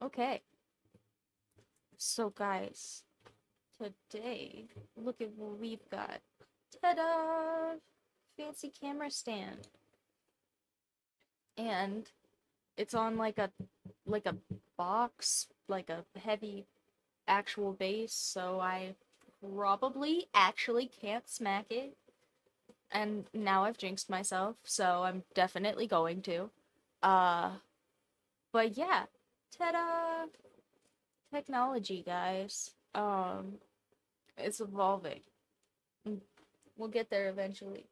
Okay, so guys, today, look at what we've got. Ta-da! Fancy camera stand. And it's on like a box, like a heavy actual base, so I probably actually can't smack it. And now I've jinxed myself, so I'm definitely going to. Uh, but yeah, ta-da! Technology, guys. It's evolving. Mm, We'll get there eventually.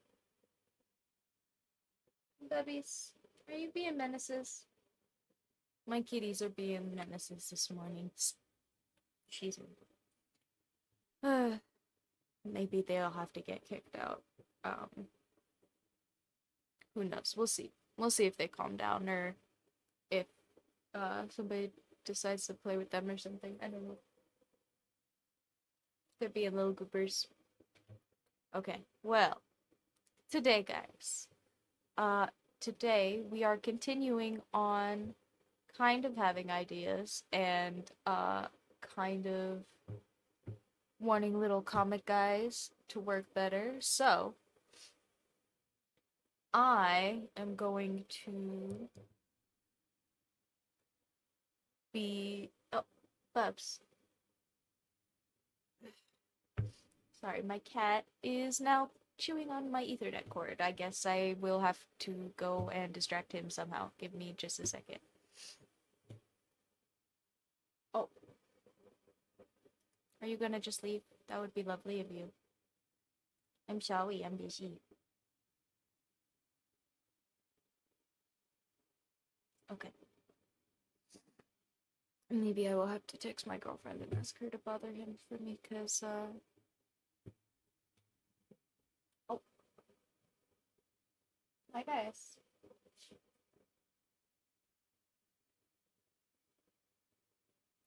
Bubbies, are you being menaces? My kitties are being menaces this morning. She's maybe they'll have to get kicked out. Who knows? We'll see. We'll see if they calm down or if somebody decides to play with them or something. I don't know. They're being little goopers. Okay. Well, today, guys. Uh, today we are continuing on kind of having ideas and kind of wanting little comic guys to work better. So, I am going to be Bubs. Sorry, my cat is now chewing on my Ethernet cord. I guess I will have to go and distract him somehow. Give me just a second. Oh, are you gonna just leave? That would be lovely of you. I'm sorry, I'm busy. Okay. Maybe I will have to text my girlfriend and ask her to bother him for me, cause, oh, hi guys.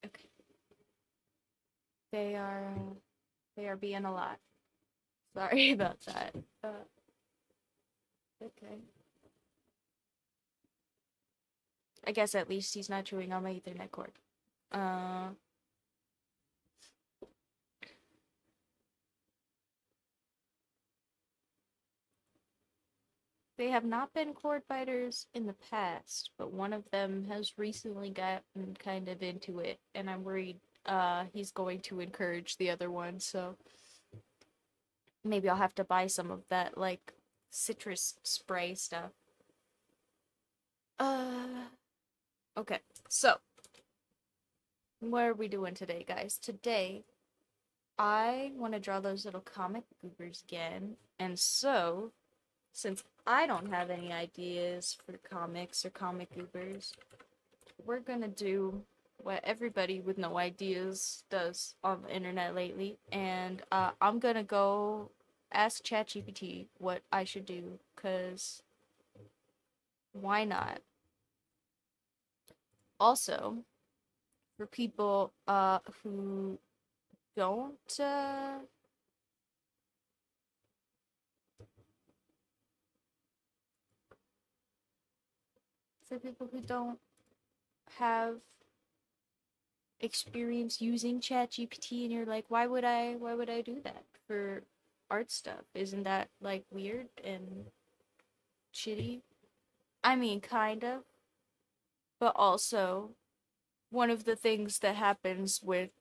Okay. They are, they are being a lot. Sorry about that. Okay. I guess at least he's not chewing on my Ethernet cord. Uh, they have not been cord biters in the past, but one of them has recently gotten kind of into it, and I'm worried he's going to encourage the other one, so maybe I'll have to buy some of that like citrus spray stuff. Uh okay. So, what are we doing today, guys? Today I want to draw those little comic goobers again, and so since I don't have any ideas for comics or comic goobers, we're gonna do what everybody with no ideas does on the internet lately, and I'm gonna go ask ChatGPT what I should do, cause why not? Also, for people who don't for people who don't have experience using ChatGPT and you're like, why would I do that for art stuff? Isn't that like weird and shitty? I mean, kind of, but also one of the things that happens with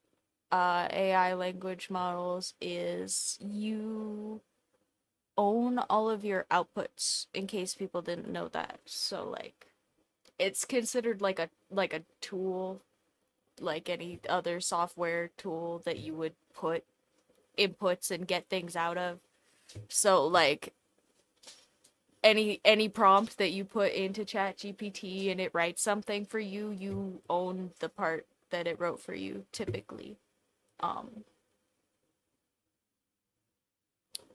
AI language models is you own all of your outputs in case people didn't know that. So like it's considered like a tool like any other software tool that you would put inputs and get things out of. So like any prompt that you put into ChatGPT and it writes something for you, you own the part that it wrote for you typically. Um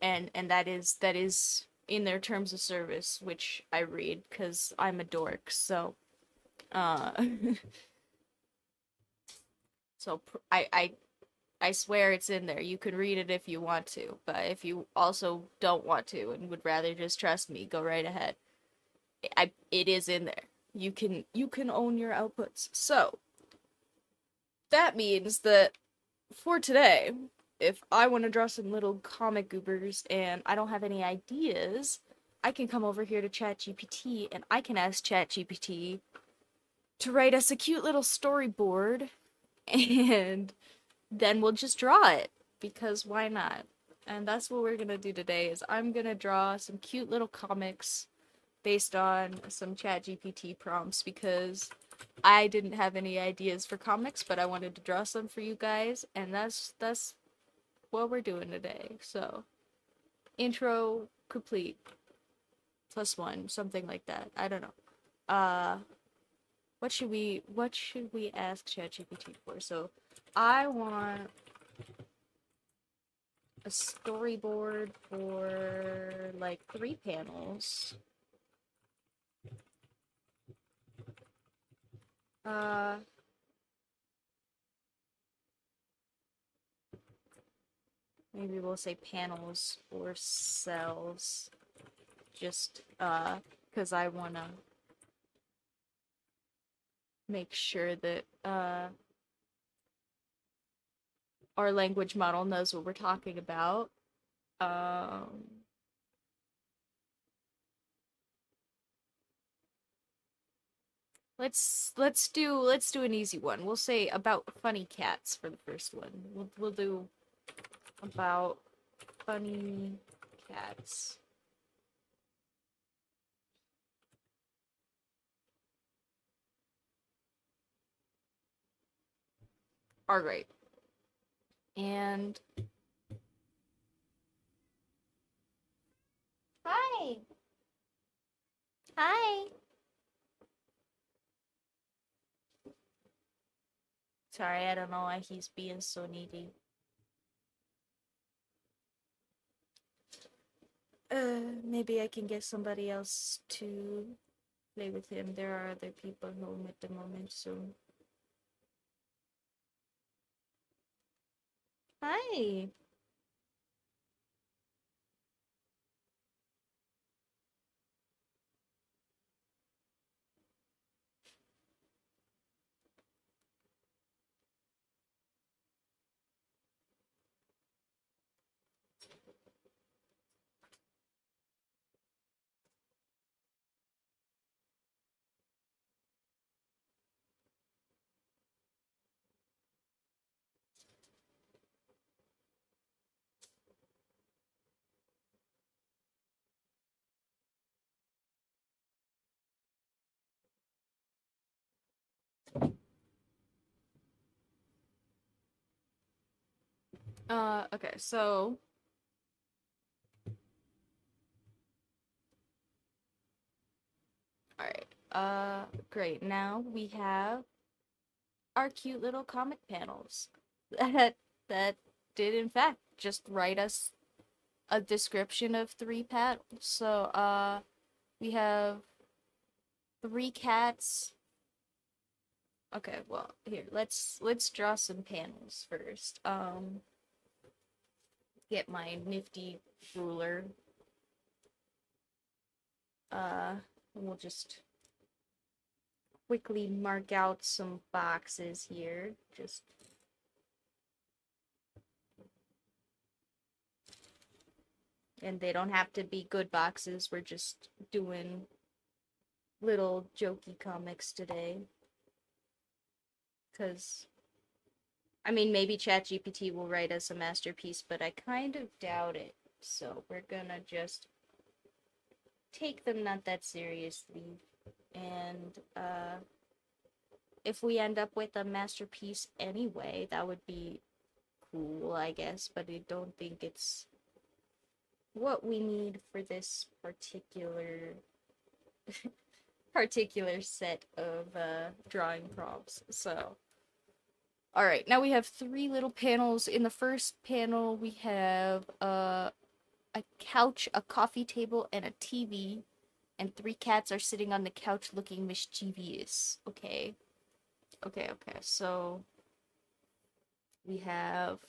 and that is in their terms of service, which I read cuz I'm a dork. So uh I swear it's in there. You can read it if you want to, but if you also don't want to and would rather just trust me, go right ahead. It is in there. You can own your outputs. So, that means that for today, if I want to draw some little comic goobers and I don't have any ideas, I can come over here to ChatGPT and I can ask ChatGPT to write us a cute little storyboard and then we'll just draw it because why not? And that's what we're gonna do today is I'm gonna draw some cute little comics based on some ChatGPT prompts because I didn't have any ideas for comics, but I wanted to draw some for you guys, and that's what we're doing today. So, intro complete. +1, something like that. I don't know. What should we ask ChatGPT for? So, I want a storyboard for like 3 panels. Uh Maybe we'll say panels or cells. Just because I wanna make sure that our language model knows what we're talking about. Um, let's do an easy one. We'll say about funny cats for the first one. We'll do about funny cats. All right. And hi. Hi. Sorry, I don't know why he's being so needy. Maybe I can get somebody else to play with him. There are other people home at the moment, so. Hi. Okay, so. Alright. Great. Now we have our cute little comic panels. That that did in fact just write us a description of 3 panels. So, we have 3 cats. Okay, well, here, let's draw some panels first. Get my nifty ruler. And we'll just quickly mark out some boxes here. Just and they don't have to be good boxes. We're just doing little jokey comics today. Cause I mean maybe ChatGPT will write us a masterpiece, but I kind of doubt it. So we're gonna just take them not that seriously. And if we end up with a masterpiece anyway, that would be cool, I guess, but I don't think it's what we need for this particular set of drawing prompts. So, all right, now we have 3 little panels. In the first panel, we have a couch, a coffee table, and a TV, and 3 cats are sitting on the couch looking mischievous. Okay. Okay, okay. So we have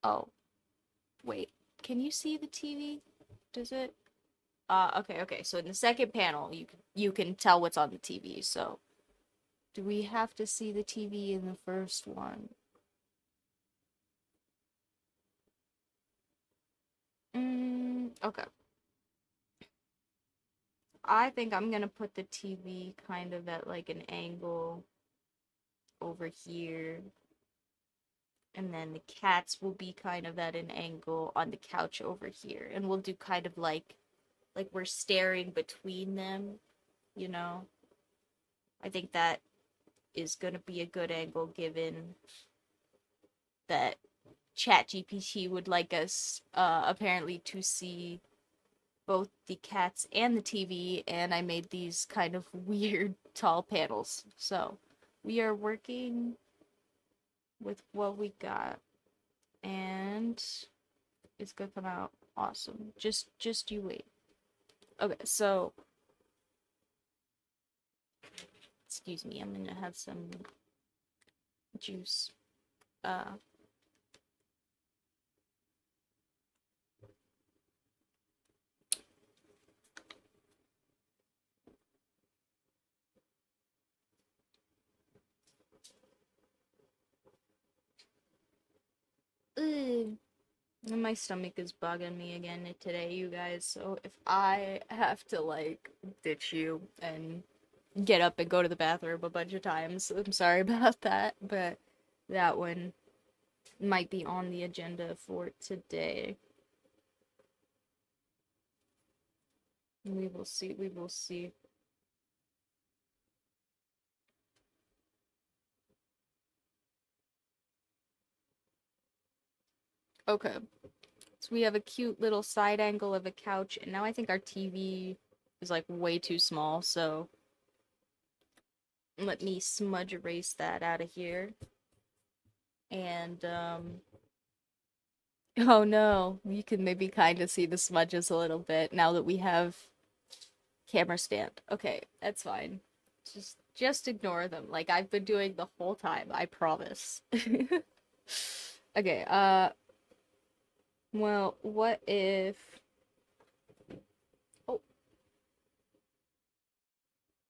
oh, wait. can you see the TV? Does it? Okay. So in the second panel, you can tell what's on the TV. So do we have to see the TV in the first one? Okay. I think I'm gonna put the TV kind of at like an angle over here. And then the cats will be kind of at an angle on the couch over here. And we'll do kind of like we're staring between them, you know? I think that is gonna be a good angle given that ChatGPT would like us apparently to see both the cats and the TV, and I made these kind of weird tall panels. So we are working with what we got, and it's gonna come out awesome. Just you wait. Okay, so excuse me, I'm gonna have some juice. Uh ugh. My stomach is bugging me again today, you guys. So if I have to like ditch you and get up and go to the bathroom a bunch of times, I'm sorry about that, but that one might be on the agenda for today. We will see. We will see. Okay. So we have a cute little side angle of a couch, and now I think our TV is like way too small, so let me smudge erase that out of here. And oh no, you can maybe kind of see the smudges a little bit now that we have camera stand. Okay, that's fine. Just ignore them like I've been doing the whole time, I promise. Okay, well, what if oh,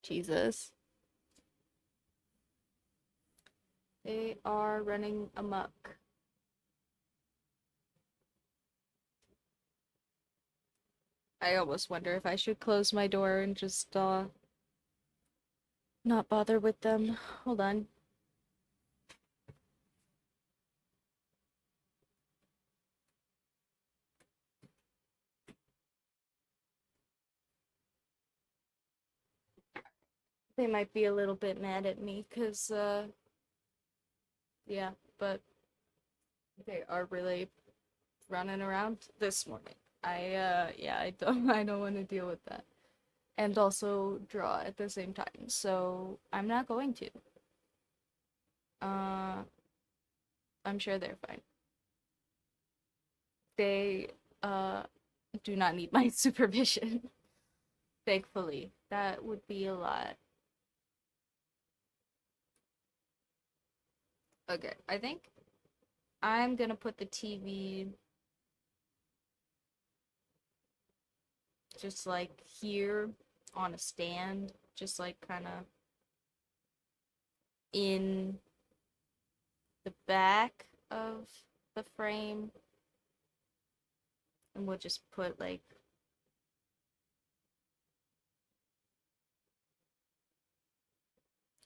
Jesus. They are running amok. I almost wonder if I should close my door and just not bother with them. Hold on. They might be a little bit mad at me cuz yeah, but they are really running around this morning. Yeah, I don't want to deal with that. And also draw at the same time. So, I'm not going to. Uh I'm sure they're fine. They do not need my supervision. Thankfully. That would be a lot. Okay, I think I'm gonna put the TV just like here on a stand, just like kind of in the back of the frame. And we'll just put like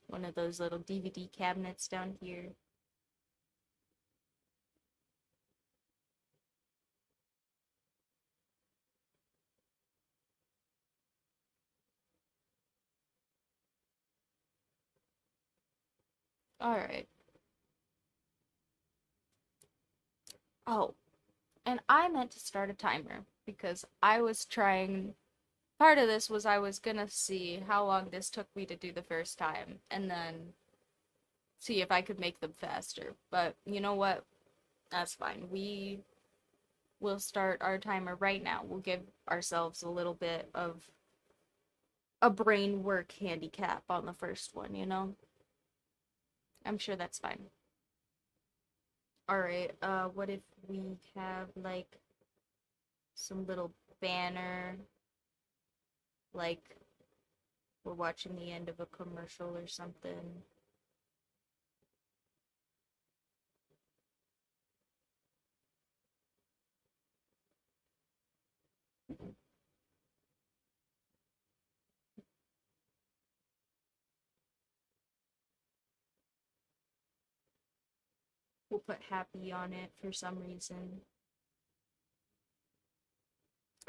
one of those little DVD cabinets down here. Alright. Oh, and I meant to start a timer because I was trying. Part of this was I was gonna see how long this took me to do the first time and then see if I could make them faster. But you know what? That's fine. We will start our timer right now. We'll give ourselves a little bit of a brain work handicap on the first one, you know? I'm sure that's fine. Alright, what if we have like some little banner, like we're watching the end of a commercial or something. We'll put happy on it for some reason.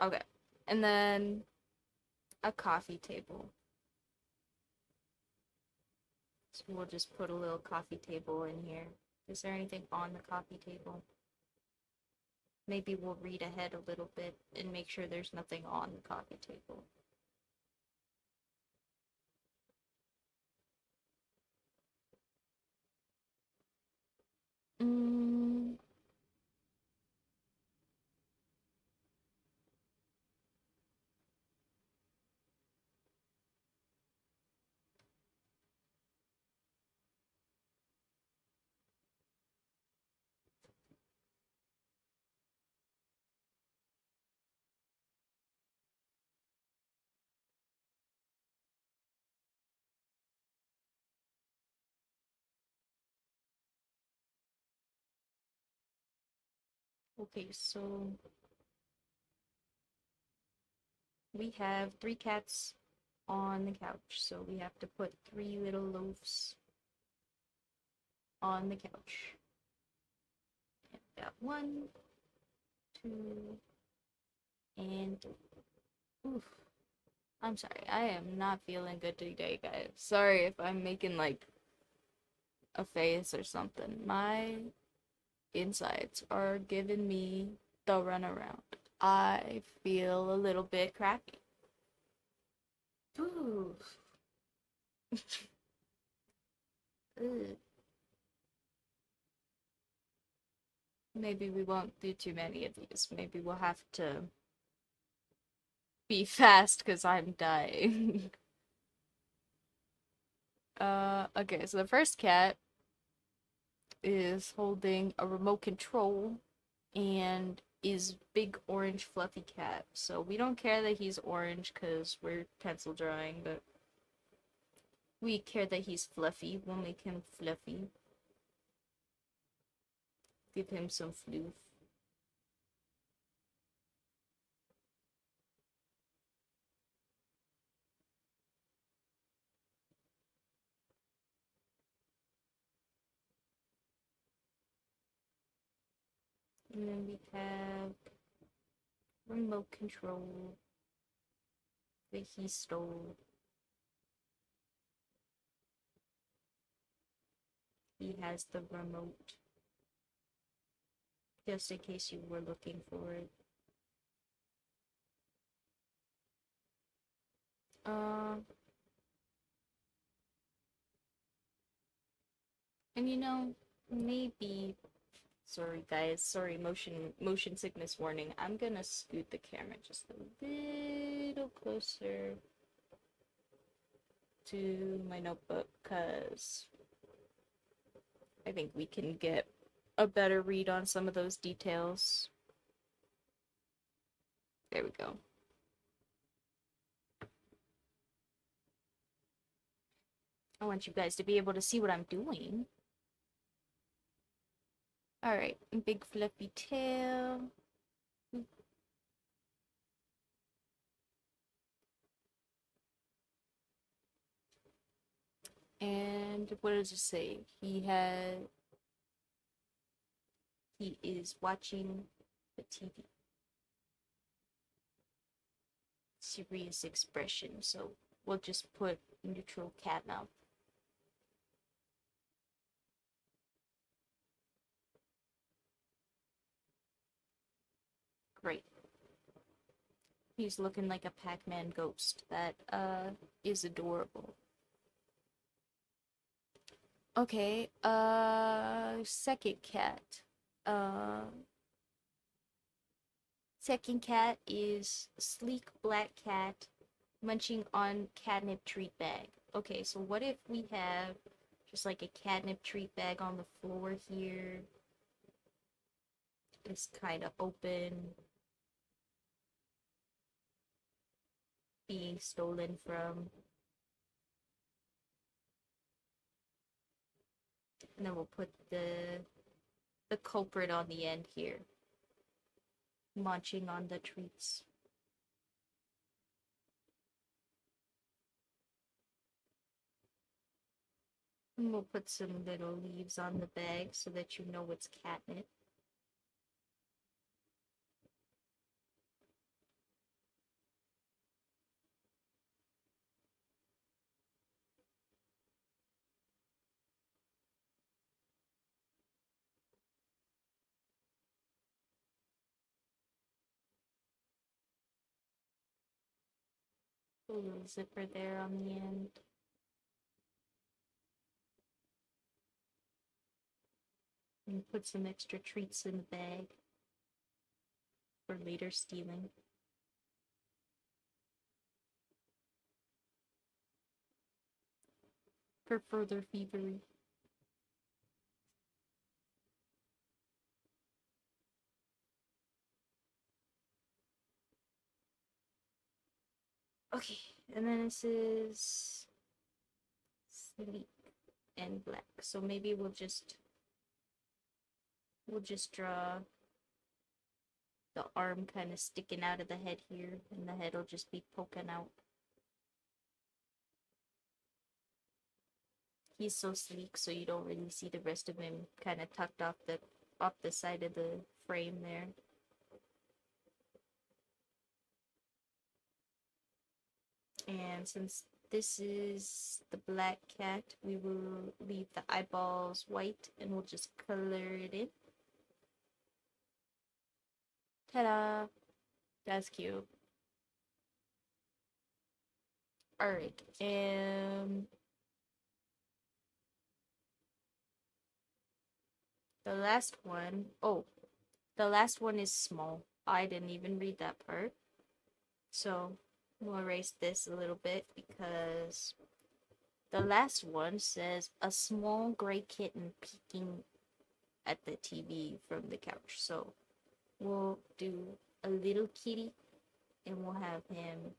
Okay. And then a coffee table. So we'll just put a little coffee table in here. Is there anything on the coffee table? Maybe we'll read ahead a little bit and make sure there's nothing on the coffee table. Mm. Okay, so we have 3 cats on the couch, so we have to put 3 little loaves on the couch. And got 1, 2, and oof. I'm sorry, I am not feeling good today, guys. Sorry if I'm making like a face or something. My insides are giving me the runaround. I feel a little bit crappy. Ooh. Maybe we won't do too many of these. Maybe we'll have to be fast because I'm dying. Okay, so the first cat is holding a remote control and is big orange fluffy cat. So we don't care that he's orange because we're pencil drawing, but we care that he's fluffy. We'll make him fluffy. Give him some floof. And then we have remote control that he stole. He has the remote. Just in case you were looking for it. Uh, and you know, maybe. Sorry, guys. Sorry, motion sickness warning. I'm gonna scoot the camera just a little closer to my notebook, cause I think we can get a better read on some of those details. There we go. I want you guys to be able to see what I'm doing. Alright, big fluffy tail. And what does it say? He is watching the TV. Serious expression, so we'll just put neutral cat mouth. Great. He's looking like a Pac-Man ghost. That is adorable. Okay, second cat. Second cat is sleek black cat munching on catnip treat bag. Okay, so what if we have just like a catnip treat bag on the floor here? It's kind of open. being stolen from. And then we'll put the culprit on the end here, munching on the treats. And we'll put some little leaves on the bag so that you know it's catnip. A little zipper there on the end. And put some extra treats in the bag for later stealing. For further thievery. Okay, and then this is sleek and black. So maybe we'll just draw the arm kind of sticking out of the head here, and the head will just be poking out. He's so sleek, so you don't really see the rest of him kind of tucked off the side of the frame there. And since this is the black cat, we will leave the eyeballs white and we'll just color it in. Ta-da! That's cute. Alright, the last one, the last one is small. I didn't even read that part. So we'll erase this a little bit because the last one says a small gray kitten peeking at the TV from the couch. So we'll do a little kitty and we'll have him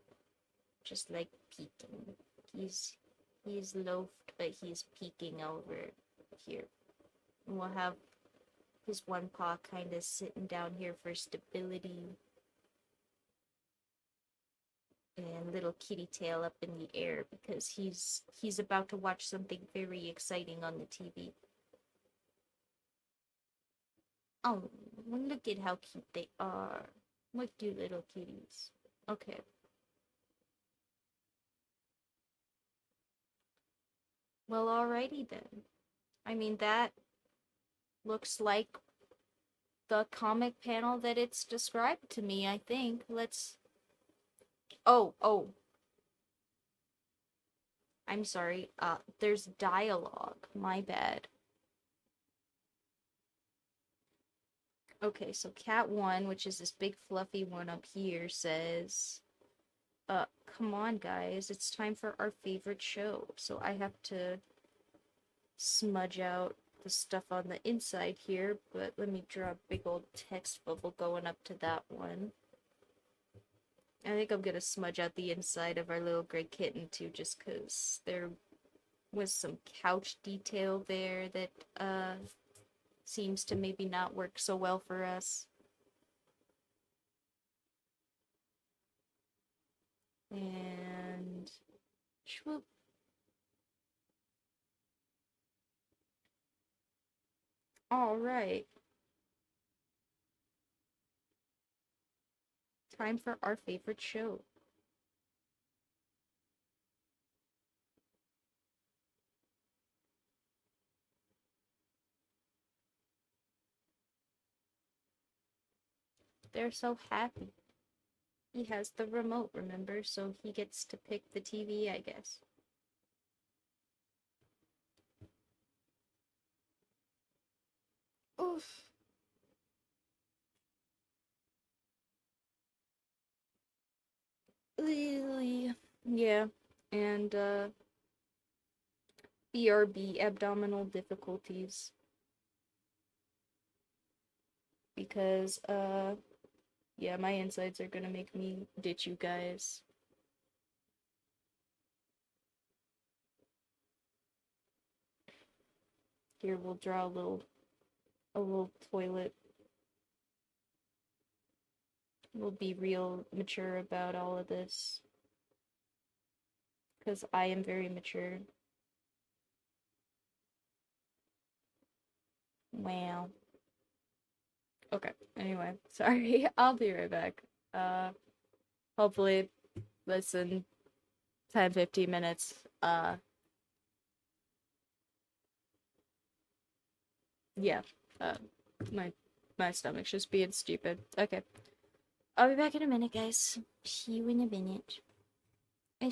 just like peeking. He's loafed, but he's peeking over here. And we'll have his one paw kind of sitting down here for stability. And little kitty tail up in the air because he's about to watch something very exciting on the TV. Oh, look at how cute they are. What cute little kitties. Okay. Well, alrighty then. I mean, that looks like the comic panel that it's described to me, I think. Let's... Oh. I'm sorry. There's dialogue. My bad. Okay, so cat 1, which is this big fluffy one up here, says, come on guys, it's time for our favorite show. So I have to smudge out the stuff on the inside here, but let me draw a big old text bubble going up to that one. I think I'm gonna smudge out the inside of our little gray kitten too, just because there was some couch detail there that, seems to maybe not work so well for us. And swoop. All right. Time for our favorite show. They're so happy. He has the remote, remember? So he gets to pick the TV, I guess. Oof. Yeah. And, BRB, abdominal difficulties. Because, yeah, my insides are gonna make me ditch you guys. Here we'll draw a little toilet. We'll be real mature about all of this. Because I am very mature. Wow. Okay, anyway, sorry. I'll be right back. Uh, hopefully, listen, 10-15 minutes. Yeah. Uh, my stomach's just being stupid. Okay. I'll be back in a minute, guys. See you in a minute. I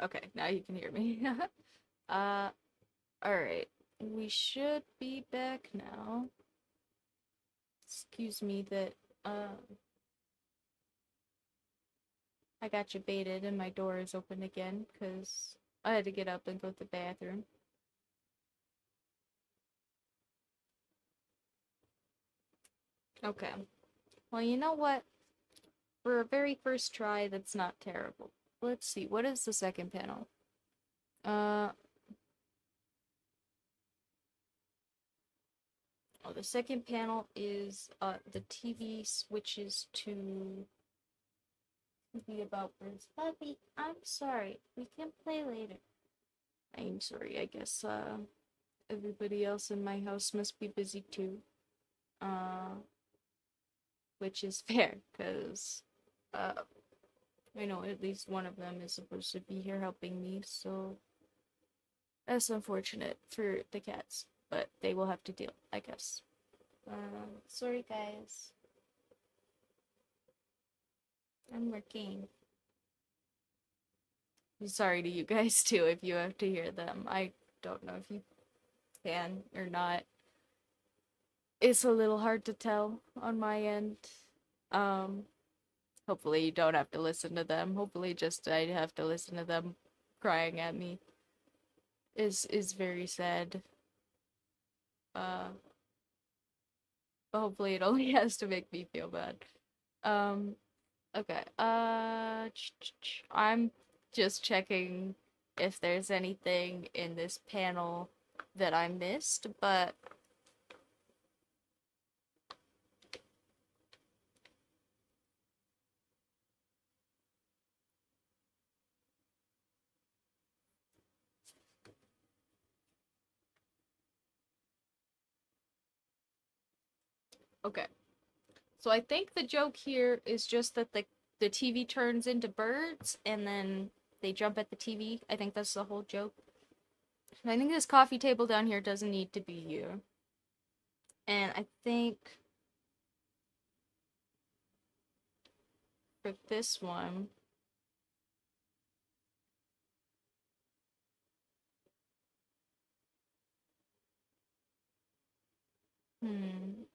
Okay, now you can hear me. uh, alright. We should be back now. Excuse me that, I got you baited and my door is open again, because I had to get up and go to the bathroom. Okay. Well, you know what? For a very first try, that's not terrible. Let's see, what is the second panel? Uh, oh, the second panel is, the TV switches to be about birds. Puppy, I'm sorry. We can play later. I'm sorry, I guess, everybody else in my house must be busy too. Uh, which is fair, because, uh, I know at least one of them is supposed to be here helping me, so that's unfortunate for the cats, but they will have to deal, I guess. Sorry guys. I'm working. I'm sorry to you guys too if you have to hear them. I don't know if you can or not. It's a little hard to tell on my end. Um, hopefully you don't have to listen to them. Hopefully just I have to listen to them crying at me. Is very sad. Uh, but hopefully it only has to make me feel bad. Um, okay. I'm just checking if there's anything in this panel that I missed, but okay. So I think the joke here is just that the TV turns into birds and then they jump at the TV. I think that's the whole joke. And I think this coffee table down here doesn't need to be here. And I think for this one, hmm,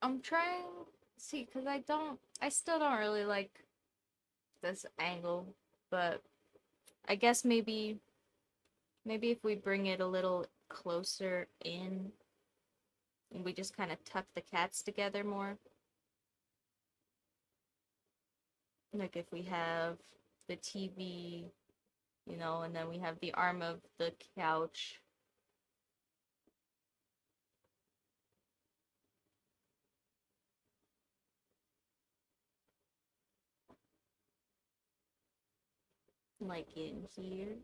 I'm trying see because I still don't really like this angle, but I guess maybe if we bring it a little closer in and we just kind of tuck the cats together more. Like if we have the TV, and then we have the arm of the couch. Like in here.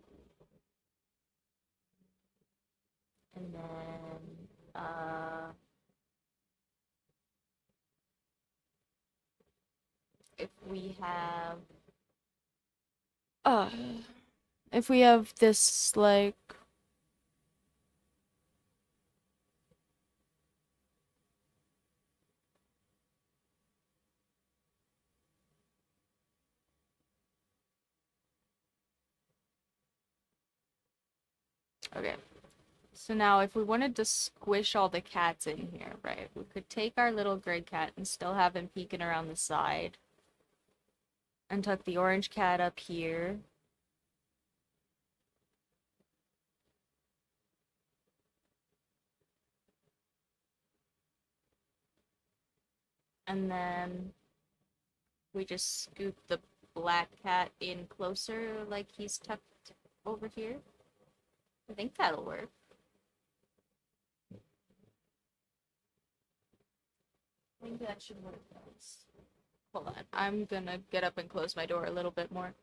And then, if we have, uh, if we have this, like, okay. So now if we wanted to squish all the cats in here, right, we could take our little gray cat and still have him peeking around the side. And tuck the orange cat up here. And then we just scoop the black cat in closer like he's tucked over here. I think that'll work. I think that should work nice. Hold on. I'm gonna get up and close my door a little bit more.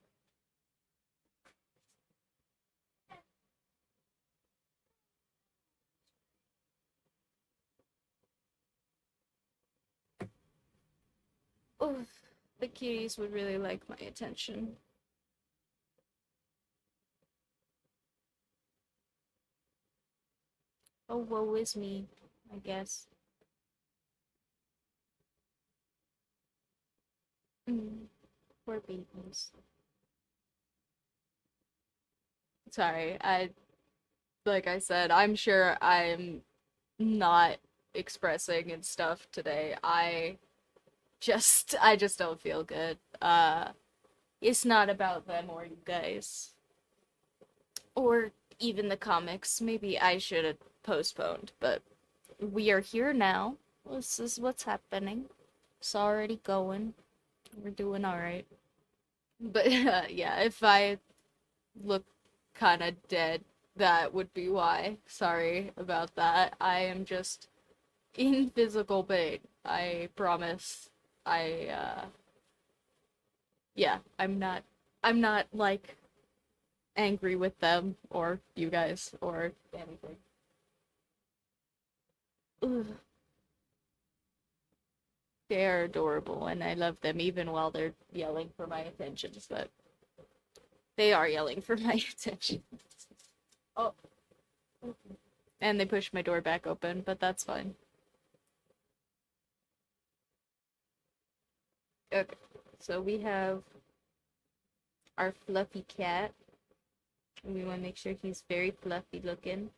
Oof. The kitties would really like my attention. Oh, woe is me, I guess. Mm, poor babies. Sorry, like I said, I'm sure I'm not expressing and stuff today. I just don't feel good. It's not about them or you guys. Or even the comics. Maybe I should have postponed, but we are here now. This is what's happening. It's already going. We're doing alright. But yeah, if I look kind of dead, that would be why. Sorry about that. I am just in physical pain. I promise. Yeah, I'm not like angry with them or you guys or anything. Ugh, they are adorable and I love them even while they're yelling for my attention, but they are yelling for my attention. Oh, and they pushed my door back open, but that's fine. Okay, so we have our fluffy cat. And we want to make sure he's very fluffy looking.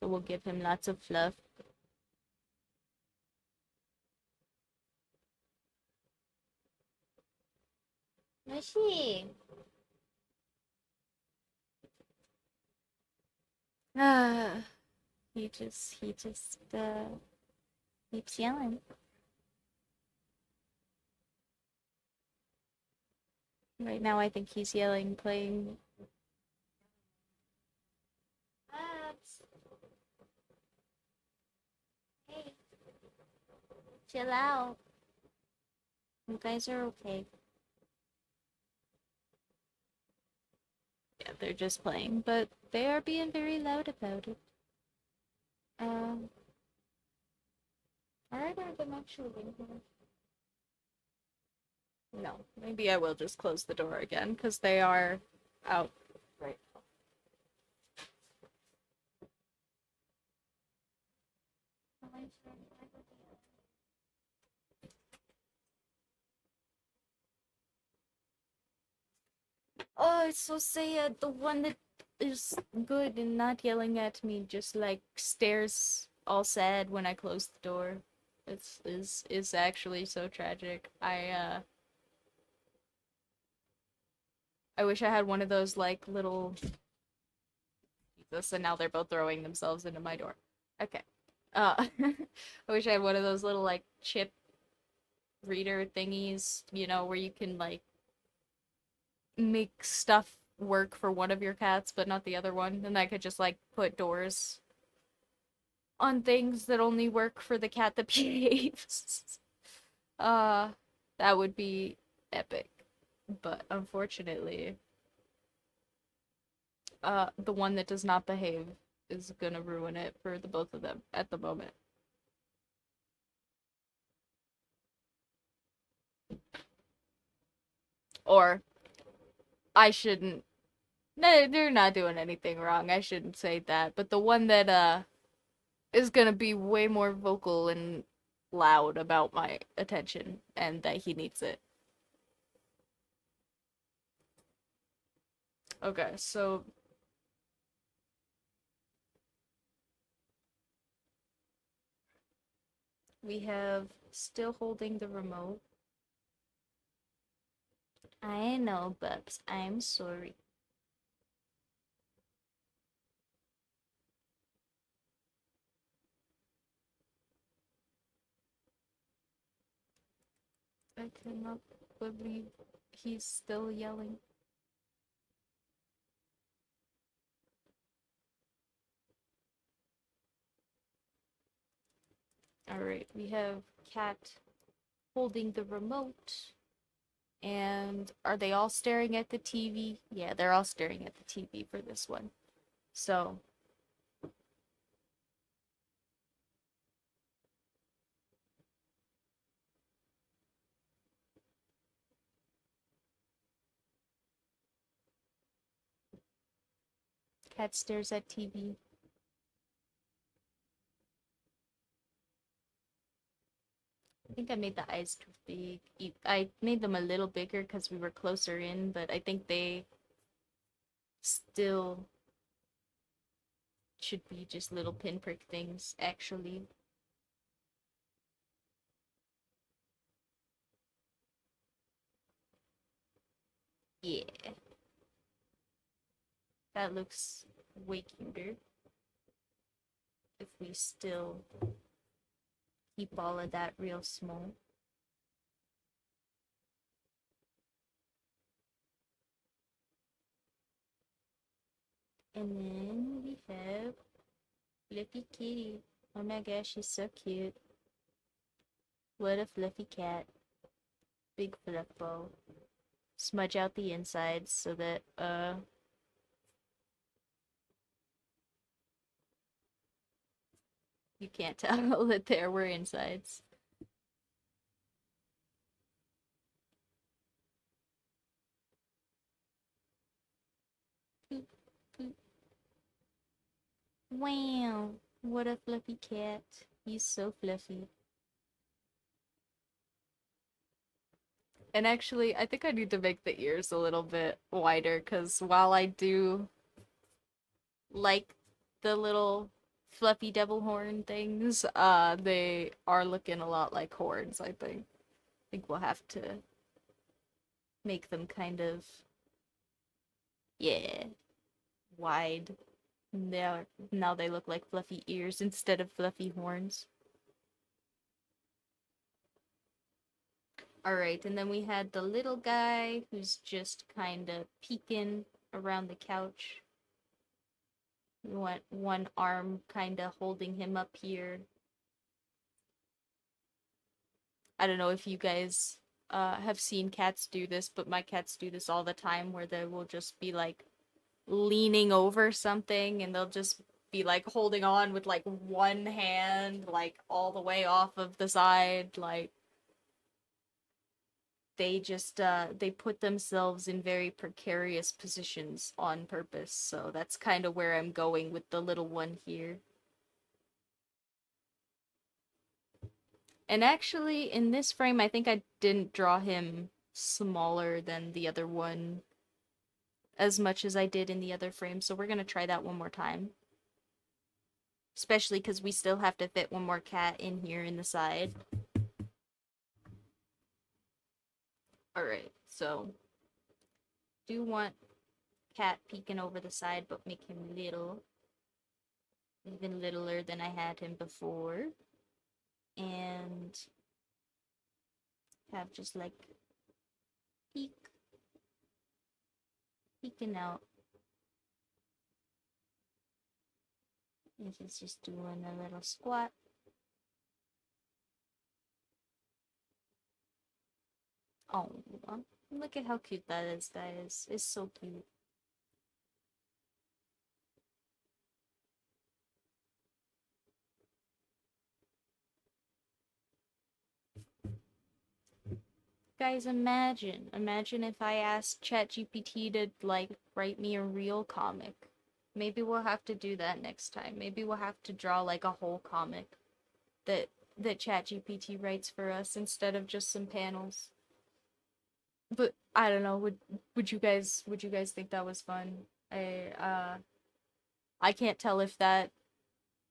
So we'll give him lots of fluff. Mushy. Ah, he just keeps yelling. Right now, I think he's yelling, playing. Babs, hey, chill out. You guys are okay. Yeah, they're just playing, but they are being very loud about it. Um, are either of them actually in here? No, maybe I will just close the door again because they are out right now. Oh, it's so sad. The one that is good and not yelling at me just like stares all sad when I close the door. It's is actually so tragic. I wish I had one of those like little Jesus, and now they're both throwing themselves into my door. Okay. I wish I had one of those little like chip reader thingies, where you can like make stuff work for one of your cats but not the other one, and I could just like put doors on things that only work for the cat that behaves. uh that would be epic. But unfortunately, the one that does not behave is gonna ruin it for the both of them at the moment. Or I shouldn't. No, they're not doing anything wrong. I shouldn't say that. But the one that is gonna be way more vocal and loud about my attention and that he needs it. Okay, so we have still holding the remote. I know, Bubs. I'm sorry. I cannot believe he's still yelling. Alright, we have Cat holding the remote. And are they all staring at the TV? Yeah, they're all staring at the TV for this one. So, Cat stares at TV. I think I made the eyes too big. I made them a little bigger because we were closer in, but I think they still should be just little pinprick things, actually. Yeah, that looks way cuter if we still keep all of that real small. And then we have Fluffy Kitty. Oh my gosh, she's so cute. What a fluffy cat. Big fluff ball. Smudge out the insides so that, you can't tell that there were insides. Poop, poop. Wow, what a fluffy cat. He's so fluffy. And actually, I think I need to make the ears a little bit wider because while I do like the little fluffy devil horn things, they are looking a lot like horns, I think. I think we'll have to make them kind of, yeah, wide. Now they look like fluffy ears instead of fluffy horns. Alright, and then we had the little guy who's just kind of peeking around the couch. We want one arm kind of holding him up here. I don't know if you guys have seen cats do this, but my cats do this all the time where they will just be like leaning over something and they'll just be like holding on with like one hand like all the way off of the side, like they just they put themselves in very precarious positions on purpose. So that's kind of where I'm going with the little one here. And actually in this frame I think I didn't draw him smaller than the other one as much as I did in the other frame, so we're gonna try that one more time. Especially because we still have to fit one more cat in here in the side. Alright, so do want cat peeking over the side, but make him little. Even littler than I had him before. And have just like peeking out. And he's just doing a little squat. Oh, look at how cute that is, guys. It's so cute. Guys, imagine if I asked ChatGPT to, like, write me a real comic. Maybe we'll have to do that next time. Maybe we'll have to draw, like, a whole comic that ChatGPT writes for us instead of just some panels. But I don't know, would you guys think that was fun? I can't tell if that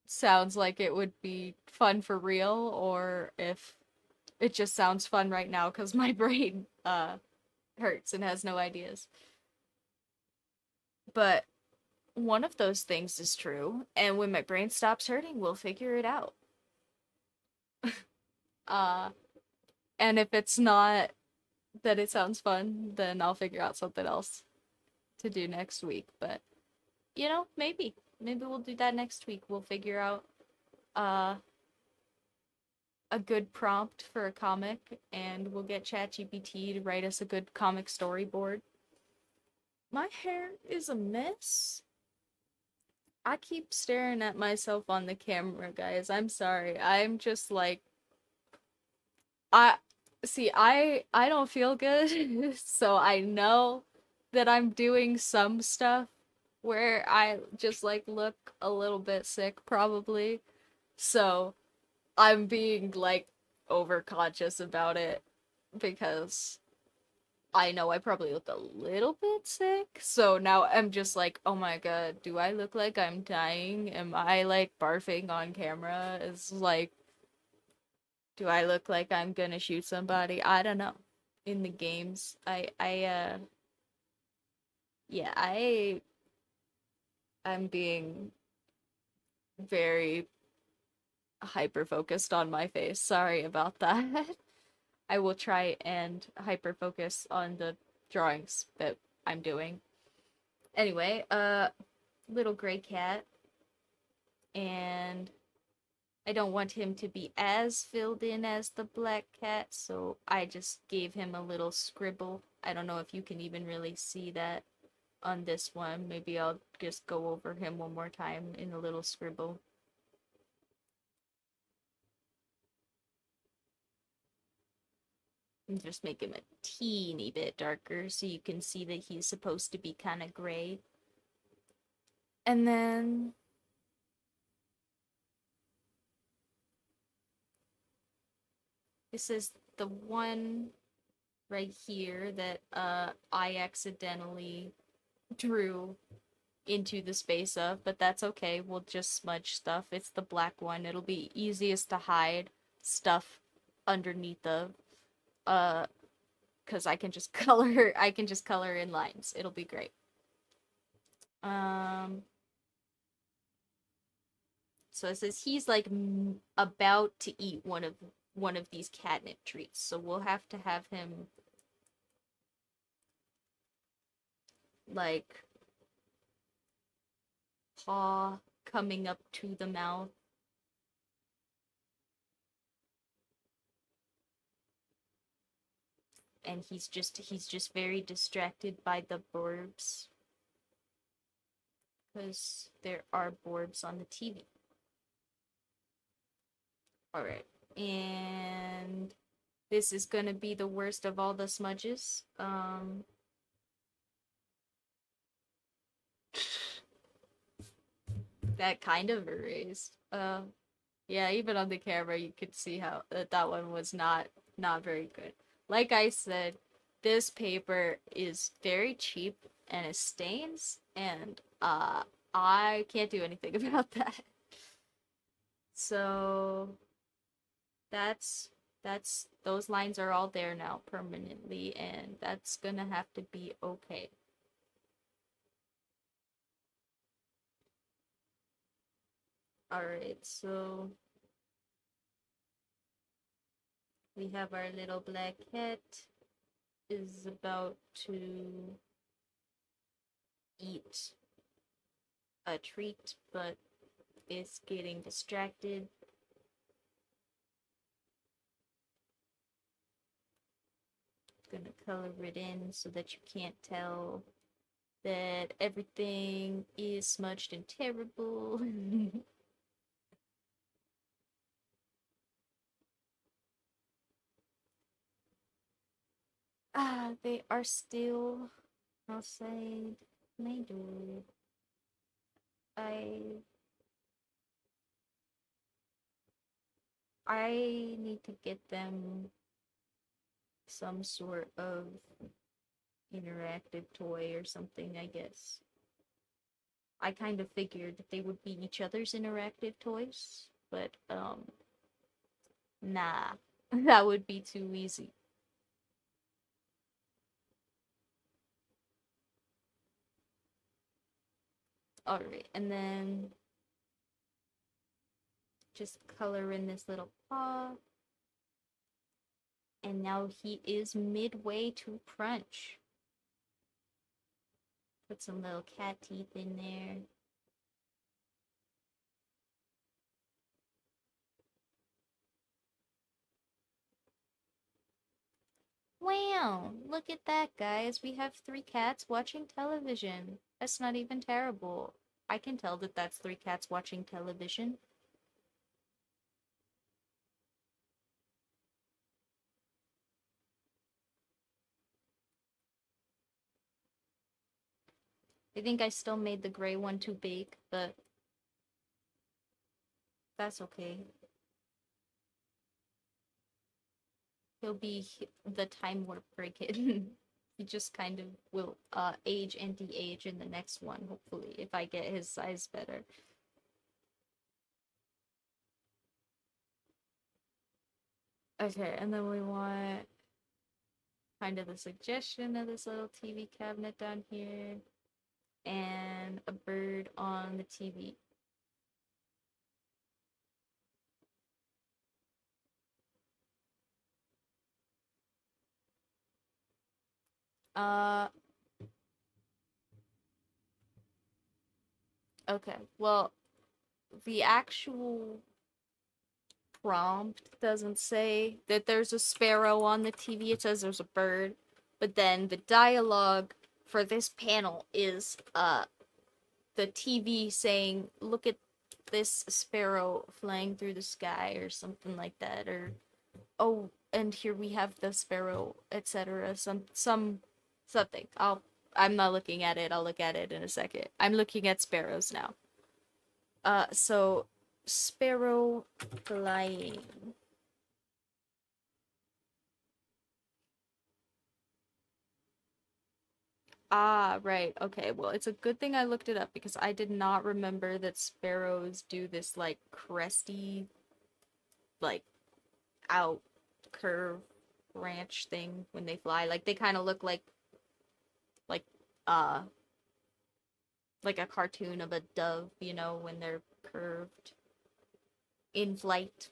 sounds like it would be fun for real or if it just sounds fun right now because my brain hurts and has no ideas. But one of those things is true, and when my brain stops hurting, we'll figure it out. uh and if it's not that it sounds fun, then I'll figure out something else to do next week. But you know, maybe we'll do that next week. We'll figure out uh a good prompt for a comic, and we'll get ChatGPT to write us a good comic storyboard. My hair is a mess. I keep staring at myself on the camera, guys. I'm sorry. I'm just like I see I don't feel good. So I know that I'm doing some stuff where I just like look a little bit sick probably. So I'm being like overconscious about it because I know I probably look a little bit sick. So now I'm just like, oh my god, do I look like I'm dying? Am I like barfing on camera? Is like, do I look like I'm gonna shoot somebody? I don't know. In the games, yeah, I'm being very hyper focused on my face. Sorry about that. I will try and hyper focus on the drawings that I'm doing. Anyway, little gray cat, and I don't want him to be as filled in as the black cat, so I just gave him a little scribble. I don't know if you can even really see that on this one. Maybe I'll just go over him one more time in a little scribble. And just make him a teeny bit darker so you can see that he's supposed to be kind of gray. And then this is the one right here that I accidentally drew into the space of, but that's okay. We'll just smudge stuff. It's the black one. It'll be easiest to hide stuff underneath of because I can just color in lines. It'll be great. So it says he's like about to eat one of these catnip treats. So we'll have to have him like paw coming up to the mouth. And he's just very distracted by the borbs. Because there are borbs on the TV. Alright. And this is gonna be the worst of all the smudges. That kind of erased. Yeah, even on the camera you could see how that one was not very good. Like I said, this paper is very cheap and it stains, and I can't do anything about that. So that's those lines are all there now permanently, and that's gonna have to be okay. Alright, so we have our little black cat is about to eat a treat, but is getting distracted. Gonna color it in so that you can't tell that everything is smudged and terrible. They are still outside my door. I need to get them some sort of interactive toy or something, I guess. I kind of figured that they would be each other's interactive toys, but nah. That would be too easy. Alright, and then just color in this little paw. And now he is midway to crunch. Put some little cat teeth in there. Wow, look at that, guys. We have 3 cats watching television. That's not even terrible. I can tell that that's 3 cats watching television. I think I still made the gray one too big, but that's okay. He'll be the Time Warper kid. He just kind of will age and de-age in the next one, hopefully, if I get his size better. Okay, and then we want kind of the suggestion of this little TV cabinet down here, and a bird on the TV. Uh, okay, well, the actual prompt doesn't say that there's a sparrow on the TV, it says there's a bird, but then the dialogue for this panel is the TV saying, "Look at this sparrow flying through the sky," or something like that, or "Oh, and here we have the sparrow," etc. Something. I'm not looking at it. I'll look at it in a second. I'm looking at sparrows now. So sparrow flying. Ah, right. Okay. Well, it's a good thing I looked it up because I did not remember that sparrows do this like cresty, like out curve branch thing when they fly. Like they kind of look like uh like a cartoon of a dove, you know, when they're curved in flight.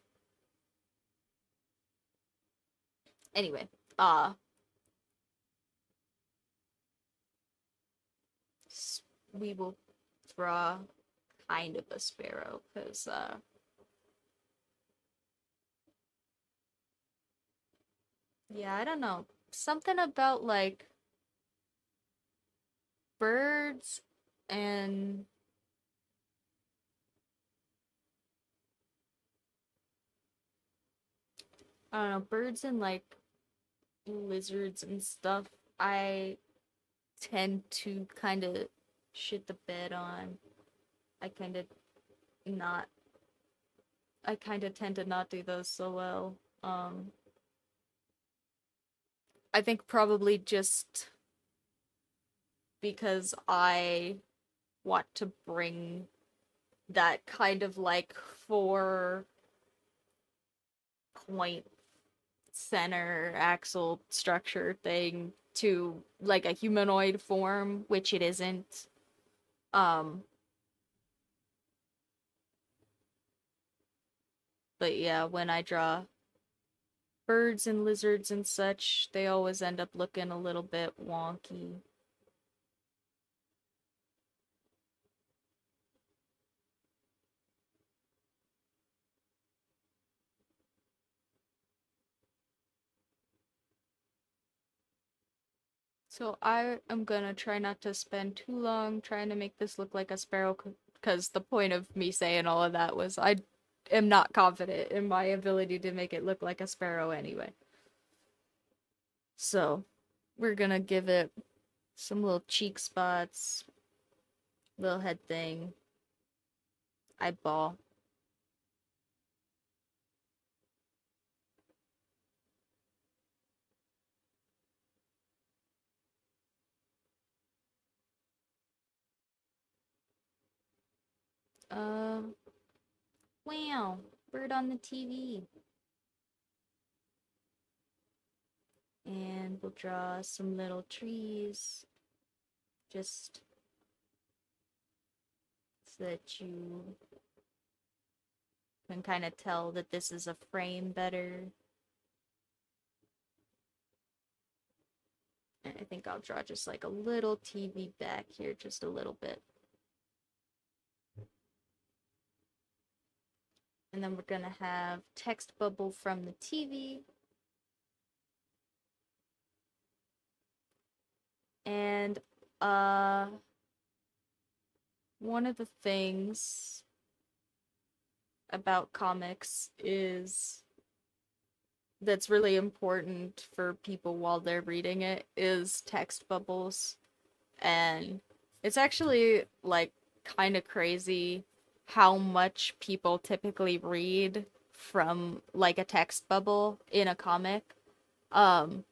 Anyway, uh we will draw kind of a sparrow because yeah, I don't know. Something about like birds and I don't know, birds and like lizards and stuff. I tend to kind of shit the bed on. I kind of not I kind of tend to not do those so well. I think probably just because I want to bring that kind of like 4 point center axle structure thing to like a humanoid form, which it isn't. Um, but yeah, when I draw birds and lizards and such, they always end up looking a little bit wonky. So I am gonna try not to spend too long trying to make this look like a sparrow, because the point of me saying all of that was I am not confident in my ability to make it look like a sparrow anyway. So we're gonna give it some little cheek spots, little head thing, eyeball. Um, wow, bird on the TV. And we'll draw some little trees, just so that you can kind of tell that this is a frame better. And I think I'll draw just like a little TV back here, just a little bit. And then we're gonna have text bubble from the TV. And one of the things about comics is that's really important for people while they're reading it is text bubbles. And it's actually like kind of crazy how much people typically read from like a text bubble in a comic. Um,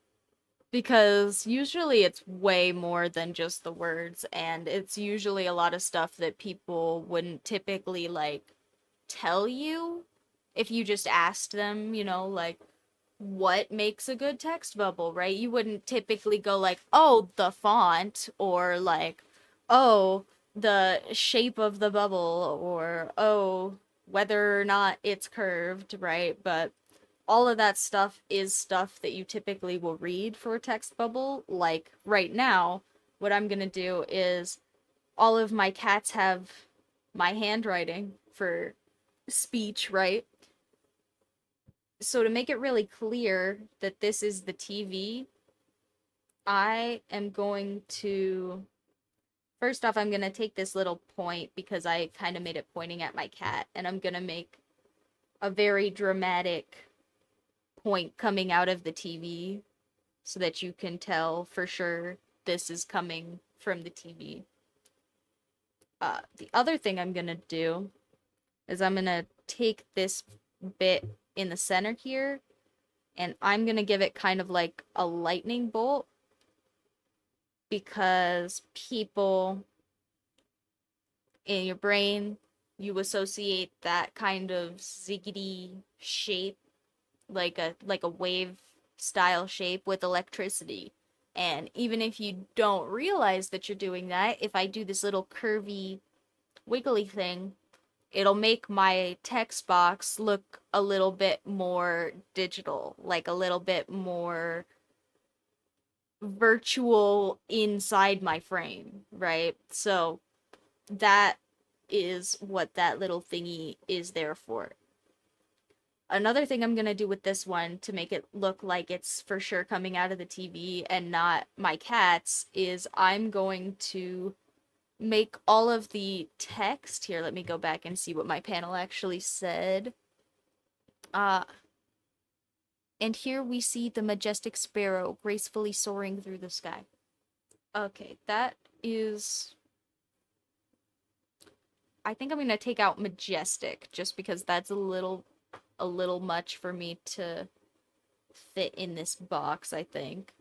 because usually it's way more than just the words, and it's usually a lot of stuff that people wouldn't typically like tell you if you just asked them, like what makes a good text bubble, right? You wouldn't typically go like, "Oh, the font," or like, "Oh, the shape of the bubble," or "Oh, whether or not it's curved," right? But all of that stuff is stuff that you typically will read for a text bubble. Like right now, what I'm gonna do is all of my cats have my handwriting for speech, right? So to make it really clear that this is the TV, I am going to first off, I'm gonna take this little point because I kind of made it pointing at my cat, and I'm gonna make a very dramatic point coming out of the TV so that you can tell for sure this is coming from the TV. The other thing I'm gonna do is I'm gonna take this bit in the center here, and I'm gonna give it kind of like a lightning bolt because people in your brain, you associate that kind of ziggity shape, like a wave style shape with electricity. And even if you don't realize that you're doing that, if I do this little curvy wiggly thing, it'll make my text box look a little bit more digital, like a little bit more virtual inside my frame, right? So that is what that little thingy is there for. Another thing I'm gonna do with this one to make it look like it's for sure coming out of the TV and not my cat's is I'm going to make all of the text here. Let me go back and see what my panel actually said. Uh, and here we see the majestic sparrow gracefully soaring through the sky. Okay, that is. I think I'm gonna take out majestic just because that's a little much for me to fit in this box, I think.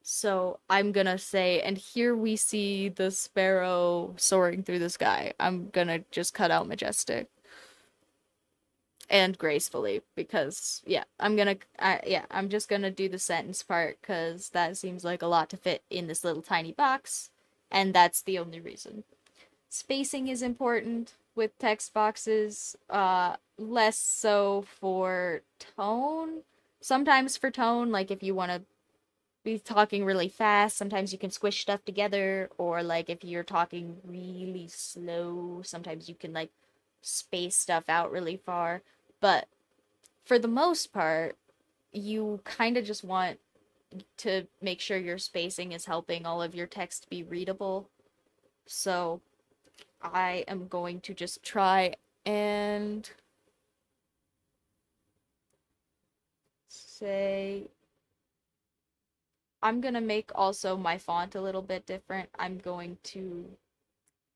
So I'm gonna say, and here we see the sparrow soaring through the sky. I'm gonna just cut out majestic and gracefully because I'm just gonna do the sentence part because that seems like a lot to fit in this little tiny box, and that's the only reason. Spacing is important with text boxes, less so for tone. Sometimes for tone, like if you want to be talking really fast, sometimes you can squish stuff together, or like if you're talking really slow, sometimes you can like space stuff out really far. But for the most part, you kind of just want to make sure your spacing is helping all of your text be readable. So I am going to just try and say I'm gonna make also my font a little bit different. I'm going to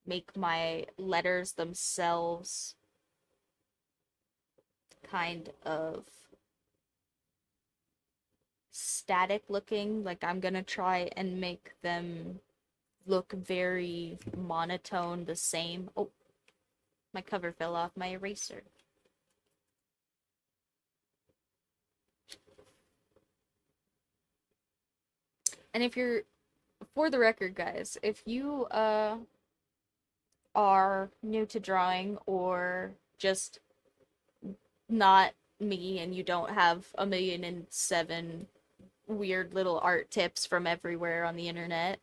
make my letters themselves kind of static looking. Like I'm gonna try and make them look very monotone, the same. Oh, my cover fell off my eraser. And if you're, for the record, guys, if you are new to drawing or just not me and you don't have 1,000,007 weird little art tips from everywhere on the internet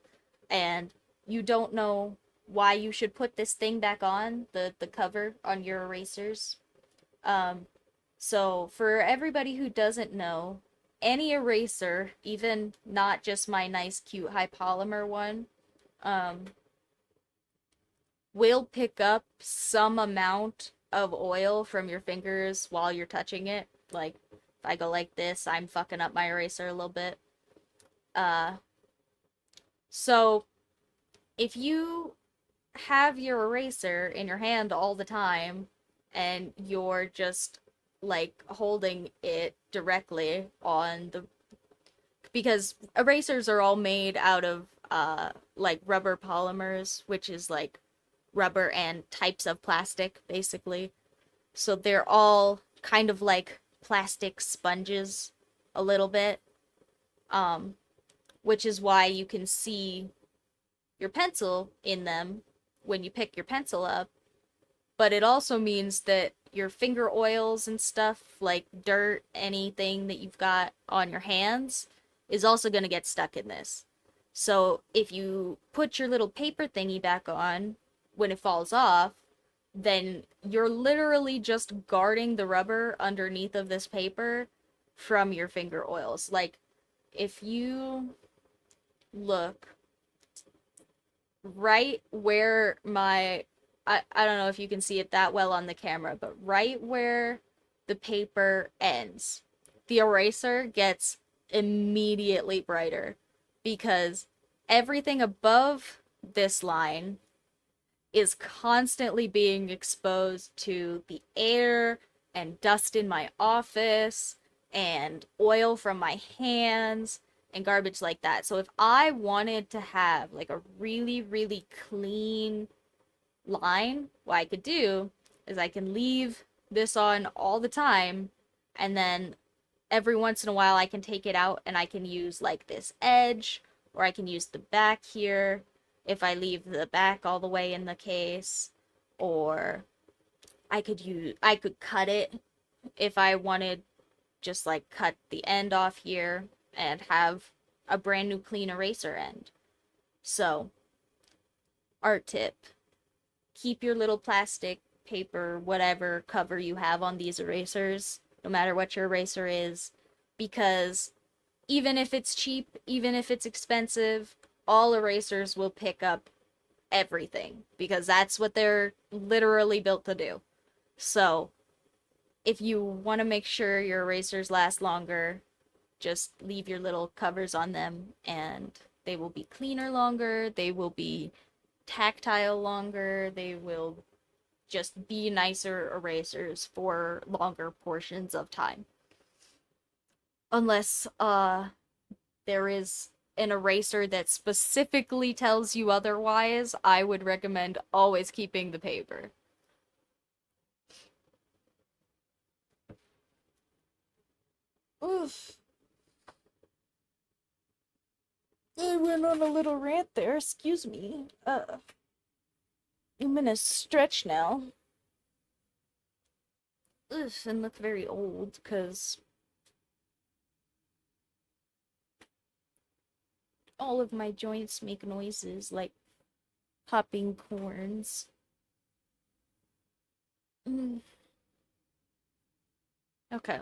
and you don't know why you should put this thing back on, the cover on your erasers. Um, so for everybody who doesn't know, any eraser, even not just my nice cute high polymer one, um, will pick up some amount of oil from your fingers while you're touching it. Like if I go like this, I'm fucking up my eraser a little bit. Uh, so if you have your eraser in your hand all the time and you're just like holding it directly on because erasers are all made out of like rubber polymers, which is like rubber and types of plastic basically. So they're all kind of like plastic sponges a little bit. Um which is why you can see your pencil in them when you pick your pencil up, but it also means that your finger oils and stuff, like dirt, anything that you've got on your hands, is also going to get stuck in this. So if you put your little paper thingy back on when it falls off, then you're literally just guarding the rubber underneath of this paper from your finger oils. Like, if you look right where I don't know if you can see it that well on the camera, but right where the paper ends, the eraser gets immediately brighter because everything above this line is constantly being exposed to the air and dust in my office and oil from my hands and garbage like that. So if I wanted to have like a really, really clean line, what I could do is I can leave this on all the time, and then every once in a while I can take it out and I can use like this edge, or I can use the back here if I leave the back all the way in the case, or I could cut it if I wanted, just like cut the end off here and have a brand new clean eraser end. So, art tip, keep your little plastic, paper, whatever cover you have on these erasers, no matter what your eraser is, because even if it's cheap, even if it's expensive, all erasers will pick up everything because that's what they're literally built to do. So, if you want to make sure your erasers last longer, just leave your little covers on them and they will be cleaner longer, they will be tactile longer, they will just be nicer erasers for longer portions of time. Unless there is an eraser that specifically tells you otherwise, I would recommend always keeping the paper. Oof. I went on a little rant there, excuse me. I'm gonna stretch now. Ugh, and look very old, because all of my joints make noises like popping corns. Mm. Okay.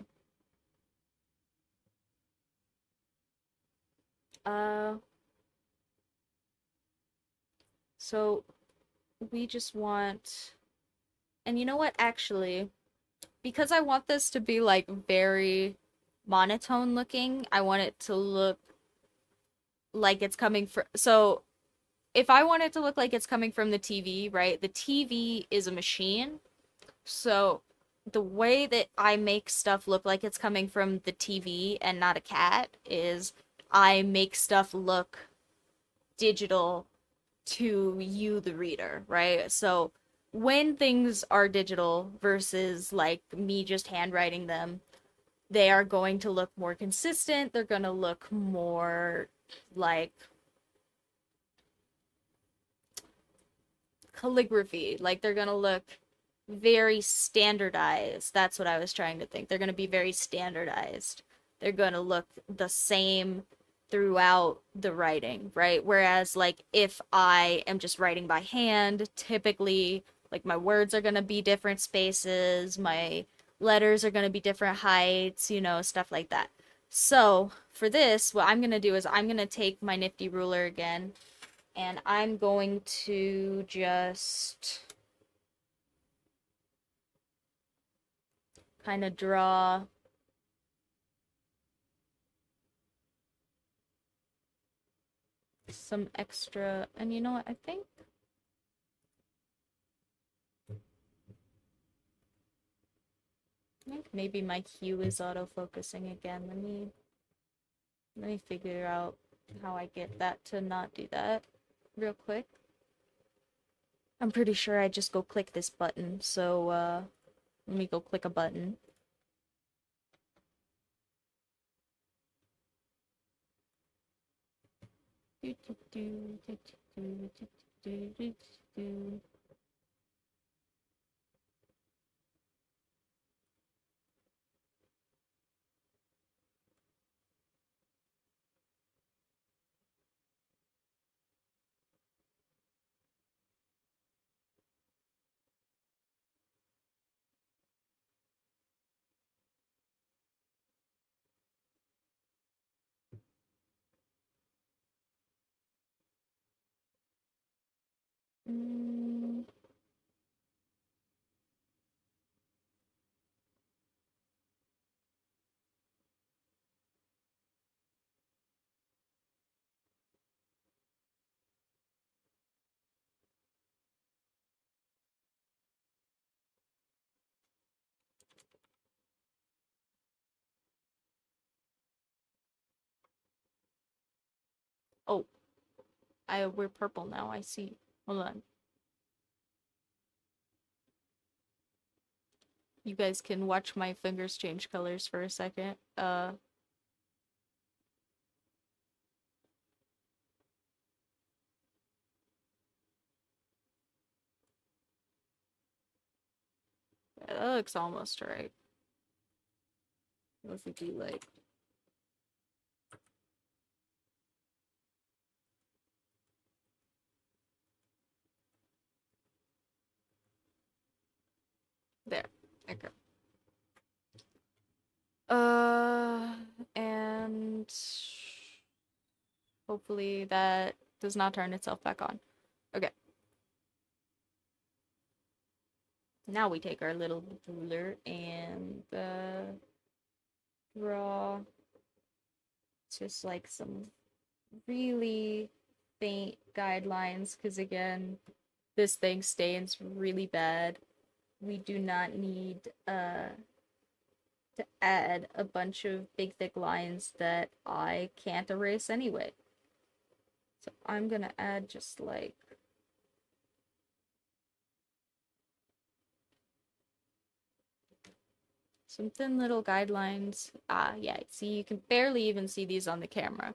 Uh, so we just want, and you know what, actually, because I want this to be like very monotone looking, I want it to look like it's coming from, so if I want it to look like it's coming from the TV, right? The TV is a machine. So the way that I make stuff look like it's coming from the TV and not a cat is I make stuff look digital to you, the reader, right? So when things are digital versus like me just handwriting them, they are going to look more consistent. They're going to look more like calligraphy. Like they're going to look very standardized. That's what I was trying to think. They're going to be very standardized. They're going to look the same throughout the writing, right? Whereas, like, if I am just writing by hand, typically, like, my words are going to be different spaces, my letters are going to be different heights, you know, stuff like that. So, for this, what I'm going to do is I'm going to take my nifty ruler again, and I'm going to just kind of draw some extra, and you know what, I think maybe my hue is auto-focusing again. Let me figure out how I get that to not do that real quick. I'm pretty sure I just go click this button, so let me go click a button. Mm. Oh, we're purple now. I see. Hold on. You guys can watch my fingers change colors for a second. That looks almost right. What if we do like there? Okay. And hopefully that does not turn itself back on. Okay. Now we take our little ruler and draw just like some really faint guidelines, because again, this thing stains really bad. We do not need to add a bunch of big thick lines that I can't erase anyway. So I'm gonna add just like some thin little guidelines. Ah, yeah, see, you can barely even see these on the camera.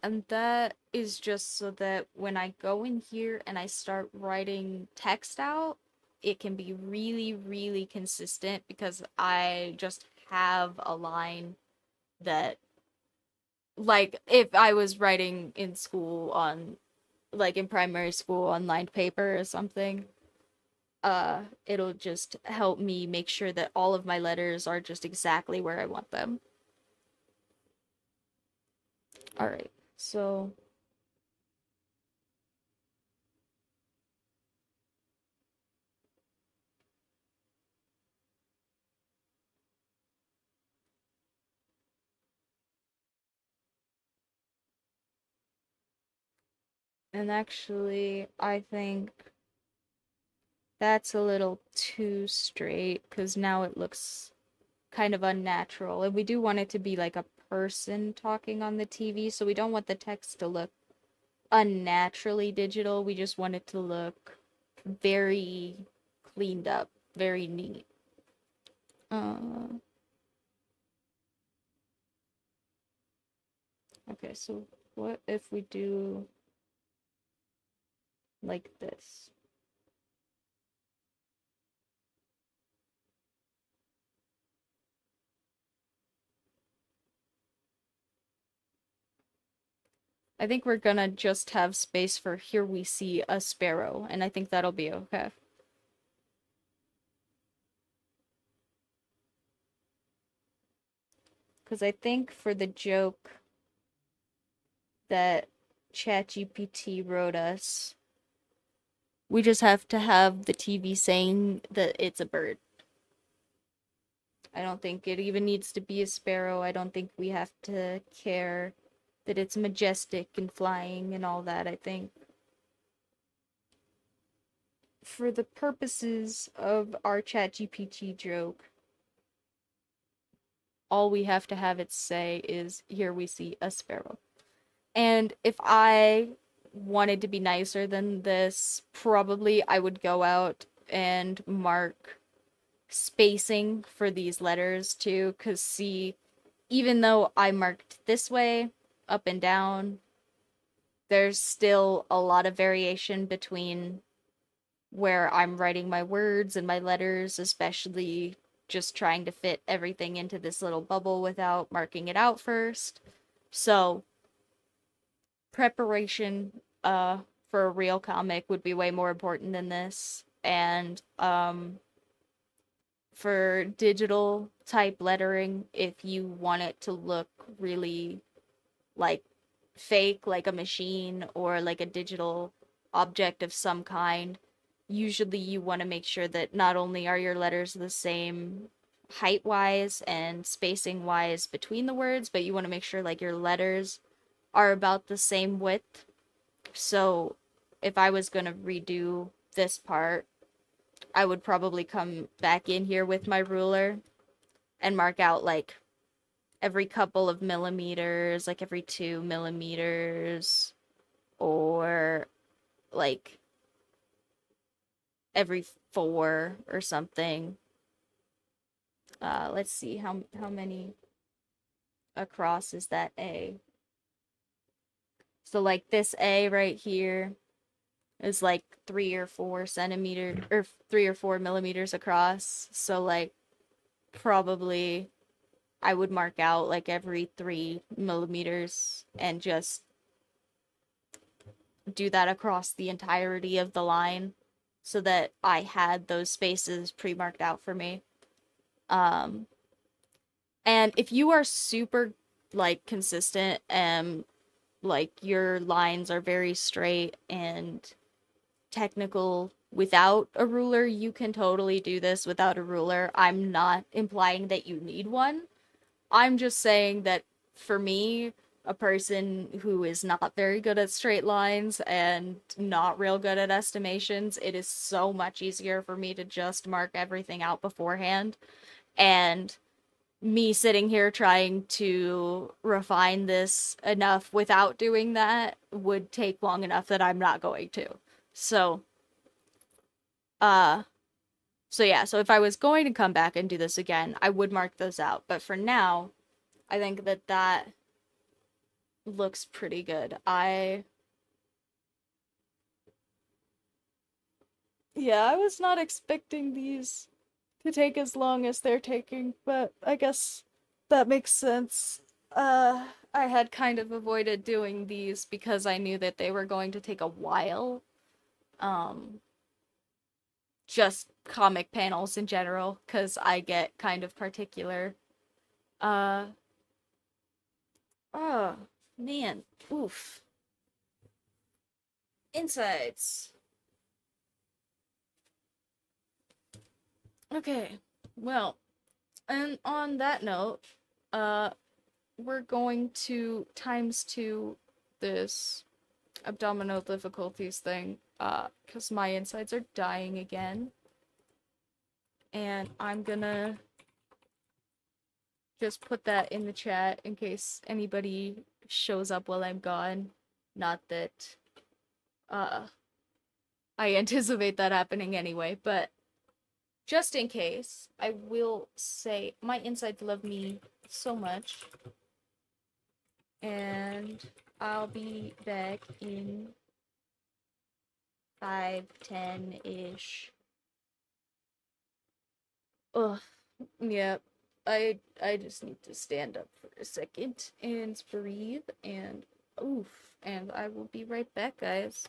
And that is just so that when I go in here and I start writing text out, it can be really, really consistent, because I just have a line that, like, if I was writing in school on, like, in primary school on lined paper or something, it'll just help me make sure that all of my letters are just exactly where I want them. All right, so and actually, I think that's a little too straight, because now it looks kind of unnatural. And we do want it to be like a person talking on the TV, so we don't want the text to look unnaturally digital. We just want it to look very cleaned up, very neat. Okay, so what if we do like this? I think we're gonna just have space for "here we see a sparrow," and I think that'll be okay. Because I think for the joke that ChatGPT wrote us, we just have to have the TV saying that it's a bird. I don't think it even needs to be a sparrow. I don't think we have to care that it's majestic and flying and all that. I think for the purposes of our ChatGPT joke, all we have to have it say is, "Here we see a sparrow." And if I wanted to be nicer than this, probably I would go out and mark spacing for these letters too, because see, even though I marked this way, up and down, there's still a lot of variation between where I'm writing my words and my letters, especially just trying to fit everything into this little bubble without marking it out first. So, preparation for a real comic would be way more important than this. And for digital type lettering, if you want it to look really like fake, like a machine or like a digital object of some kind, usually you want to make sure that not only are your letters the same height wise and spacing wise between the words, but you want to make sure like your letters are about the same width. So if I was going to redo this part, I would probably come back in here with my ruler and mark out like every couple of millimeters, like every 2 millimeters, or like every 4 or something. Let's see how many across is that A. So like this A right here is like 3 or 4 centimeter or 3 or 4 millimeters across. So like probably I would mark out like every 3 millimeters and just do that across the entirety of the line so that I had those spaces pre-marked out for me. Um, and if you are super like consistent and like your lines are very straight and technical without a ruler, you can totally do this without a ruler. I'm not implying that you need one. I'm just saying that for me, a person who is not very good at straight lines and not real good at estimations, it is so much easier for me to just mark everything out beforehand. And me sitting here trying to refine this enough without doing that would take long enough that I'm not going to. So, uh, so yeah, so if I was going to come back and do this again, I would mark those out. But for now, I think that that looks pretty good. Yeah, I was not expecting these to take as long as they're taking, but I guess that makes sense. I had kind of avoided doing these because I knew that they were going to take a while. Um, just comic panels in general, because I get kind of particular. Uh, oh, man. Oof. Insights. Okay, well, and on that note, uh, we're going to times 2 this abdominal difficulties thing, because my insides are dying again. And I'm gonna just put that in the chat in case anybody shows up while I'm gone. Not that, uh, I anticipate that happening anyway, but just in case, I will say my insides love me so much. And I'll be back in 5, 10-ish. Ugh, yeah. I just need to stand up for a second and breathe and oof, and I will be right back, guys.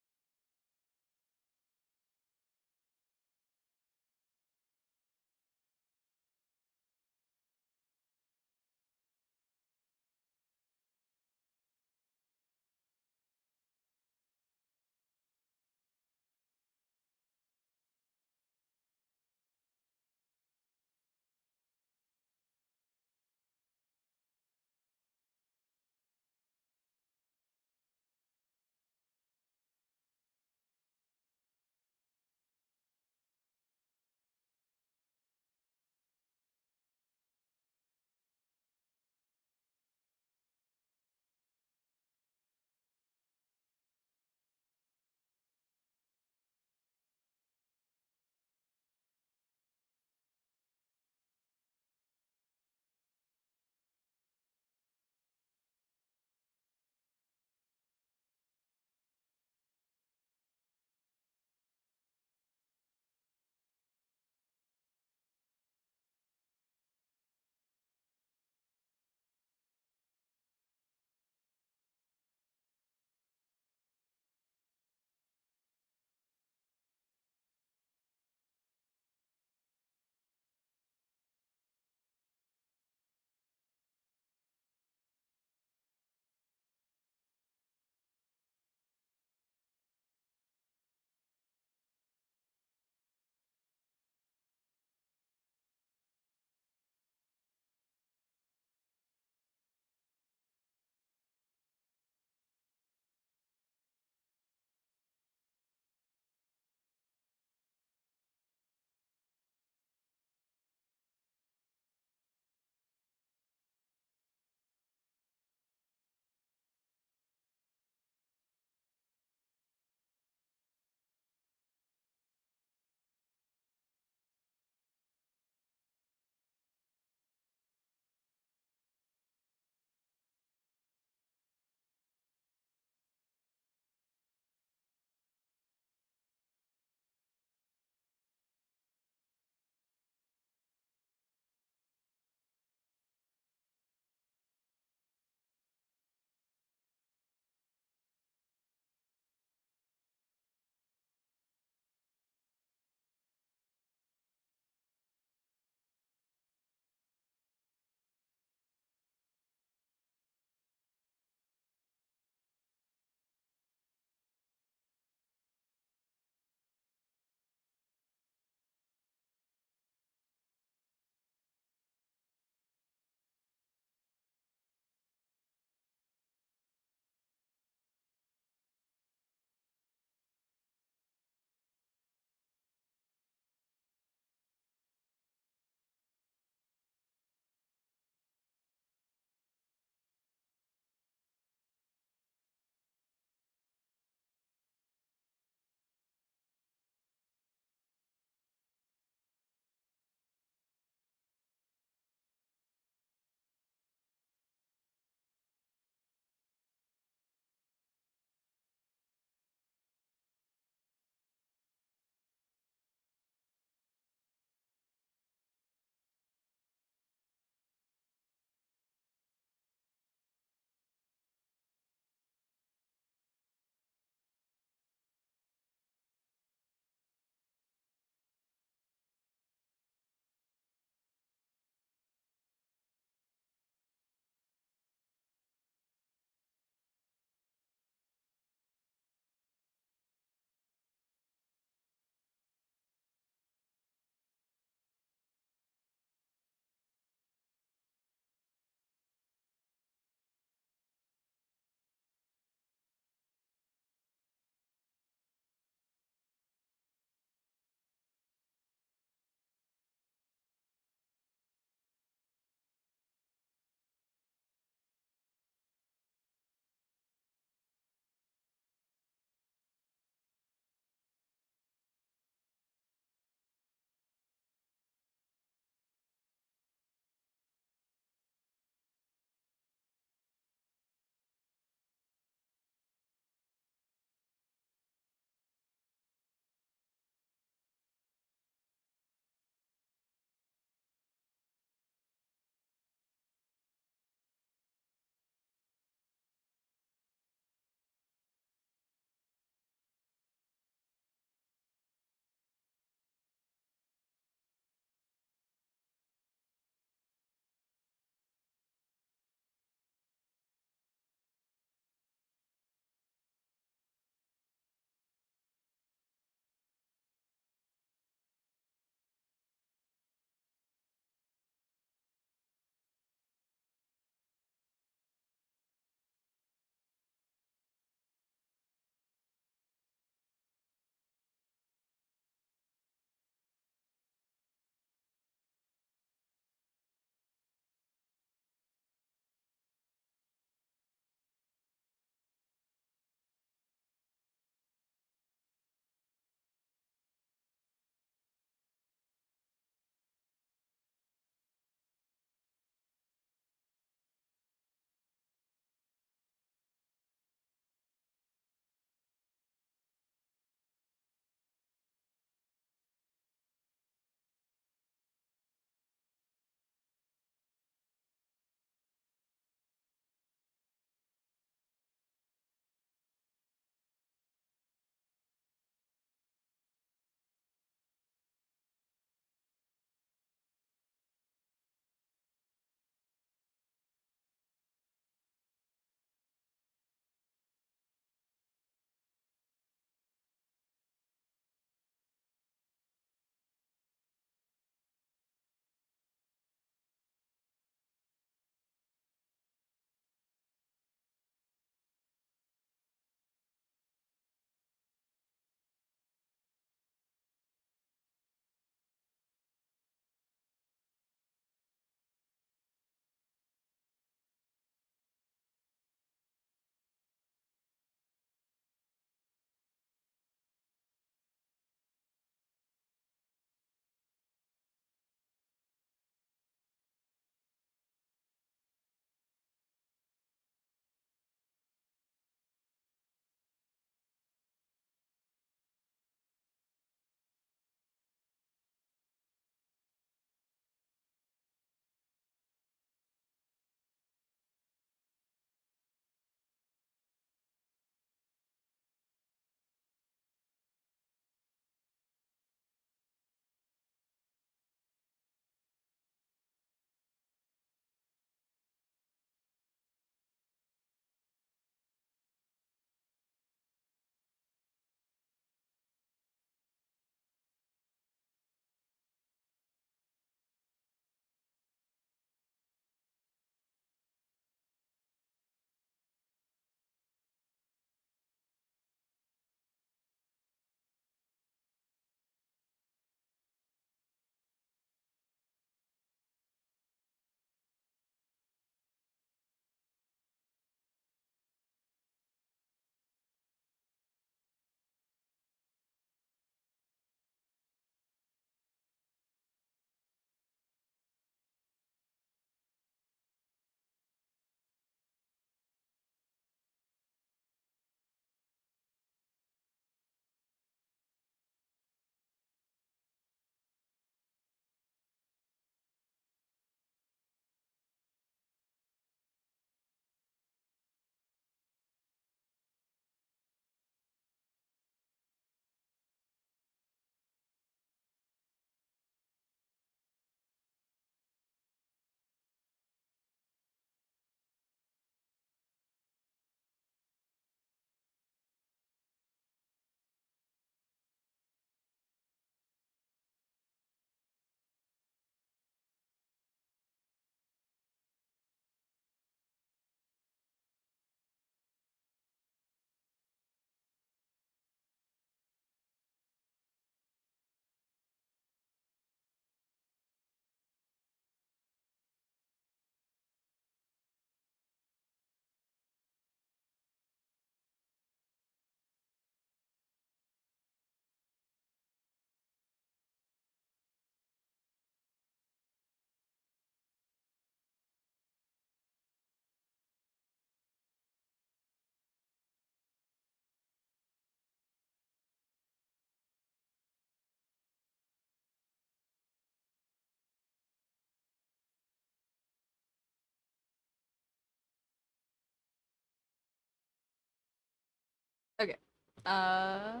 Okay. Uh,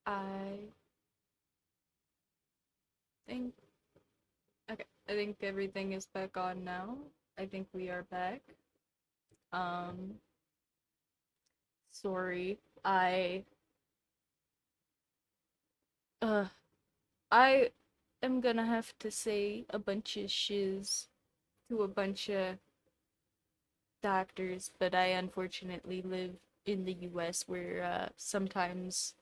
I think okay. I think everything is back on now. I think we are back. Um, sorry. Uh I am gonna have to say a bunch of shiz to a bunch of doctors, but I unfortunately live in the US where sometimes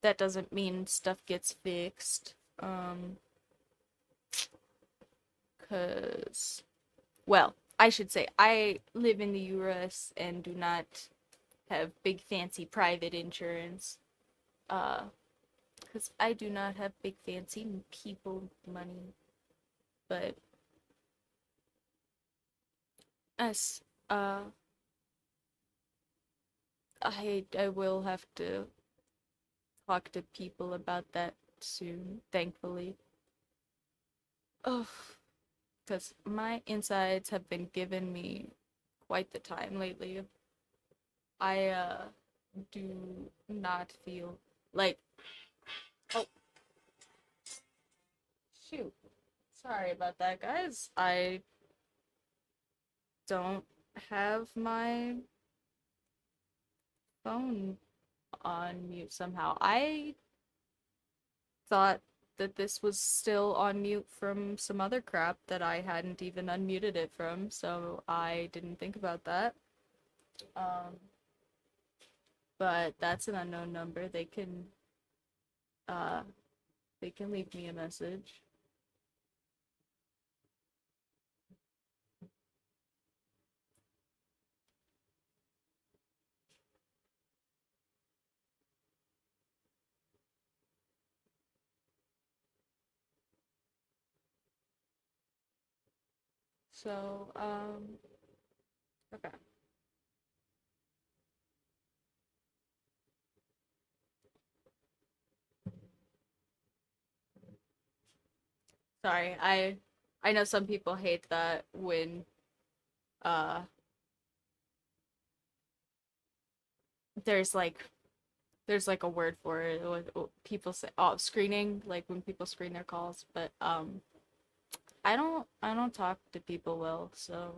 that doesn't mean stuff gets fixed. 'Cause well, I should say I live in the US and do not have big fancy private insurance. Uh, 'Cause I do not have big fancy people money, but as I will have to talk to people about that soon, thankfully. Oh, because my insides have been giving me quite the time lately. I do not feel like oh shoot. Sorry about that, guys. I don't have my phone on mute somehow. I thought that this was still on mute from some other crap that I hadn't even unmuted it from, so I didn't think about that. Um, but that's an unknown number. Uh they can leave me a message. So, okay. Sorry, I know some people hate that when uh there's like there's like a word for it. What people say, oh, screening, like when people screen their calls. But I don't talk to people well, so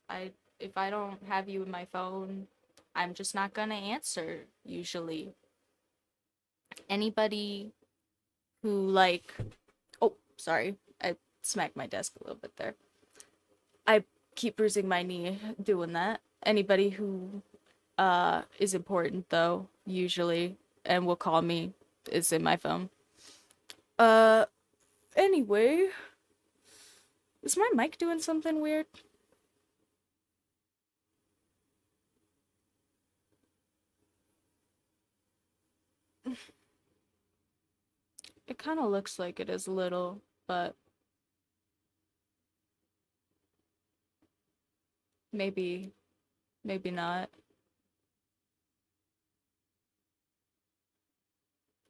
I if I don't have you in my phone, I'm just not gonna answer usually. Anybody who like oh, sorry. I smacked my desk a little bit there. I keep bruising my knee doing that. Anybody who is important though, usually, and will call me is in my phone. Uh anyway, is my mic doing something weird? It kind of looks like it is a little, but maybe maybe not.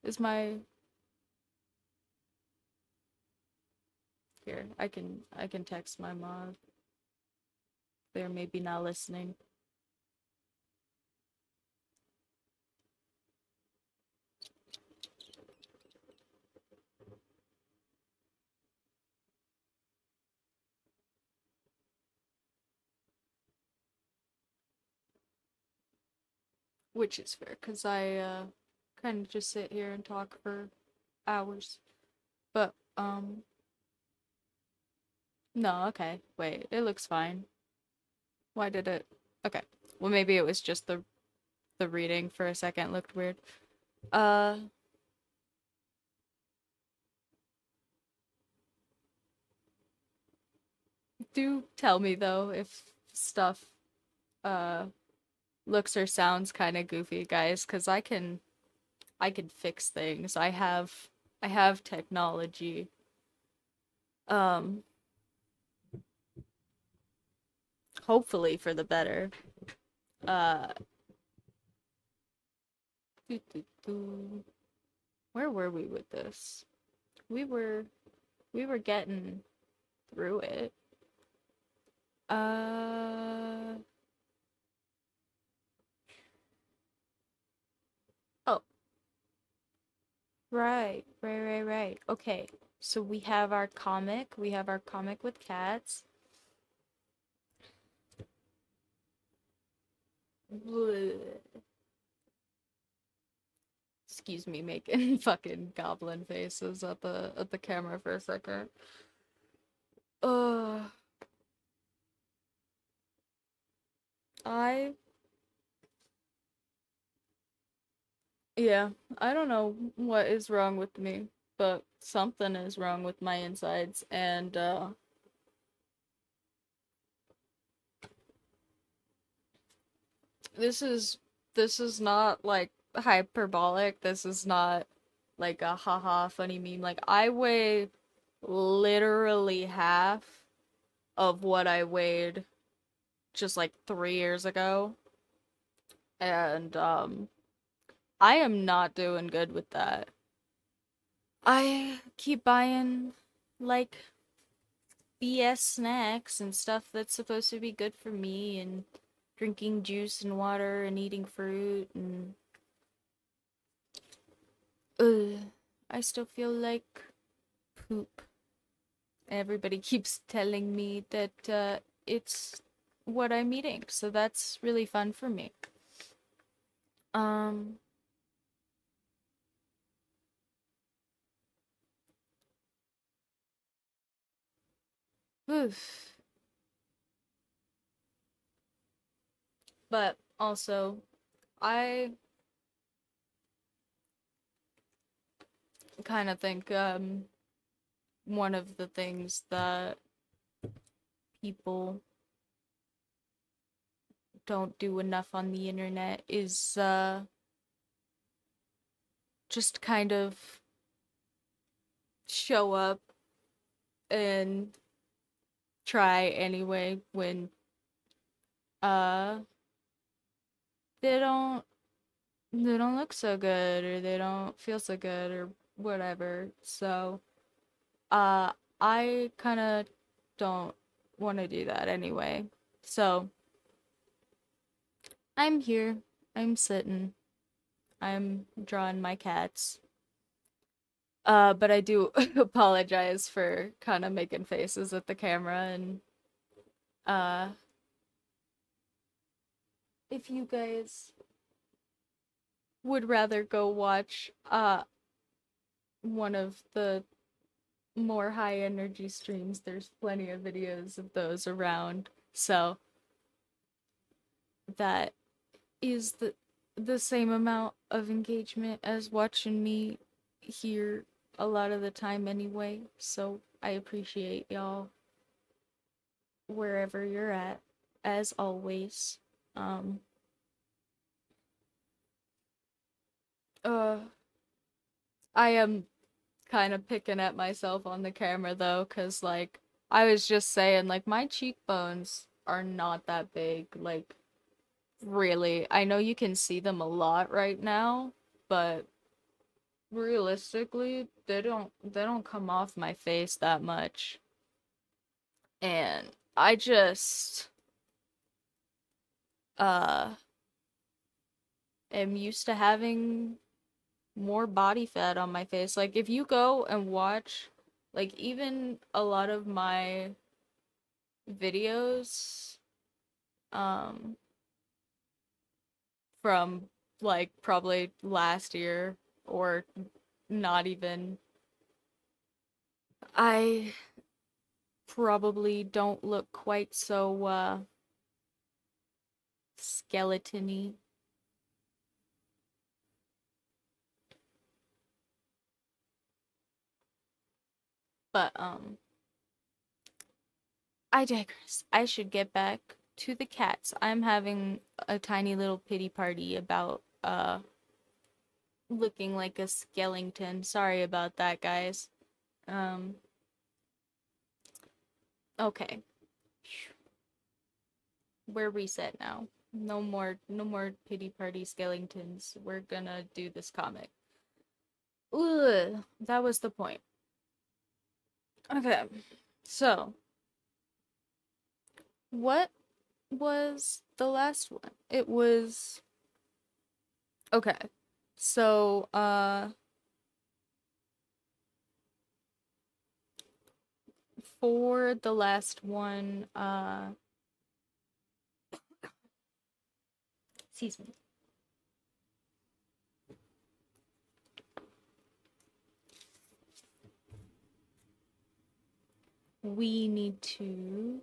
Is my here, I can text my mom. They're maybe not listening, which is fair cuz I kind of just sit here and talk for hours. But no, okay. Wait, it looks fine. Why did it? Okay. Well, maybe it was just the reading for a second looked weird. Uh do tell me though if stuff uh looks or sounds kind of goofy, guys, cuz I can fix things. I have technology. Um Hopefully for the better. Uh doo, doo, doo. Where were we with this? We were we were getting through it. Uh Right. Okay, so we have our comic. We have our comic with cats. Bleh. Excuse me, making fucking goblin faces at the camera for a second. Uh, I yeah, I don't know what is wrong with me, but something is wrong with my insides, and this is this is not like hyperbolic. This is not like a haha funny meme. Like I weigh literally half of what I weighed just like 3 years ago. And I am not doing good with that. I keep buying like BS snacks and stuff that's supposed to be good for me and drinking juice and water and eating fruit and I still feel like poop. Everybody keeps telling me that it's what I'm eating, so that's really fun for me. Um, oof. But also, I kind of think one of the things that people don't do enough on the internet is just kind of show up and try anyway when uh they don't they don't look so good or they don't feel so good or whatever. So, uh, I kind of don't want to do that anyway. So, I'm here. I'm sitting. I'm drawing my cats. But I do apologize for kind of making faces at the camera and uh if you guys would rather go watch one of the more high energy streams, there's plenty of videos of those around. So that is the same amount of engagement as watching me here a lot of the time anyway. So I appreciate y'all wherever you're at, as always. Um uh I am kind of picking at myself on the camera though, 'cause like I was just saying like my cheekbones are not that big, like really. I know you can see them a lot right now, but realistically, they don't come off my face that much. And I just uh am used to having more body fat on my face. Like if you go and watch like even a lot of my videos um from like probably last year or not even, I probably don't look quite so skeletony. But I digress. I should get back to the cats. I'm having a tiny little pity party about looking like a skeleton. Sorry about that, guys. Um okay. We're reset now. No more pity party skeletons. We're gonna do this comic. Ugh, that was the point. Okay. So, what was the last one? It was okay. So, for the last one, excuse me. We need to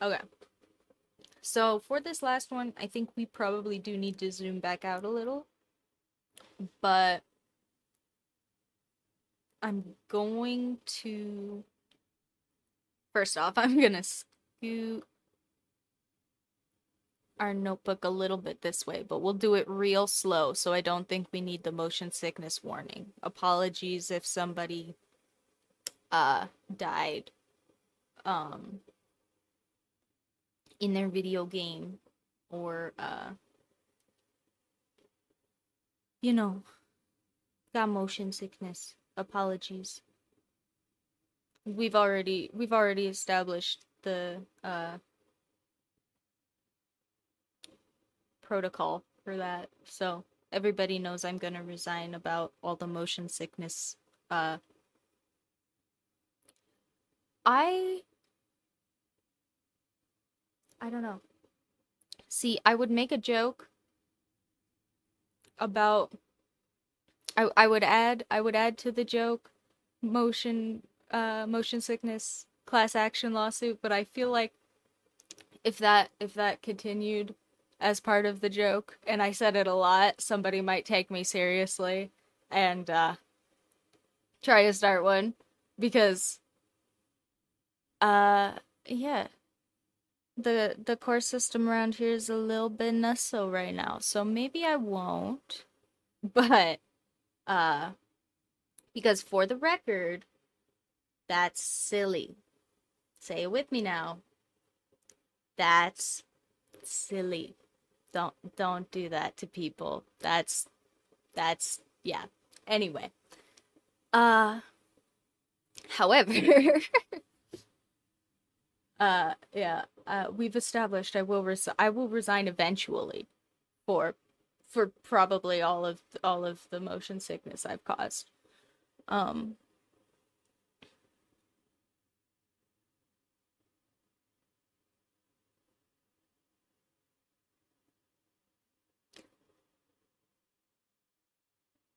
okay. So for this last one, I think we probably do need to zoom back out a little. But I'm going to first off, I'm gonna scoot our notebook a little bit this way, but we'll do it real slow so I don't think we need the motion sickness warning. Apologies if somebody died in their video game or you know, got motion sickness. Apologies. We've already established the protocol for that. So everybody knows I'm gonna resign about all the motion sickness. I don't know. See, I would make a joke about I would add to the joke motion motion sickness class action lawsuit, but I feel like if that continued as part of the joke and I said it a lot, somebody might take me seriously and try to start one because yeah, the court system around here is a little bit nutso right now, so maybe I won't. But because for the record, that's silly. Say it with me now. That's silly. Don't do that to people. That's yeah. Anyway. However, yeah, we've established I will resign eventually for probably all of the motion sickness I've caused.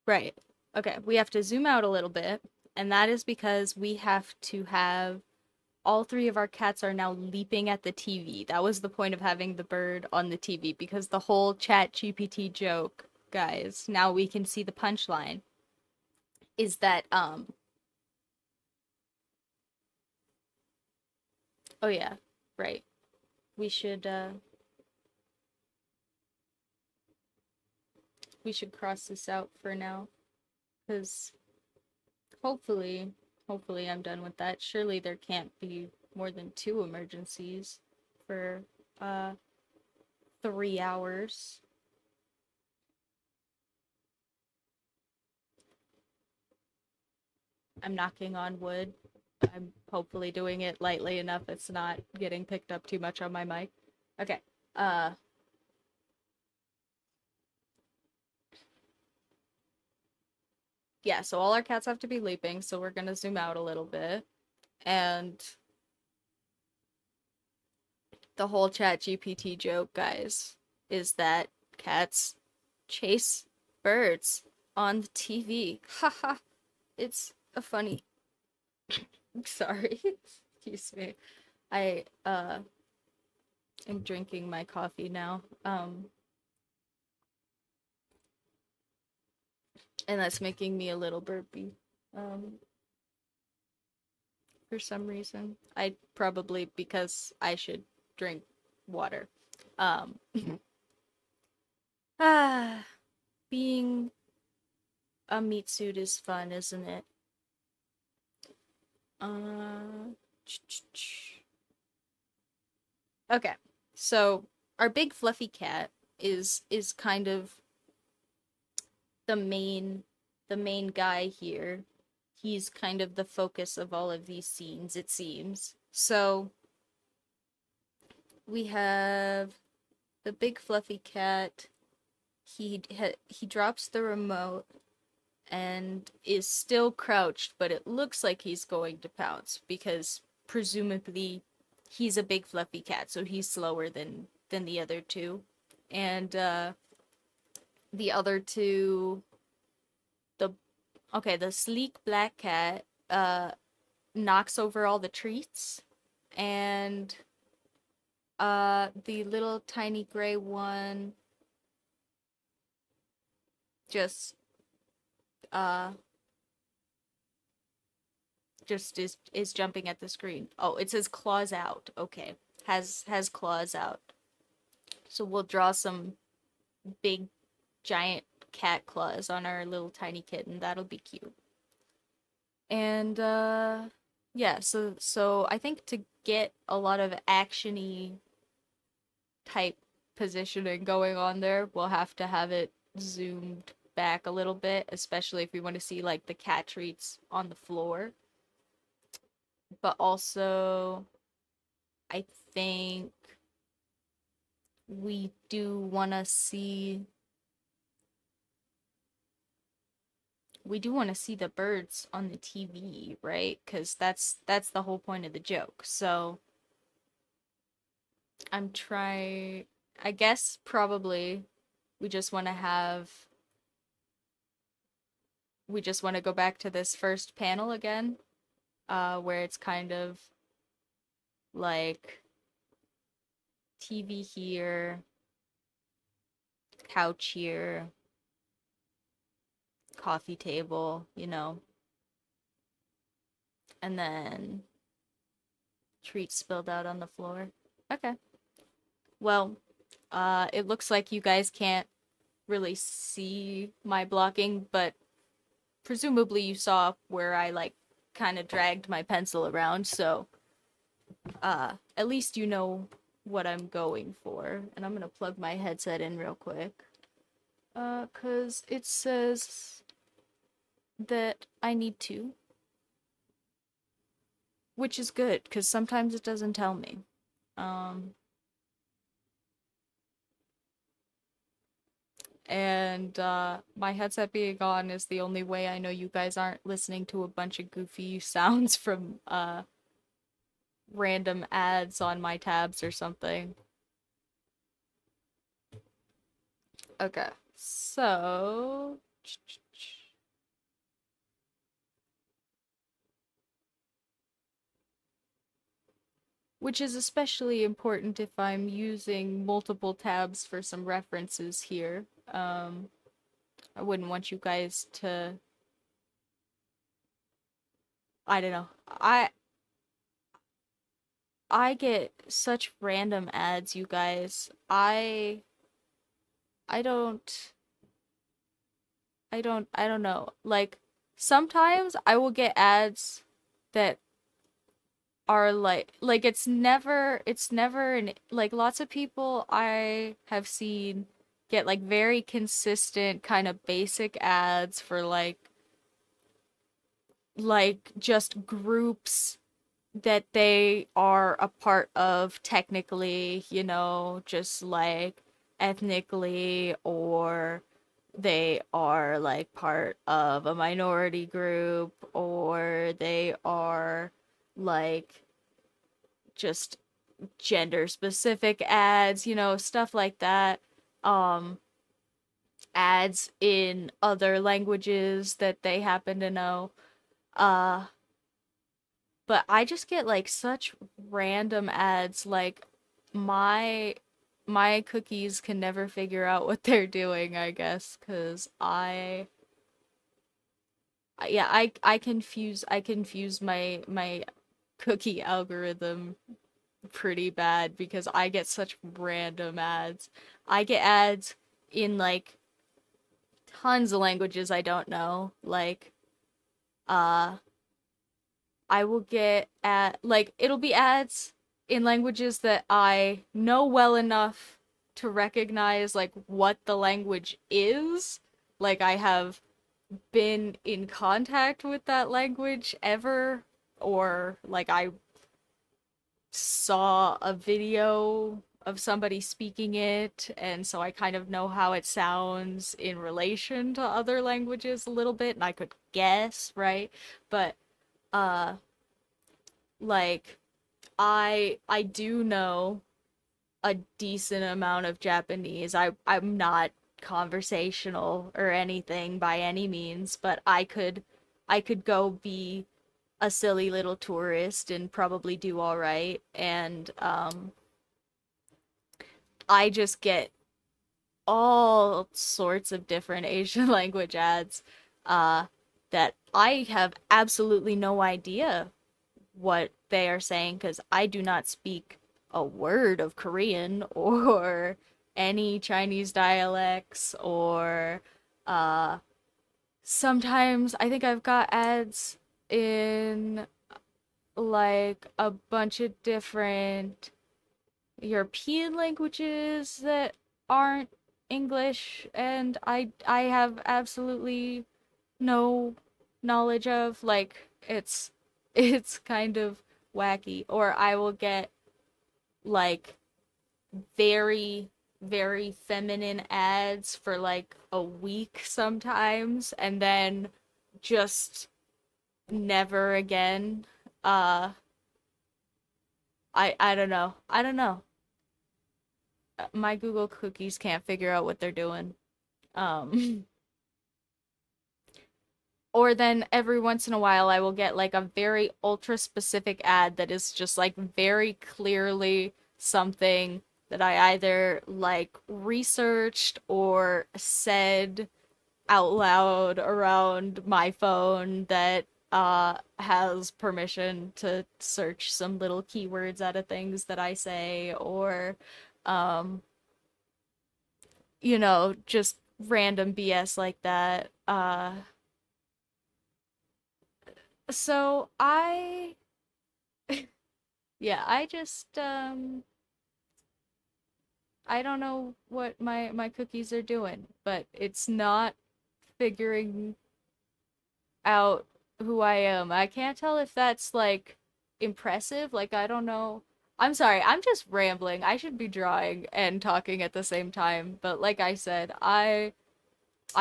Right. Okay, we have to zoom out a little bit, and that is because we have to have all three of our cats are now leaping at the TV. That was the point of having the bird on the TV because the whole chat GPT joke, guys, now we can see the punchline, is that oh yeah, right. We should cross this out for now cuz hopefully I'm done with that. Surely there can't be more than 2 emergencies for 3 hours. I'm knocking on wood. I'm hopefully doing it lightly enough it's not getting picked up too much on my mic. Okay. Yeah, so all our cats have to be leaping, so we're gonna zoom out a little bit. And the whole chat GPT joke, guys, is that cats chase birds on the TV. Haha. It's a funny sorry. Excuse me. I am drinking my coffee now. And that's making me a little burpy. For some reason. I probably because I should drink water. Ah, being a meat suit is fun, isn't it? Okay. So our big fluffy cat is kind of the main guy here. He's kind of the focus of all of these scenes, it seems. So we have the big fluffy cat. He drops the remote and is still crouched, but it looks like he's going to pounce because presumably he's a big fluffy cat, so he's slower than the other two. And the other two, the the sleek black cat knocks over all the treats, and the little tiny gray one just uh is jumping at the screen. Oh, it says claws out. Okay. Has claws out. So we'll draw some big giant cat claws on our little tiny kitten. That'll be cute. And yeah, so I think to get a lot of actiony type positioning going on there, we'll have to have it zoomed back a little bit, especially if we want to see like the cat treats on the floor. But also I think we do want to see the birds on the TV, right? Cuz that's the whole point of the joke. So I guess probably we just want to go back to this first panel again, where it's kind of like TV here, couch here, coffee table, and then treats spilled out on the floor. Okay. Well, it looks like you guys can't really see my blocking, but presumably you saw where I like kind of dragged my pencil around, so at least you know what I'm going for. And I'm gonna plug my headset in real quick. 'Cause it says that I need to. Which is good, because sometimes it doesn't tell me. And my headset being on is the only way I know you guys aren't listening to a bunch of goofy sounds from random ads on my tabs or something. Okay, so which is especially important if I'm using multiple tabs for some references here. I wouldn't want you guys to, I don't know. I get such random ads, you guys. I don't I don't know. Like sometimes I will get ads that are like it's never an like lots of people I have seen get like very consistent kind of basic ads for like just groups that they are a part of technically, just like ethnically, or they are like part of a minority group, or they are like just gender specific ads, stuff like that. Um Ads in other languages that they happen to know. Uh but I just get like such random ads, like my my cookies can never figure out what they're doing, I guess, cuz yeah, I confuse my cookie algorithm pretty bad because I get such random ads. I get ads in like tons of languages I don't know. Like uh I will get at like it'll be ads in languages that I know well enough to recognize like what the language is. Like I have been in contact with that language ever, or like I saw a video of somebody speaking it, and so I kind of know how it sounds in relation to other languages a little bit, and I could guess, right? But uh like I do know a decent amount of Japanese. I'm not conversational or anything by any means, but I could go be a silly little tourist and probably do all right. And I just get all sorts of different Asian language ads uh that I have absolutely no idea what they are saying because I do not speak a word of Korean or any Chinese dialects or uh sometimes I think I've got ads in like a bunch of different European languages that aren't English and I have absolutely no knowledge of. Like it's kind of wacky. Or I will get like very very feminine ads for like a week sometimes and then just never again. uh I don't know. I don't know. My Google cookies can't figure out what they're doing. um or then every once in a while I will get like a very ultra specific ad that is just like very clearly something that I either like researched or said out loud around my phone that has permission to search some little keywords out of things that I say or um just random BS like that. So yeah, I just I don't know what my cookies are doing, but it's not figuring out who I am. I can't tell if that's like impressive, like I don't know. I'm sorry, I'm just rambling. I should be drawing and talking at the same time, but like I said, I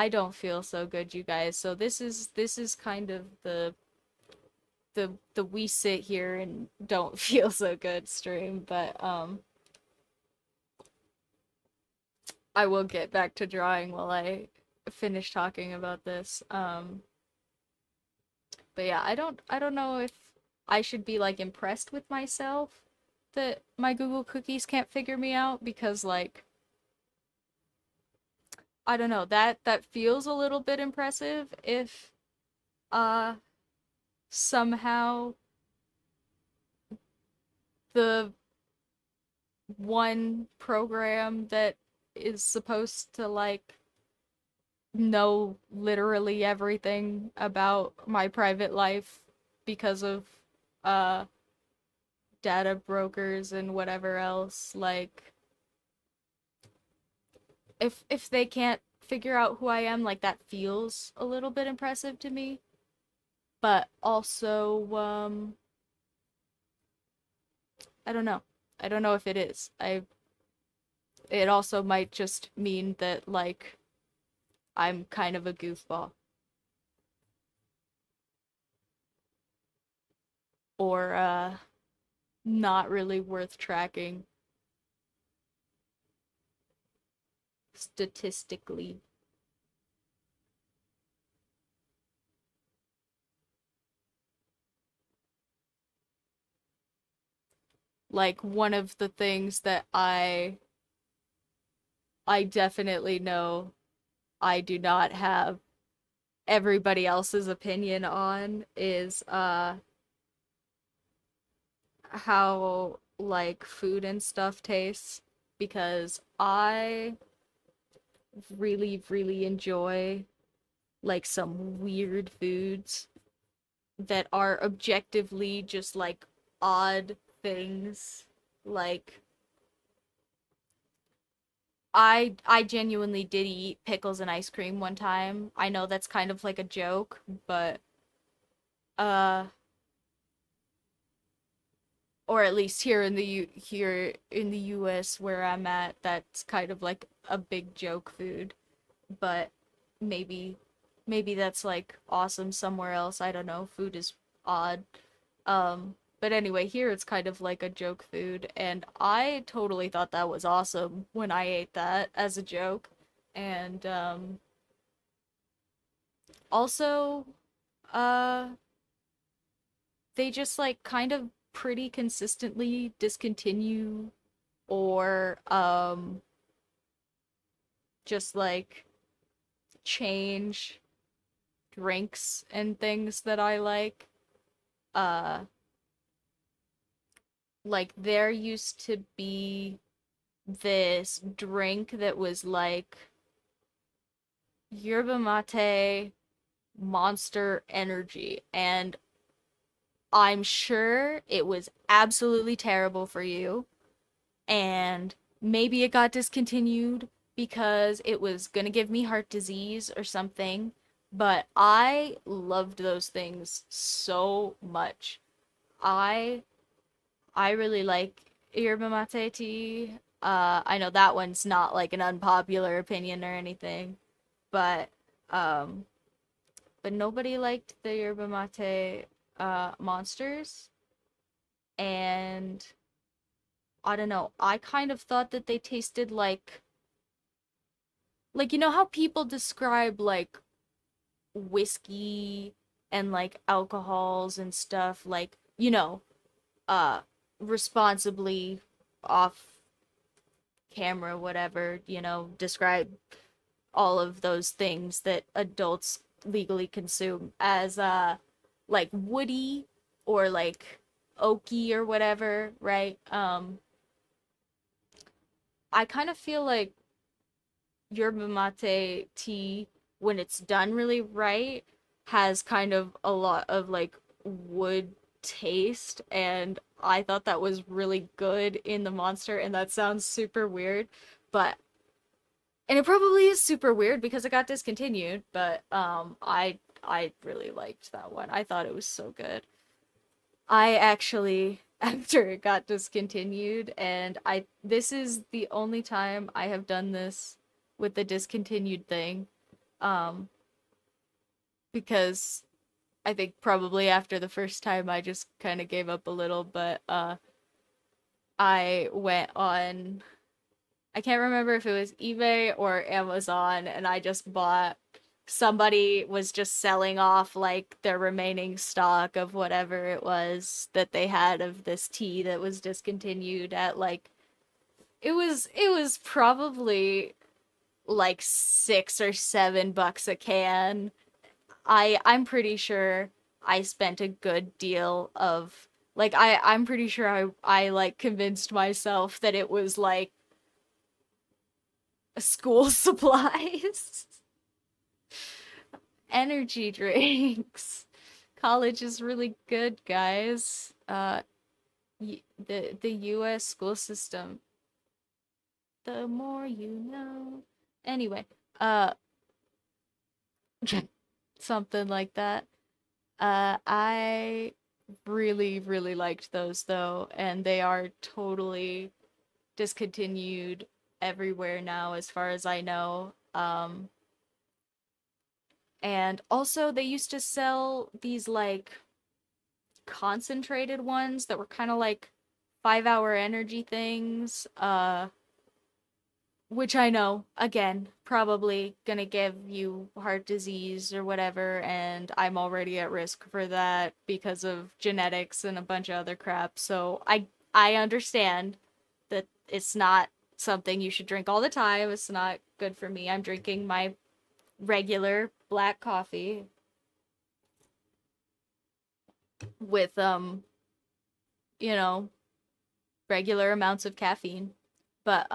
don't feel so good, you guys. So this is kind of the we sit here and don't feel so good stream, but I will get back to drawing while I finish talking about this. But yeah, I don't know if I should be like impressed with myself that my Google cookies can't figure me out because like I don't know, that feels a little bit impressive if uh somehow the one program that is supposed to like know literally everything about my private life because of uh data brokers and whatever else, like if they can't figure out who I am, like that feels a little bit impressive to me. But also I don't know. I don't know if it is. It also might just mean that like I'm kind of a goofball or not really worth tracking statistically. Like one of the things that I definitely know I do not have everybody else's opinion on is how like food and stuff tastes because I really really enjoy like some weird foods that are objectively just like odd things. Like I genuinely did eat pickles and ice cream one time. I know that's kind of like a joke, but uh or at least here in the US where I'm at, that's kind of like a big joke food. But maybe maybe that's like awesome somewhere else. I don't know. Food is odd. But anyway, here it's kind of like a joke food, and I totally thought that was awesome when I ate that as a joke. And also, uh, they just like kind of pretty consistently discontinue or just like change drinks and things that I like. Uh, like there used to be this drink that was like yerba mate Monster Energy, and I'm sure it was absolutely terrible for you, and maybe it got discontinued because it was gonna give me heart disease or something, but I loved those things so much. I I really like yerba mate tea. I know that one's not like an unpopular opinion or anything, but um but nobody liked the yerba mate monsters, and I don't know. I kind of thought that they tasted like you know how people describe like whiskey and like alcohols and stuff like, uh responsibly off camera whatever, describe all of those things that adults legally consume as like woody or like oaky or whatever, right? I kind of feel like yerba mate tea, when it's done really right, has kind of a lot of like wood taste, and I thought that was really good in the monster, and that sounds super weird, but and it probably is super weird because it got discontinued, but I really liked that one. I thought it was so good. I actually after it got discontinued, and I this is the only time I have done this with the discontinued thing. Um because I think probably after the first time I just kind of gave up a little, but I went on, I can't remember if it was eBay or Amazon, and I just bought, somebody was just selling off like their remaining stock of whatever it was that they had of this tea that was discontinued at like, it was probably like $6 or $7 a can. I'm pretty sure I spent a good deal of like, I'm pretty sure I like convinced myself that it was like school supplies. Energy drinks. College is really good, guys. The US school system. The more you know. Anyway, uh something like that. I really really liked those though, and they are totally discontinued everywhere now as far as I know. And also they used to sell these like concentrated ones that were kind of like 5-hour energy things, which I know, again, probably gonna give you heart disease or whatever, and I'm already at risk for that because of genetics and a bunch of other crap. So I understand that it's not something you should drink all the time. It's not good for me. I'm drinking my regular black coffee with you know, regular amounts of caffeine. But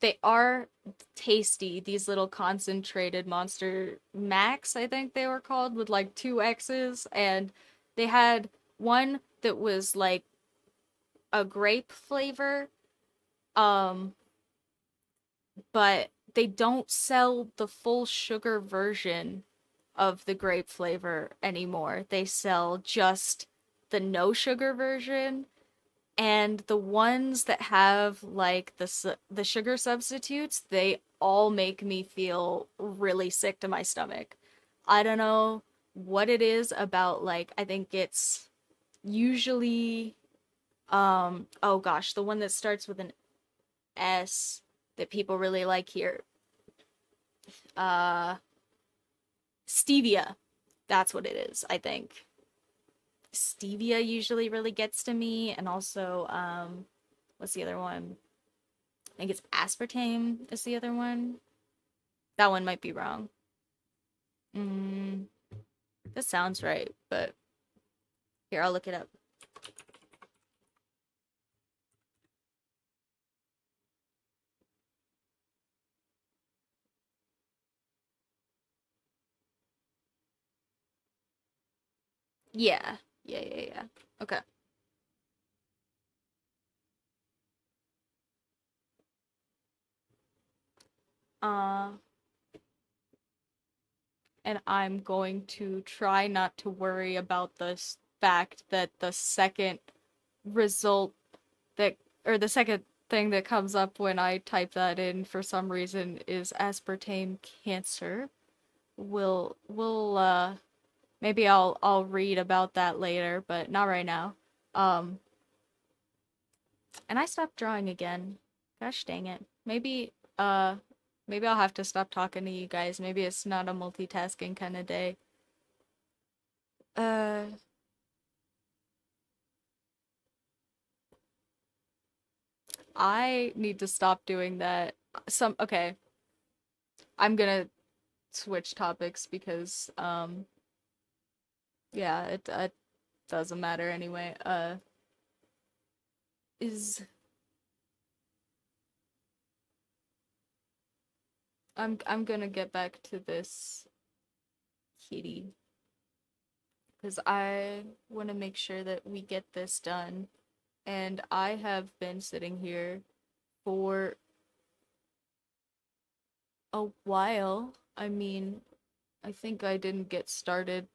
they are tasty, these little concentrated Monster Max, I think they were called, with like two X's, and they had one that was like a grape flavor, um but they don't sell the full sugar version of the grape flavor anymore. They sell just the no sugar version, and the ones that have like the sugar substitutes, they all make me feel really sick to my stomach. I don't know what it is about, like, I think it's usually oh gosh, the one that starts with an S that people really like here. Uh Stevia. That's what it is, I think. Stevia usually really gets to me, and also what's the other one? I think it's aspartame is the other one. That one might be wrong. Mm, that sounds right, but here, I'll look it up. Yeah. Yeah. Okay. Uh, and I'm going to try not to worry about the fact that the second result that, or the second thing that comes up when I type that in for some reason is aspartame cancer. We'll maybe I'll read about that later, but not right now. Um and I stopped drawing again. Gosh dang it. Maybe I'll have to stop talking to you guys. Maybe it's not a multitasking kind of day. Uh I need to stop doing that. Okay, I'm gonna switch topics because yeah, it doesn't matter anyway. Is I'm gonna get back to this kitty because I want to make sure that we get this done. And I have been sitting here for a while. I mean, I think I didn't get started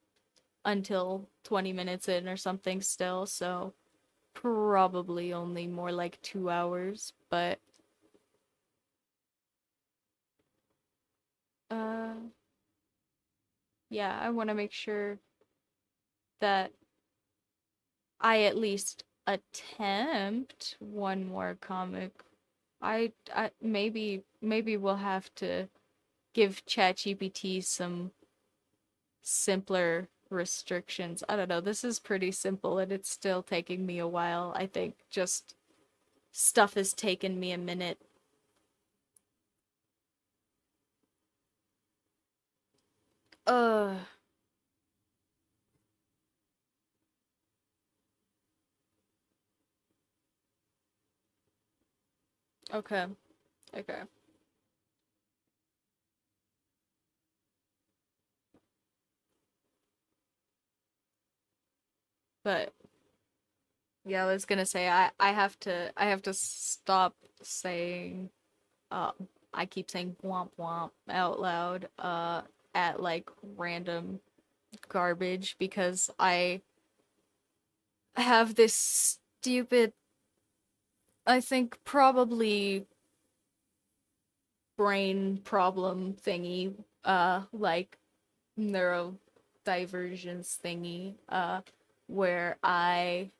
until 20 minutes in or something still, so probably only more like 2 hours. But, uh, yeah, I want to make sure that I at least attempt one more comic. I maybe we'll have to give ChatGPT some simpler restrictions. I don't know. This is pretty simple and it's still taking me a while. I think just stuff has taken me a minute. Uh, okay. Okay. But yeah, I was gonna say I have to stop saying uh I keep saying womp womp out loud at like random garbage because I have this stupid, I think probably brain problem thingy, like neurodivergence thingy, where I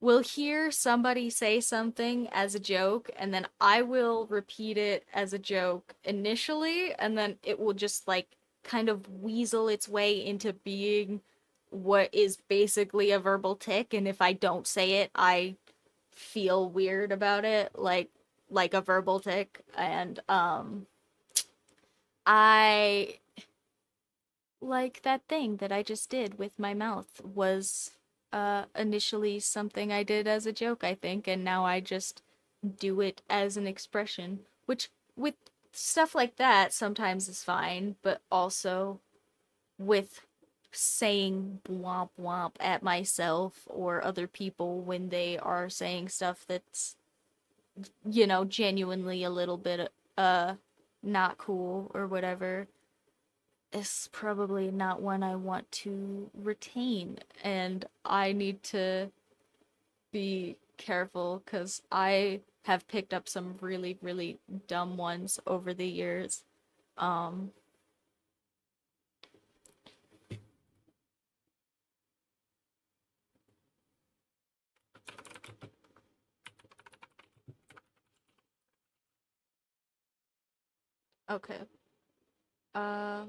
will hear somebody say something as a joke, and then I will repeat it as a joke initially, and then it will just like kind of weasel its way into being what is basically a verbal tick, and if I don't say it, I feel weird about it, like a verbal tick. And I like that thing that I just did with my mouth was initially something I did as a joke, I think, and now I just do it as an expression, which with stuff like that sometimes is fine, but also with saying womp womp at myself or other people when they are saying stuff that's, genuinely a little bit not cool or whatever. is probably not one I want to retain, and I need to be careful because I have picked up some really, really dumb ones over the years. Um, okay. Uh,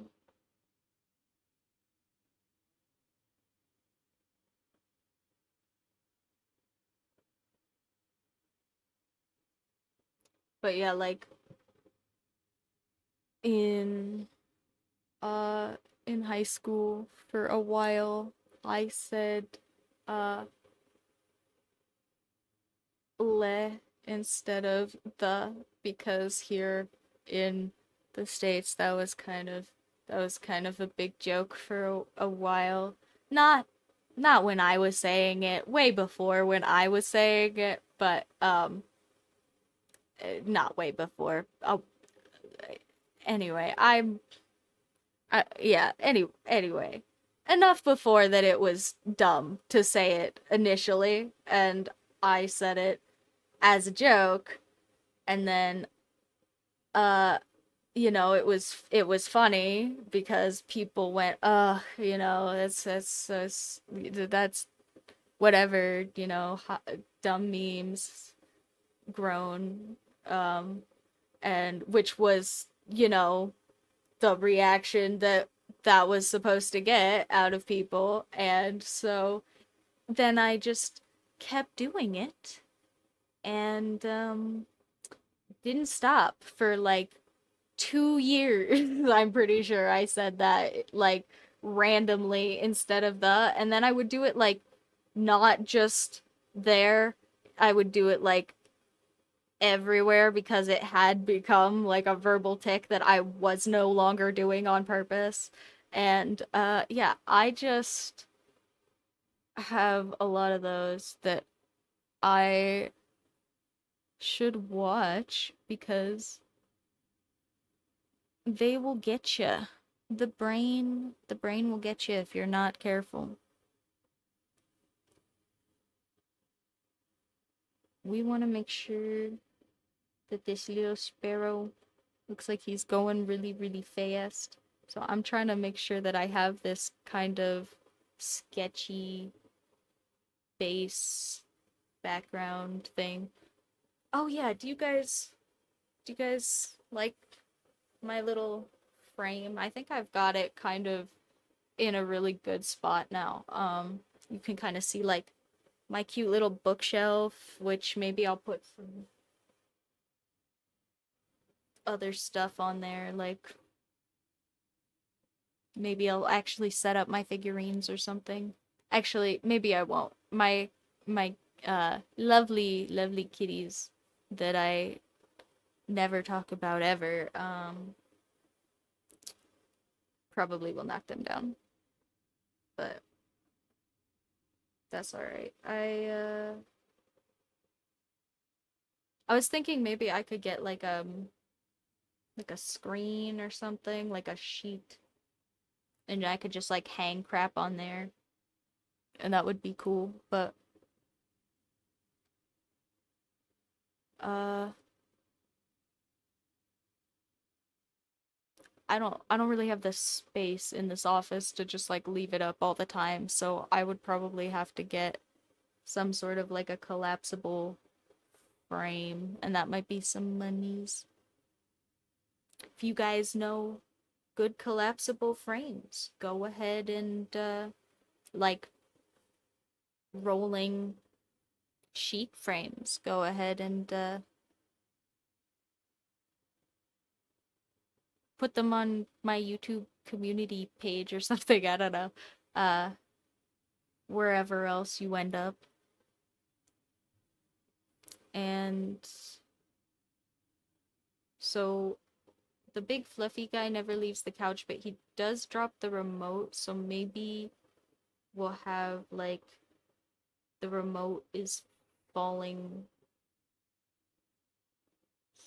but yeah, like in uh in high school for a while, I said uh le instead of the because here in the States that was kind of a big joke for a while. Not not when I was saying it, way before when I was saying it, but not way before. Oh, anyway, yeah, anyway. Enough before that it was dumb to say it initially, and I said it as a joke, and then uh it was funny because people went, that's whatever, dumb memes grown, um, and which was, the reaction that was supposed to get out of people, and so then I just kept doing it, and didn't stop for like 2 years. I'm pretty sure I said that like randomly instead of the, and then I would do it like not just there. I would do it like everywhere because it had become like a verbal tick that I was no longer doing on purpose. And yeah, I just have a lot of those that I should watch because they will get you. The brain will get you if you're not careful. We want to make sure that this little sparrow looks like he's going really, really fast. So I'm trying to make sure that I have this kind of sketchy base background thing. Oh yeah, do you guys like my little frame? I think I've got it kind of in a really good spot now. You can kind of see like my cute little bookshelf, which maybe I'll put some other stuff on there. Like maybe I'll actually set up my figurines or something. Actually, maybe I won't. My lovely lovely kitties that I never talk about ever probably will knock them down. But that's all right. I was thinking maybe I could get like a screen or something, like a sheet, and I could just like hang crap on there, and that would be cool. But uh, I don't really have the space in this office to just like leave it up all the time, so I would probably have to get some sort of like a collapsible frame, and that might be some monies. If you guys know good collapsible frames, go ahead and like rolling sheet frames. Go ahead and put them on my YouTube community page or something. I don't know. Uh, wherever else you end up. And so the big fluffy guy never leaves the couch, but he does drop the remote, so maybe we'll have like the remote is falling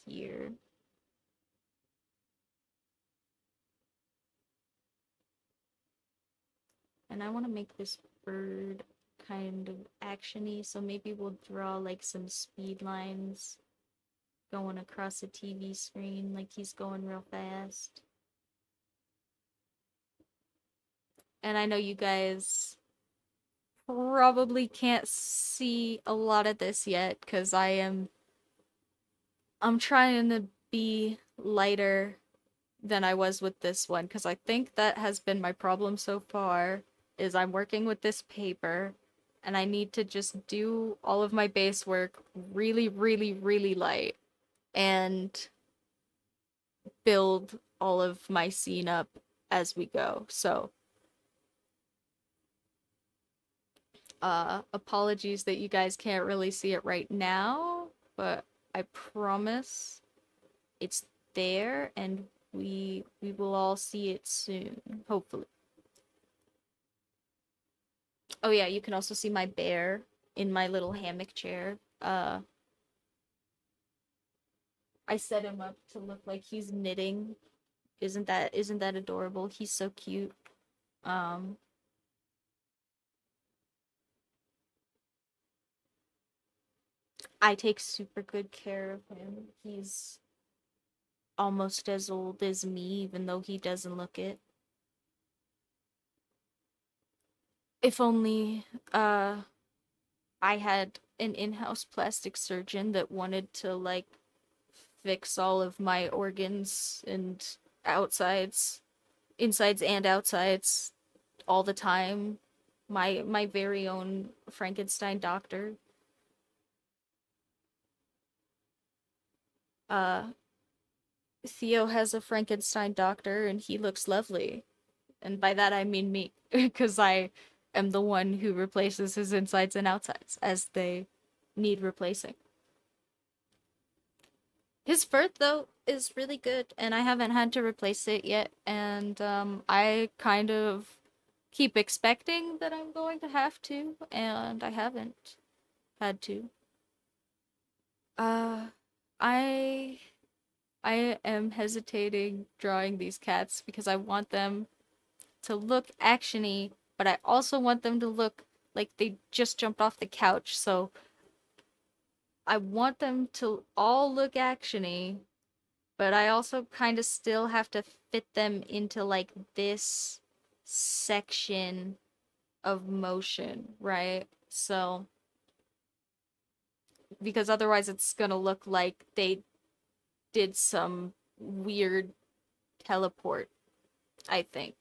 here. And I want to make this bird kind of actiony, so maybe we'll draw like some speed lines going across a TV screen, like he's going real fast. And I know you guys probably can't see a lot of this yet because I'm trying to be lighter than I was with this one because I think that has been my problem so far is I'm working with this paper and I need to just do all of my base work really, really, really light and build all of my scene up as we go. So, apologies that you guys can't really see it right now, but I promise it's there and we will all see it soon, hopefully. Oh yeah, you can also see my bear in my little hammock chair. I set him up to look like he's knitting. Isn't that adorable? He's so cute. Um I take super good care of him. He's almost as old as me, even though he doesn't look it. If only I had an in-house plastic surgeon that wanted to like fix all of my organs and outsides, insides and outsides all the time. My very own Frankenstein doctor. Uh Theo has a Frankenstein doctor and he looks lovely. And by that I mean me, because I am the one who replaces his insides and outsides as they need replacing. His fur, though, is really good, and I haven't had to replace it yet, and I kind of keep expecting that I'm going to have to, and I haven't had to. Uh, I I am hesitating drawing these cats because I want them to look actiony, but I also want them to look like they just jumped off the couch. So I want them to all look actiony, but I also kind of still have to fit them into like this section of motion, right? So because otherwise it's gonna look like they did some weird teleport, I think.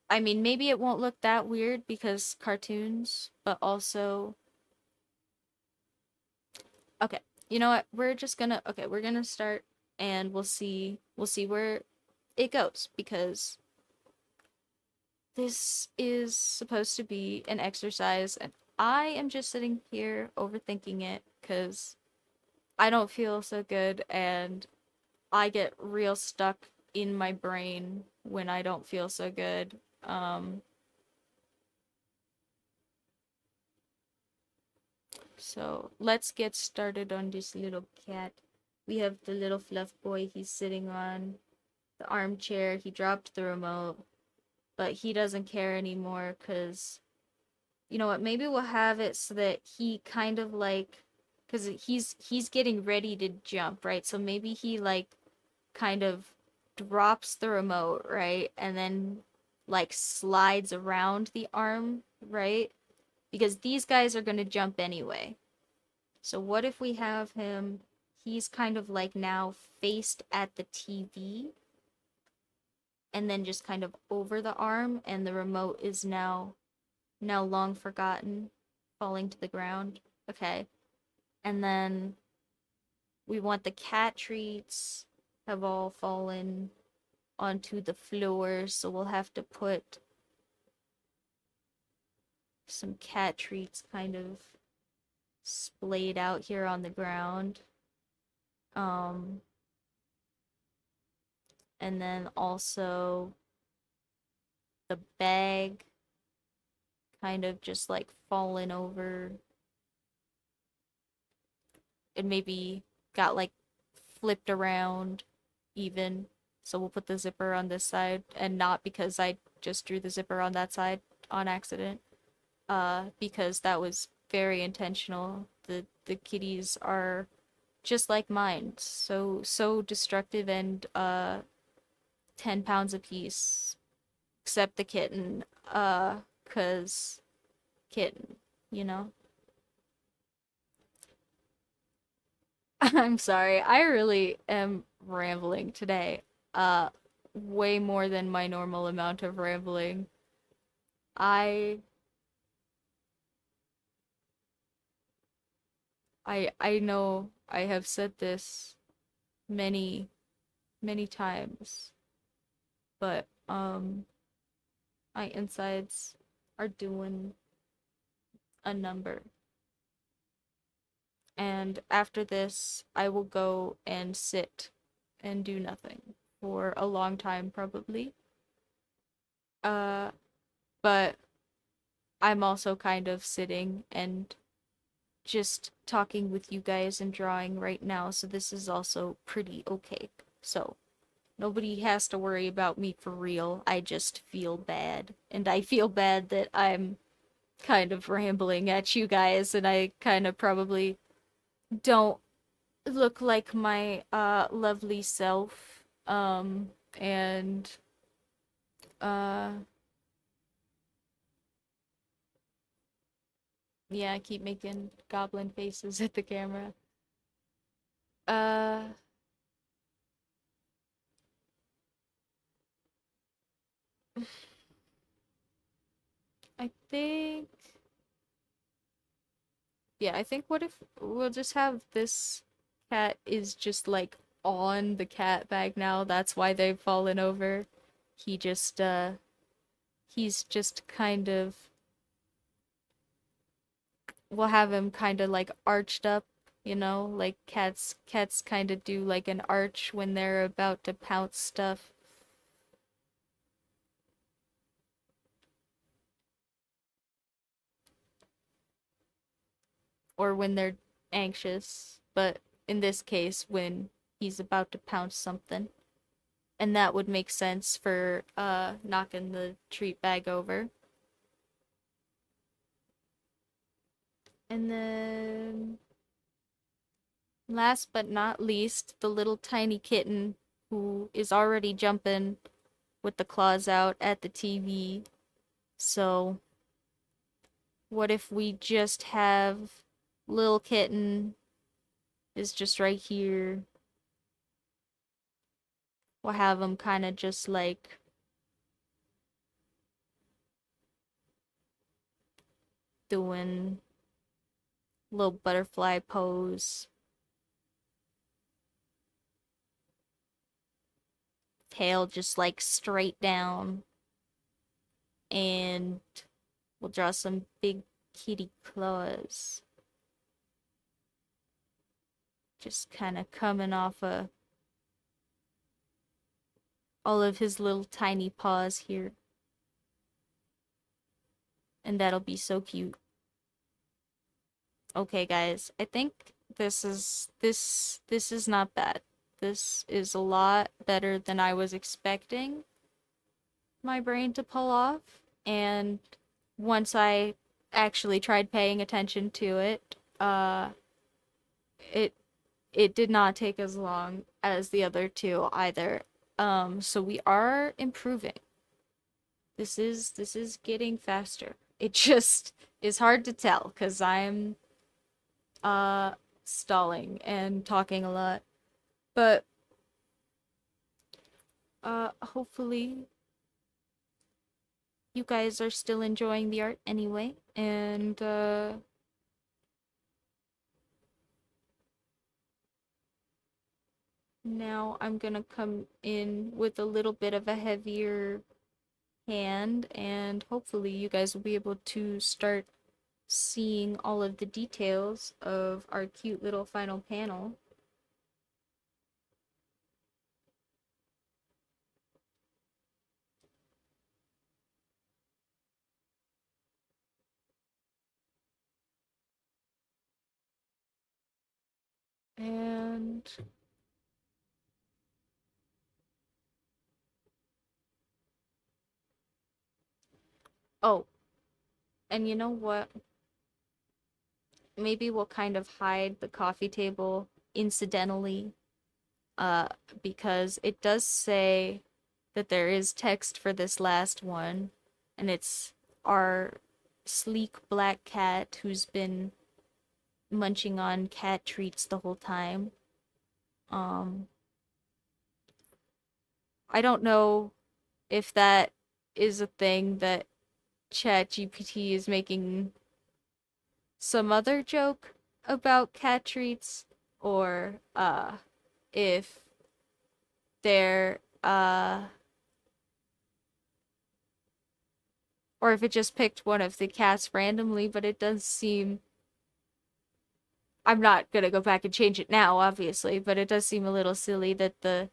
I mean, maybe it won't look that weird because cartoons, but also okay. You know what? We're gonna start and we'll see where it goes because this is supposed to be an exercise and I am just sitting here overthinking it cuz I don't feel so good and I get real stuck in my brain when I don't feel so good. So let's get started on this little cat. We have the little fluff boy. He's sitting on the armchair. He dropped the remote, but he doesn't care anymore because, you know what, maybe we'll have it so that he kind of like, because he's getting ready to jump, right? So maybe he like kind of drops the remote, right? And then like slides around the arm, right? Because these guys are going to jump anyway. So what if we have him, he's kind of like now faced at the TV and then just kind of over the arm and the remote is now long forgotten, falling to the ground. Okay. And then we want the cat treats have all fallen onto the floor, so we'll have to put some cat treats kind of splayed out here on the ground. Um and then also the bag kind of just like fallen over and maybe got like flipped around even. So we'll put the zipper on this side, and not because I just drew the zipper on that side on accident, because that was very intentional. The kitties are just like mine, so destructive and 10 pounds apiece, except the kitten, 'cause kitten, you know? I'm sorry, I really am rambling today. Uh, Way more than my normal amount of rambling. I I know I have said this many many times, but my insides are doing a number. And after this, I will go and sit and do nothing for a long time probably. Uh but I'm also kind of sitting and just talking with you guys and drawing right now, so this is also pretty okay. So, nobody has to worry about me for real. I just feel bad. And I feel bad that I'm kind of rambling at you guys, and I kind of probably don't look like my lovely self. And uh yeah, I keep making goblin faces at the camera. Uh I think yeah, I think what if we'll just have this cat is just like on the cat bag now. That's why they've fallen over. He just he's just kind of we'll have him kind of like arched up, you know, like cats kind of do like an arch when they're about to pounce stuff or when they're anxious, but in this case when he's about to pounce something. And that would make sense for knocking the treat bag over. And then last but not least, the little tiny kitten who is already jumping with the claws out at the TV. So, what if we just have little kitten is just right here? We'll have him kind of just like doing little butterfly pose, tail just like straight down, and we'll draw some big kitty claws. Just kind of coming off of all of his little tiny paws here. And that'll be so cute. Okay, guys, I think this is not bad. This is a lot better than I was expecting my brain to pull off. And once I actually tried paying attention to it, it it did not take as long as the other two either. So we are improving. This is getting faster. It just is hard to tell because I'm uh stalling and talking a lot. But hopefully you guys are still enjoying the art anyway. And now I'm gonna come in with a little bit of a heavier hand, and hopefully you guys will be able to start seeing all of the details of our cute little final panel. And Oh, and you know what? Maybe we'll kind of hide the coffee table incidentally, uh, because it does say that there is text for this last one, and it's our sleek black cat who's been munching on cat treats the whole time. Um, I don't know if that is a thing that ChatGPT is making some other joke about cat treats, or if they're or if it just picked one of the cats randomly, but it does seem, I'm not gonna go back and change it now, obviously, but it does seem a little silly that the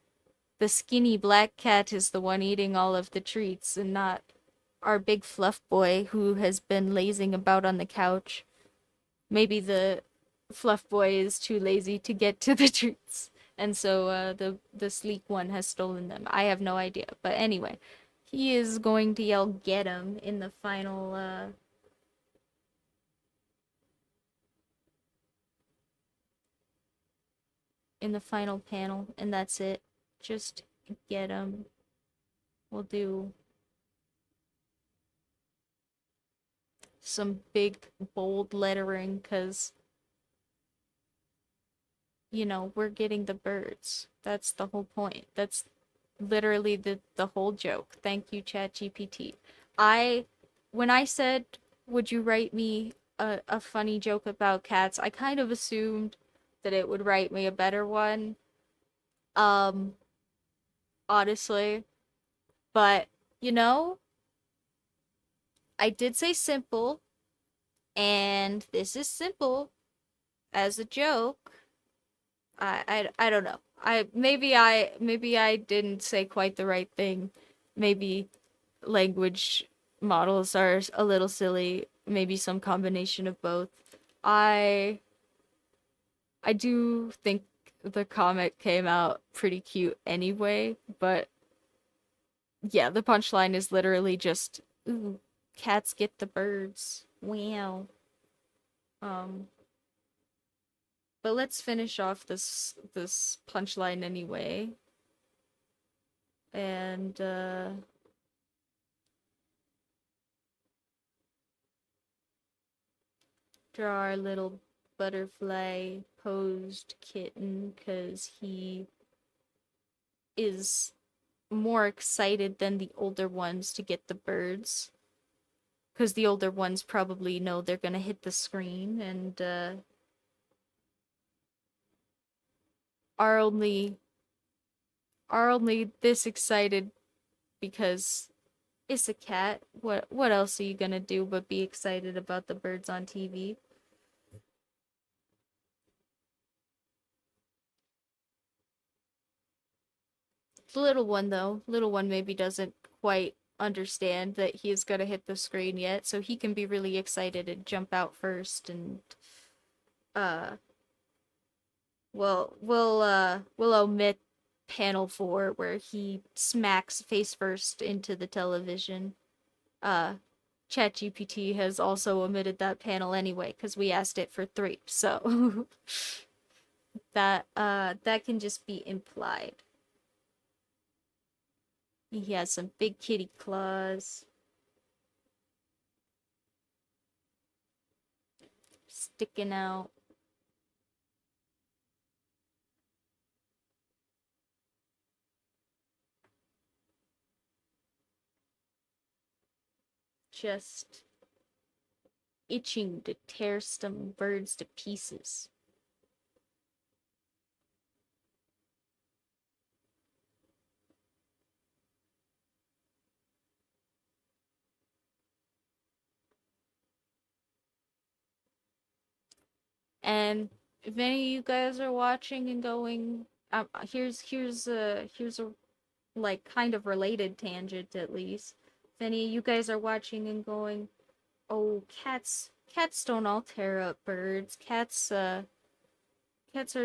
skinny black cat is the one eating all of the treats and not our big fluff boy who has been lazing about on the couch. Maybe the fluff boy is too lazy to get to the treats, and so the sleek one has stolen them. I have no idea, but anyway, he is going to yell "Get him" in the final panel, and that's it. Just get him. We'll do some big bold lettering because we're getting the birds. That's the whole point. That's literally the whole joke. Thank you, ChatGPT. I When I said, would you write me a funny joke about cats, I kind of assumed that it would write me a better one. Um, Honestly. But, you know, I did say simple, and this is simple as a joke. I don't know. Maybe I didn't say quite the right thing. Maybe language models are a little silly. Maybe some combination of both. I I do think the comic came out pretty cute anyway, but yeah, the punchline is literally just, ooh, cats get the birds. Wow. Um, but let's finish off this punchline anyway. And draw our little butterfly posed kitten because he is more excited than the older ones to get the birds. Because the older ones probably know they're gonna hit the screen and are only this excited because it's a cat. What else are you gonna do but be excited about the birds on TV? The little one though, little one maybe doesn't quite understand that he is gonna hit the screen yet, so he can be really excited and jump out first and uh we'll omit panel 4 where he smacks face first into the television. Uh ChatGPT has also omitted that panel anyway because we asked it for 3. So that can just be implied. He has some big kitty claws sticking out. Just itching to tear some birds to pieces. And if any of you guys are watching and going, here's a like kind of related tangent at least. If any of you guys are watching and going, oh, cats don't all tear up birds. Cats are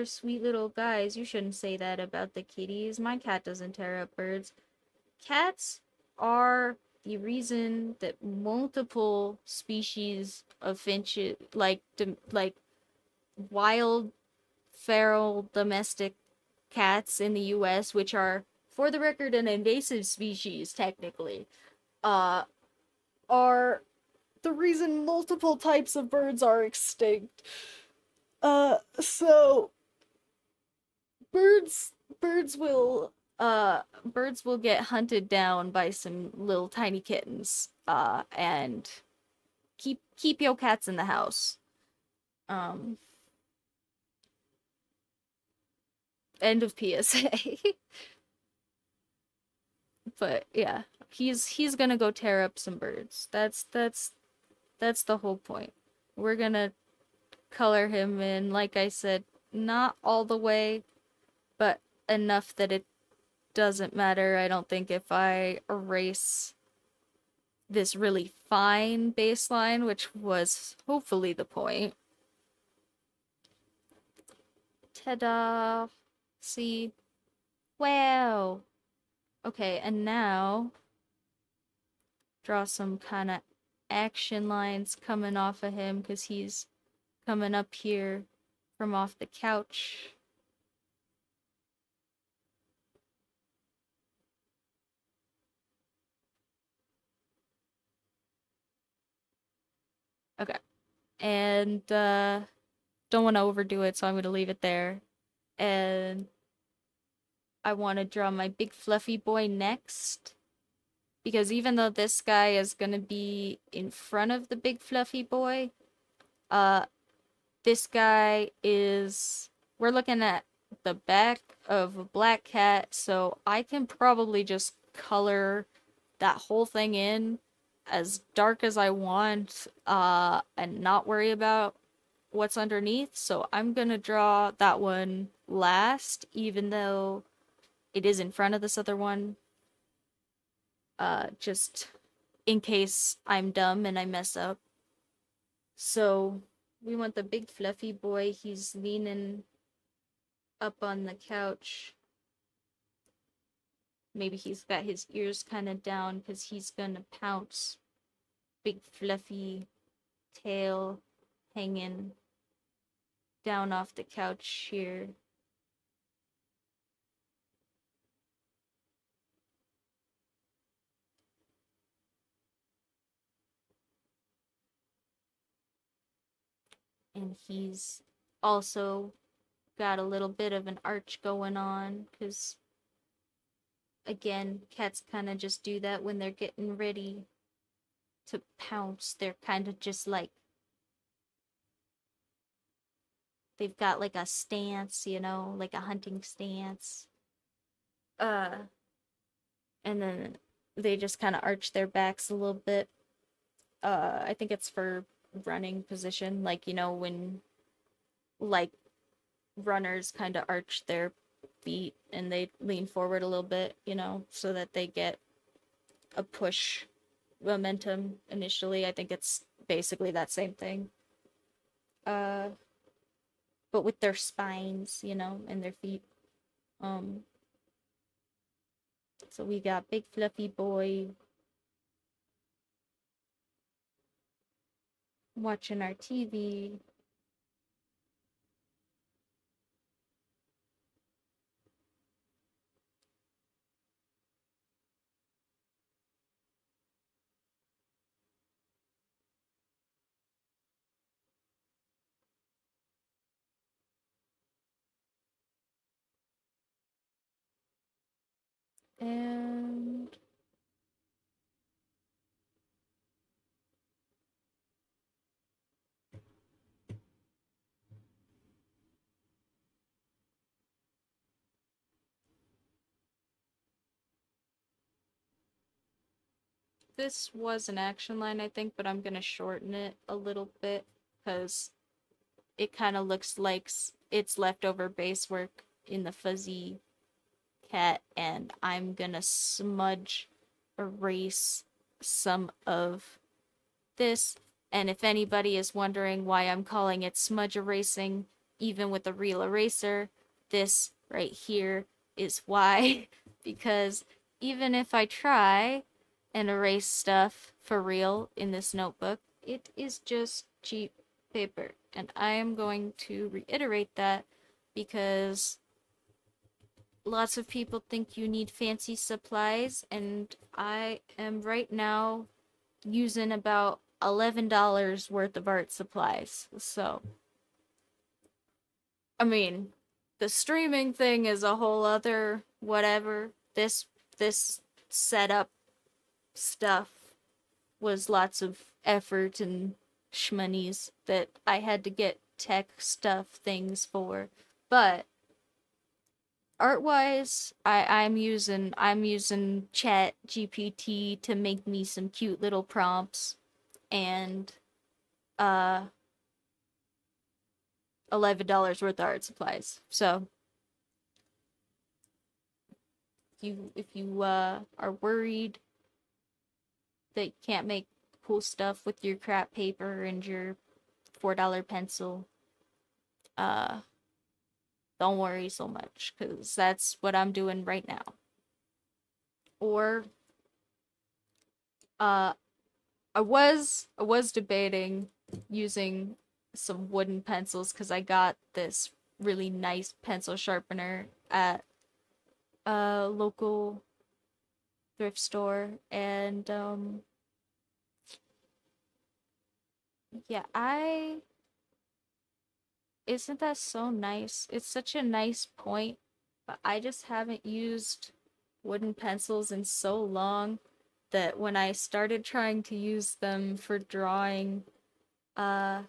sweet little guys. You shouldn't say that about the kitties. My cat doesn't tear up birds. Cats are the reason that multiple species of finches, like wild feral domestic cats in the US, which are, for the record, an invasive species technically, uh, are the reason multiple types of birds are extinct. So birds birds will birds will get hunted down by some little tiny kittens. And keep your cats in the house. Um, End of PSA. But yeah, he's gonna go tear up some birds. That's the whole point. We're gonna color him in, like I said, not all the way, but enough that it doesn't matter. I don't think if I erase this really fine baseline, which was hopefully the point. Ta-da! See? Wow! Okay, and now draw some kind of action lines coming off of him because he's coming up here from off the couch. Okay. And don't want to overdo it, so I'm going to leave it there. And I want to draw my big fluffy boy next. Because even though this guy is going to be in front of the big fluffy boy, uh, this guy is... We're looking at the back of a black cat, so I can probably just color that whole thing in as dark as I want, and not worry about what's underneath. So I'm gonna draw that one last, even though it is in front of this other one. Just in case I'm dumb and I mess up. So we want the big fluffy boy. He's leaning up on the couch. Maybe he's got his ears kind of down because he's gonna pounce. Big fluffy tail hanging down off the couch here. And he's also got a little bit of an arch going on because, again, cats kind of just do that when they're getting ready to pounce. They're kind of just like, they've got like a stance, you know, like a hunting stance. Uh, and then they just kind of arch their backs a little bit. I think it's for running position, like, you know, when like runners kind of arch their feet and they lean forward a little bit, you know, so that they get a push momentum initially. I think it's basically that same thing. Uh, but with their spines, you know, and their feet. Um, so we got big fluffy boy watching our TV. And this was an action line, I think, but I'm gonna shorten it a little bit because it kind of looks like it's leftover base work in the fuzzy cat, and I'm gonna smudge erase some of this. And if anybody is wondering why I'm calling it smudge erasing, even with a real eraser, this right here is why. Because even if I try and erase stuff for real in this notebook. It is just cheap paper. And I am going to reiterate that because lots of people think you need fancy supplies, and I am right now using about $11 worth of art supplies. So, I mean, the streaming thing is a whole other whatever. This setup stuff was lots of effort and shmonies that I had to get tech stuff things for. But art wise, I'm using Chat GPT to make me some cute little prompts, and uh $11 worth of art supplies. So if you are worried that you can't make cool stuff with your crap paper and your $4 pencil, uh don't worry so much, because that's what I'm doing right now. Or uh I was debating using some wooden pencils because I got this really nice pencil sharpener at a local thrift store, and yeah, I isn't that so nice? It's such a nice point, but I just haven't used wooden pencils in so long that when I started trying to use them for drawing, uh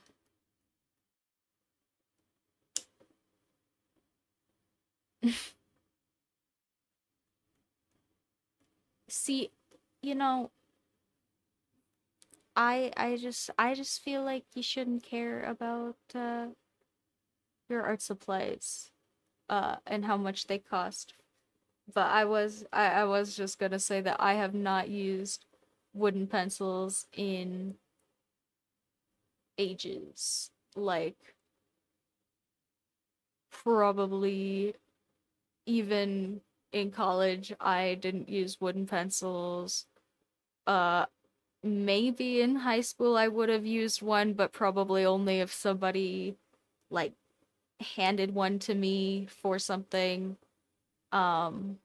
see, you know, I just feel like you shouldn't care about your art supplies and how much they cost. But I was just gonna say that I have not used wooden pencils in ages. Like, probably even in college I didn't use wooden pencils. Uh Maybe in high school I would have used one, but probably only if somebody like handed one to me for something. Um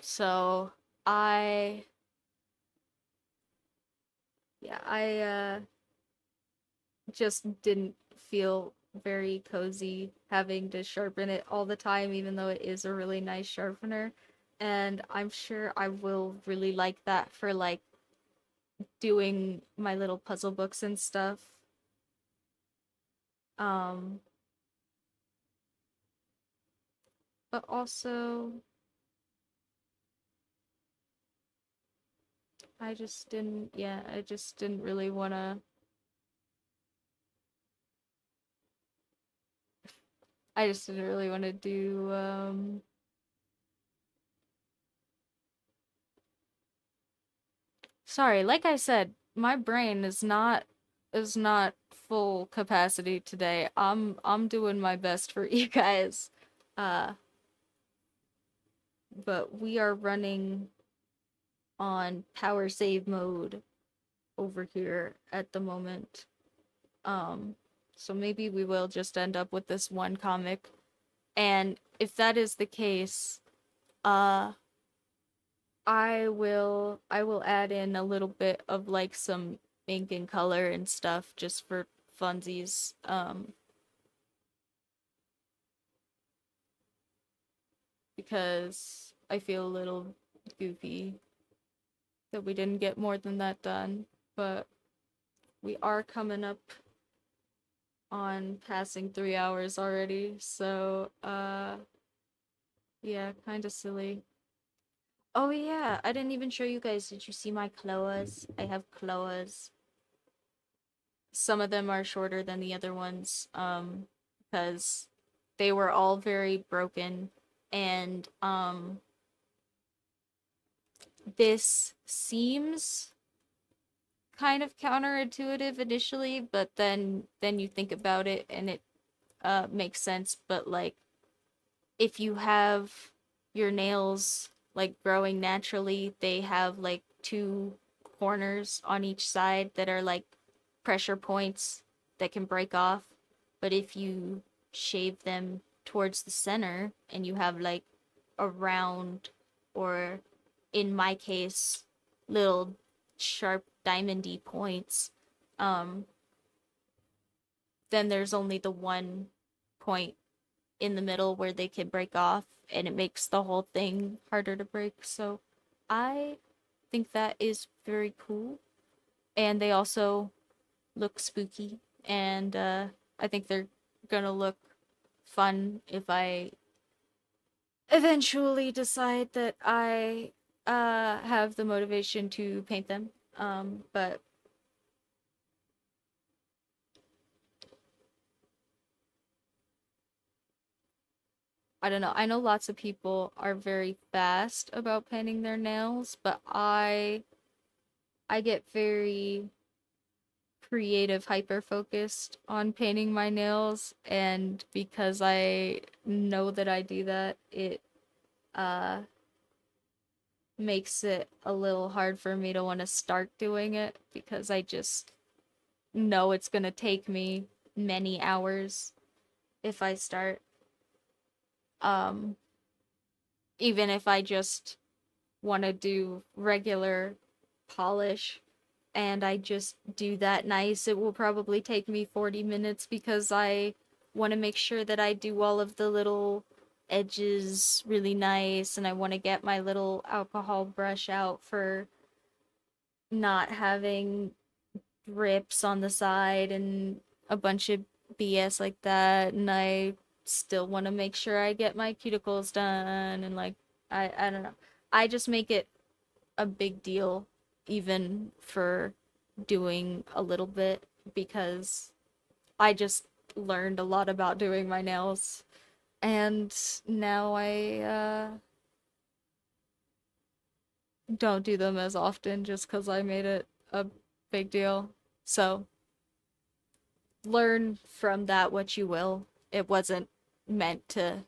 so I yeah, I just didn't feel very cozy having to sharpen it all the time, even though it is a really nice sharpener. And I'm sure I will really like that for like doing my little puzzle books and stuff. Um, but also I just didn't really wanna, I just didn't really want to do, sorry, like I said, my brain is not full capacity today. I'm doing my best for you guys. Uh, but we are running on power save mode over here at the moment. Um, so maybe we will just end up with this one comic. And if that is the case, uh I will add in a little bit of like some ink and color and stuff just for funsies. Because I feel a little goofy that we didn't get more than that done, but we are coming up on passing 3 hours already, so yeah, kind of silly. Oh yeah, I didn't even show you guys. Did you see my cloas? I have cloas. Some of them are shorter than the other ones, because they were all very broken, and this seems kind of counterintuitive initially, but then you think about it and it makes sense. But like, if you have your nails like growing naturally, they have like two corners on each side that are like pressure points that can break off. But if you shave them towards the center and you have like a round, or in my case, little sharp diamondy points, um, then there's only the one point in the middle where they can break off, and it makes the whole thing harder to break. So I think that is very cool. And they also look spooky, and I think they're gonna look fun if I eventually decide that I have the motivation to paint them. But I don't know. I know lots of people are very fast about painting their nails, but I get very creative, hyper focused on painting my nails, and because I know that I do that, it uh makes it a little hard for me to want to start doing it, because I just know it's going to take me many hours if I start. Um Even if I just want to do regular polish and I just do that nice, it will probably take me 40 minutes, because I want to make sure that I do all of the little edges really nice, and I want to get my little alcohol brush out for not having drips on the side and a bunch of BS like that. And I still want to make sure I get my cuticles done, and like I don't know. I just make it a big deal even for doing a little bit, because I just learned a lot about doing my nails, and now I don't do them as often just because I made it a big deal. So learn from that what you will. It wasn't meant to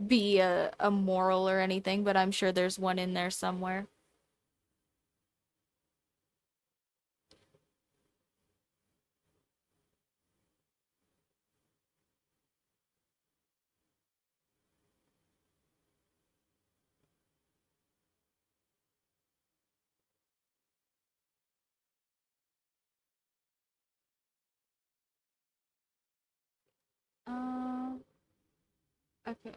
be a moral or anything, but I'm sure there's one in there somewhere. Uh, okay.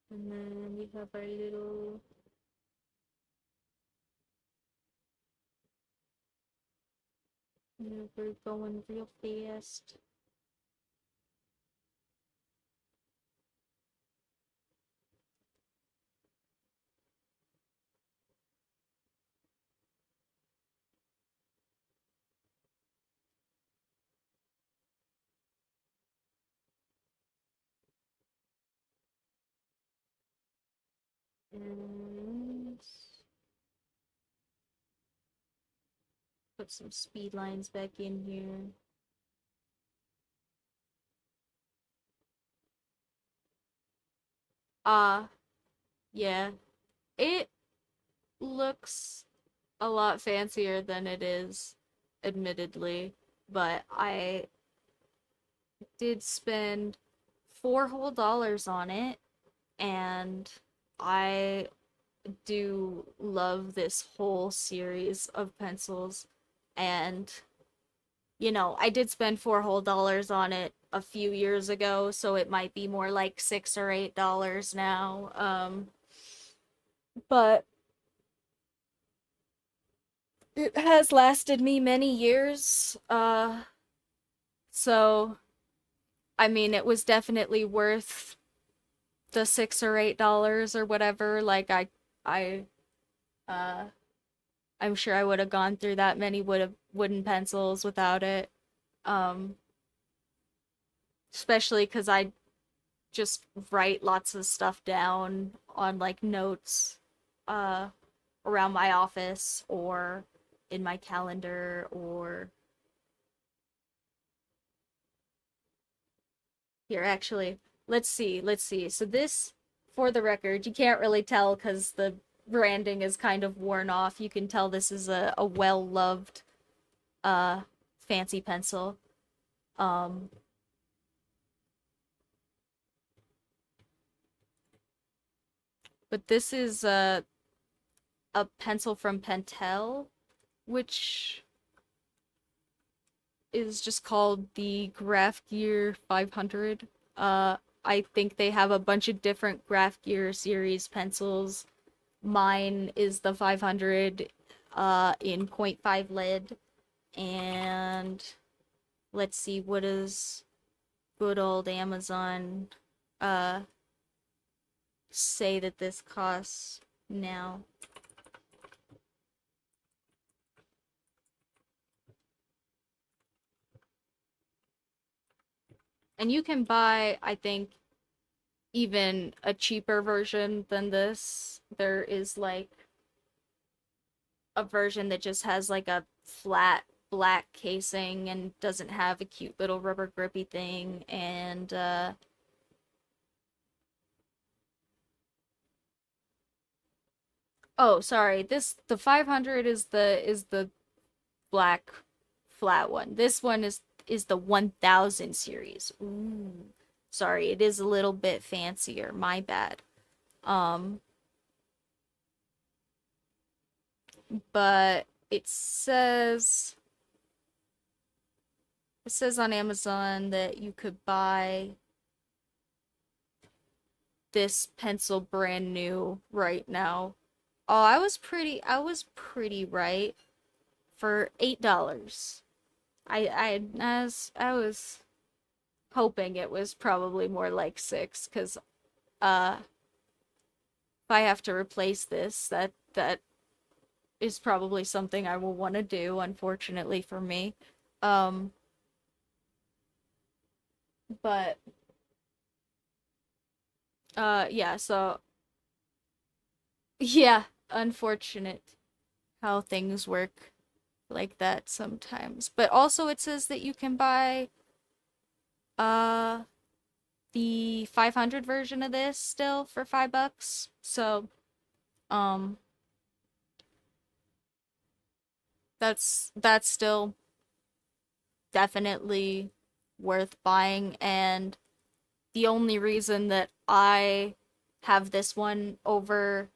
And then we have our little. We're going real fast. And put some speed lines back in here. Ah, yeah. It looks a lot fancier than it is, admittedly, but I did spend $4 whole on it, and I do love this whole series of pencils. And I did spend $4 whole on it a few years ago, so it might be more like $6 or $8 now. But it has lasted me many years. So I mean, it was definitely worth the $6 or $8 or whatever. Like I, uh, I'm sure I would have gone through that many wooden pencils without it. Um, Especially because I just write lots of stuff down on like notes, uh, around my office or in my calendar or here actually. Let's see. So this, for the record, you can't really tell because the branding is kind of worn off. You can tell this is a well-loved uh fancy pencil. Um but this is a pencil from Pentel, which is just called the Graph Gear 500. I think they have a bunch of different Graph Gear series pencils. Mine is the 500 in point .5 lead. And let's see, what does good old Amazon uh say that this costs now? And you can buy, I think, even a cheaper version than this. There is like a version that just has like a flat black casing and doesn't have a cute little rubber grippy thing. And oh, sorry, the 500 is the black flat one. This one is the 1000 series. Ooh. Sorry, it is a little bit fancier. My bad. Um, but it says on Amazon that you could buy this pencil brand new right now. Oh, I was pretty right for $8. I was hoping it was probably more like 6 cuz uh if I have to replace this, that is probably something I will want to do, unfortunately for me. Um, but yeah, so yeah, unfortunate how things work like that sometimes. But also it says that you can buy uh the 500 version of this still for $5. So, um that's still definitely worth buying. And the only reason that I have this one over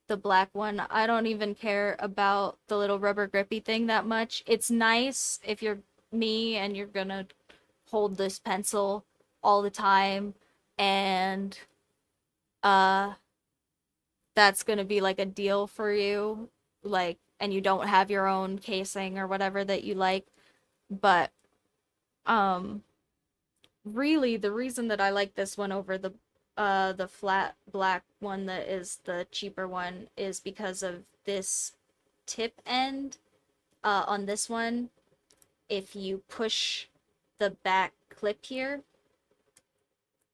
the black one, I don't even care about the little rubber grippy thing that much. It's nice if you're me and you're gonna hold this pencil all the time, and uh that's gonna be like a deal for you, like, and you don't have your own casing or whatever that you like. But um really the reason that I like this one over the flat black one that is the cheaper one is because of this tip end on this one. If you push the back clip here,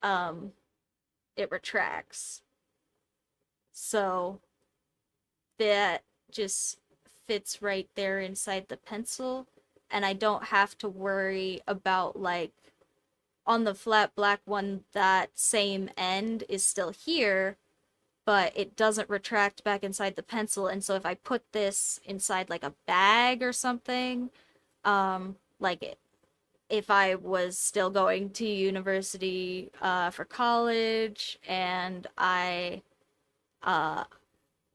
um it retracts. So that just fits right there inside the pencil, and I don't have to worry about, like, on the flat black one, that same end is still here, but it doesn't retract back inside the pencil. And so if I put this inside like a bag or something, like it, if I was still going to university for college and I uh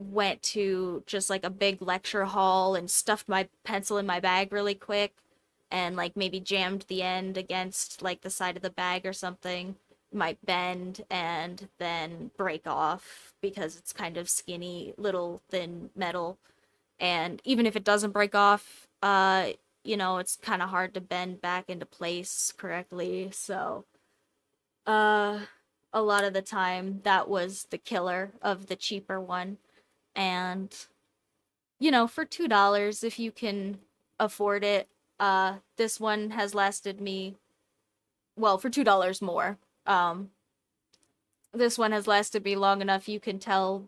went to just like a big lecture hall and stuffed my pencil in my bag really quick and like maybe jammed the end against like the side of the bag or something, it might bend and then break off because it's kind of skinny, little thin metal. And even if it doesn't break off, it's kind of hard to bend back into place correctly. So, uh, a lot of the time that was the killer of the cheaper one. And for $2, if you can afford it, this one has lasted me, well, for $2 more. This one has lasted me long enough. You can tell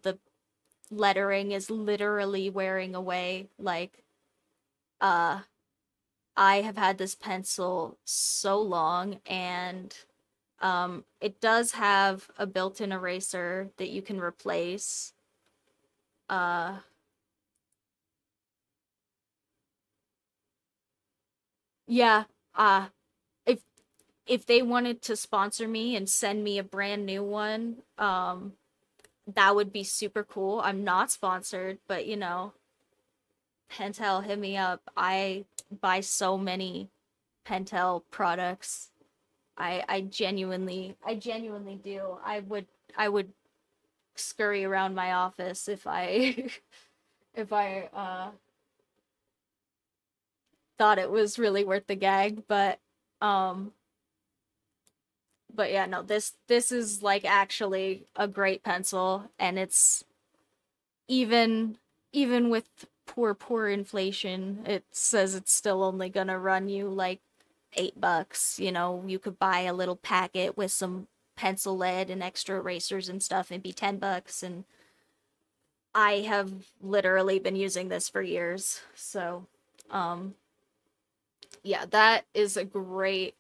lettering is literally wearing away. Like, uh, I have had this pencil so long, and it does have a built-in eraser that you can replace. Uh, yeah, uh, if they wanted to sponsor me and send me a brand new one, that would be super cool. I'm not sponsored, but Pentel, hit me up. I buy so many Pentel products. I genuinely do. I would scurry around my office if I if I thought it was really worth the gag, um but yeah, no, this is like actually a great pencil, and it's even even with poor inflation, it says it's still only gonna run you like $8. You could buy a little packet with some pencil lead and extra erasers and stuff and be $10. And I have literally been using this for years. So, um, yeah, that is a great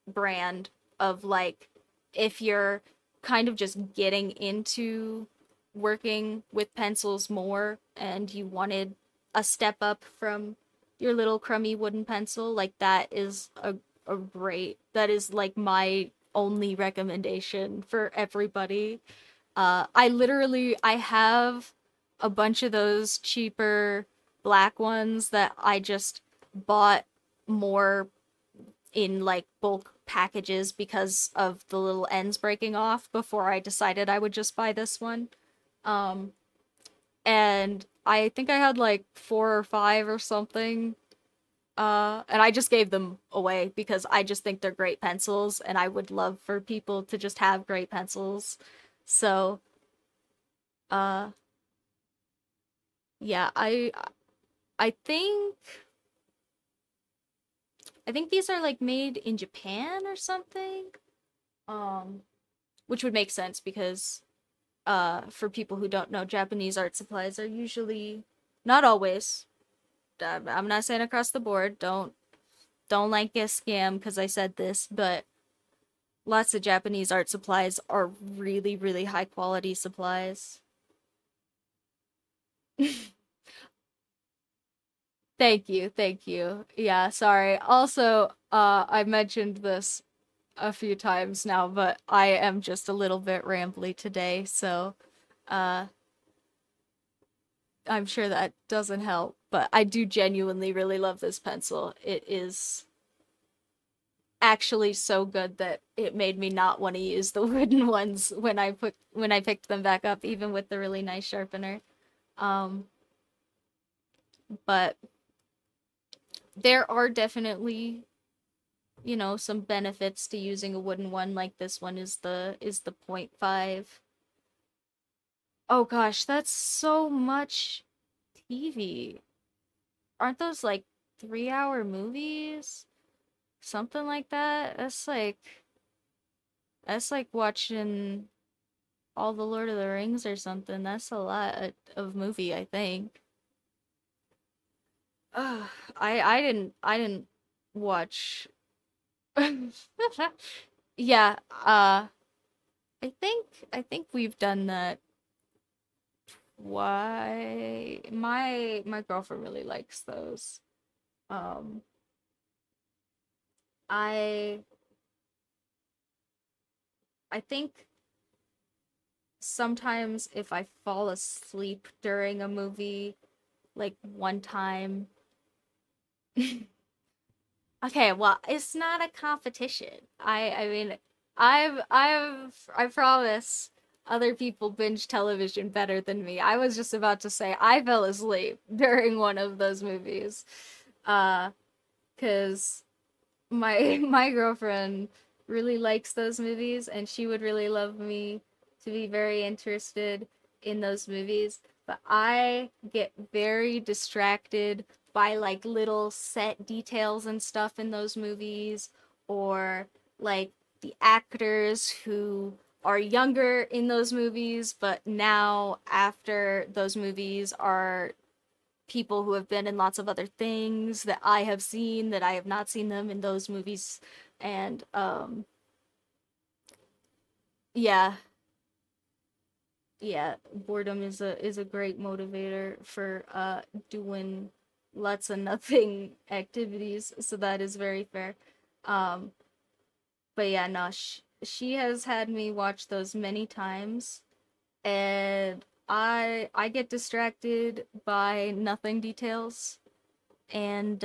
brand of like, if you're kind of just getting into working with pencils more and you wanted a step up from your little crummy wooden pencil, like that is a great, that is like my only recommendation for everybody. I have a bunch of those cheaper black ones that I just bought more in like bulk packages because of the little ends breaking off before I decided I would just buy this one. Um, and I think I had like 4 or 5 or something. And I just gave them away because I just think they're great pencils and I would love for people to just have great pencils. So, uh, yeah, I think these are like made in Japan or something. Um, which would make sense because for people who don't know, Japanese art supplies are usually, not always, I'm not saying across the board, don't like get scammed because I said this, but lots of Japanese art supplies are really, really high quality supplies. Thank you, thank you. Yeah, sorry. Also, I mentioned this a few times now, but I am just a little bit rambly today, so uh I'm sure that doesn't help, but I do genuinely really love this pencil. It is actually so good that it made me not want to use the wooden ones when I picked them back up, even with the really nice sharpener. Um, but there are definitely, some benefits to using a wooden one. Like this one is the point 0.5. Oh gosh, that's so much TV. Aren't those like 3-hour movies? Something like that? That's like watching all the Lord of the Rings or something. That's a lot of movie, I think. Ugh, I didn't watch. Yeah, I think we've done that. Why my girlfriend really likes those. Um, I I think sometimes if I fall asleep during a movie, like one time. Okay, well, it's not a competition. I mean, I promise other people binge television better than me. I was just about to say I fell asleep during one of those movies. Uh, 'Cause my girlfriend really likes those movies and she would really love me to be very interested in those movies, but I get very distracted by like little set details and stuff in those movies, or like the actors who are younger in those movies, but now after those movies are people who have been in lots of other things that I have seen that I have not seen them in those movies. And yeah, yeah, boredom is a great motivator for doing lots of nothing activities, so that is very fair. Um but yeah, no, she has had me watch those many times, and I get distracted by nothing details, and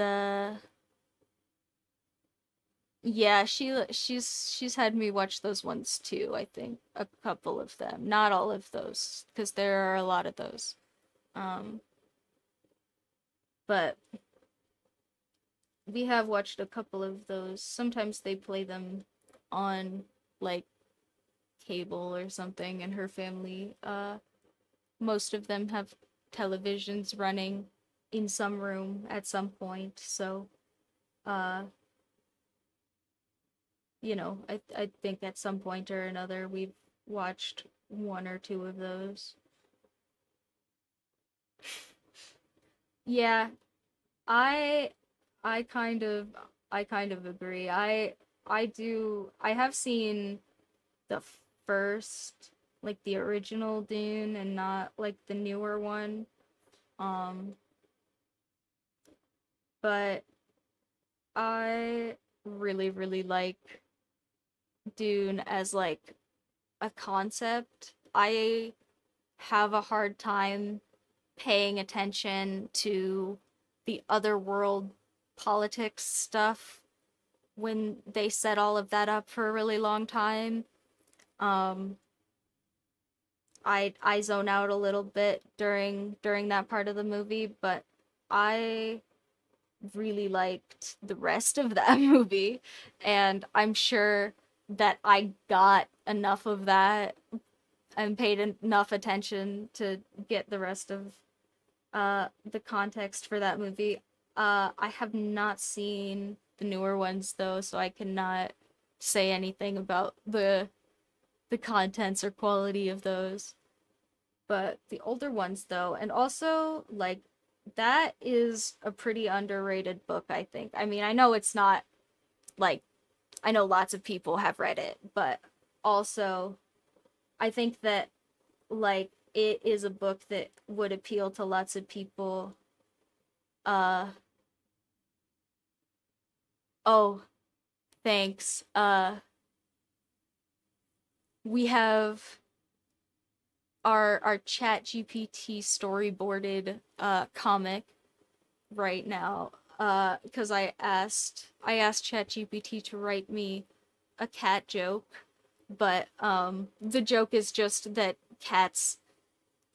yeah, she's had me watch those ones too, I think. A couple of them. Not all of those, because there are a lot of those. Um, but we have watched a couple of those. Sometimes they play them on like cable or something, and her family, most of them have televisions running in some room at some point. So, uh, I think at some point or another we've watched one or two of those. Yeah, I I kind of I kind of agree. I have seen the first, like the original Dune, and not like the newer one. Um but I really like Dune as like a concept. I have a hard time paying attention to the other world politics stuff when they set all of that up for a really long time. Um, I zone out a little bit during that part of the movie, but I really liked the rest of that movie, and I'm sure that I got enough of that and paid enough attention to get the rest of the context for that movie. I have not seen the newer ones though, so I cannot say anything about the contents or quality of those. But the older ones though, and also like that is a pretty underrated book, I think. I mean, I know it's not like I know lots of people have read it, but also I think that like it is a book that would appeal to lots of people. uh oh, thanks. We have our chat GPT storyboarded comic right now, because I asked chat GPT to write me a cat joke, but the joke is just that cats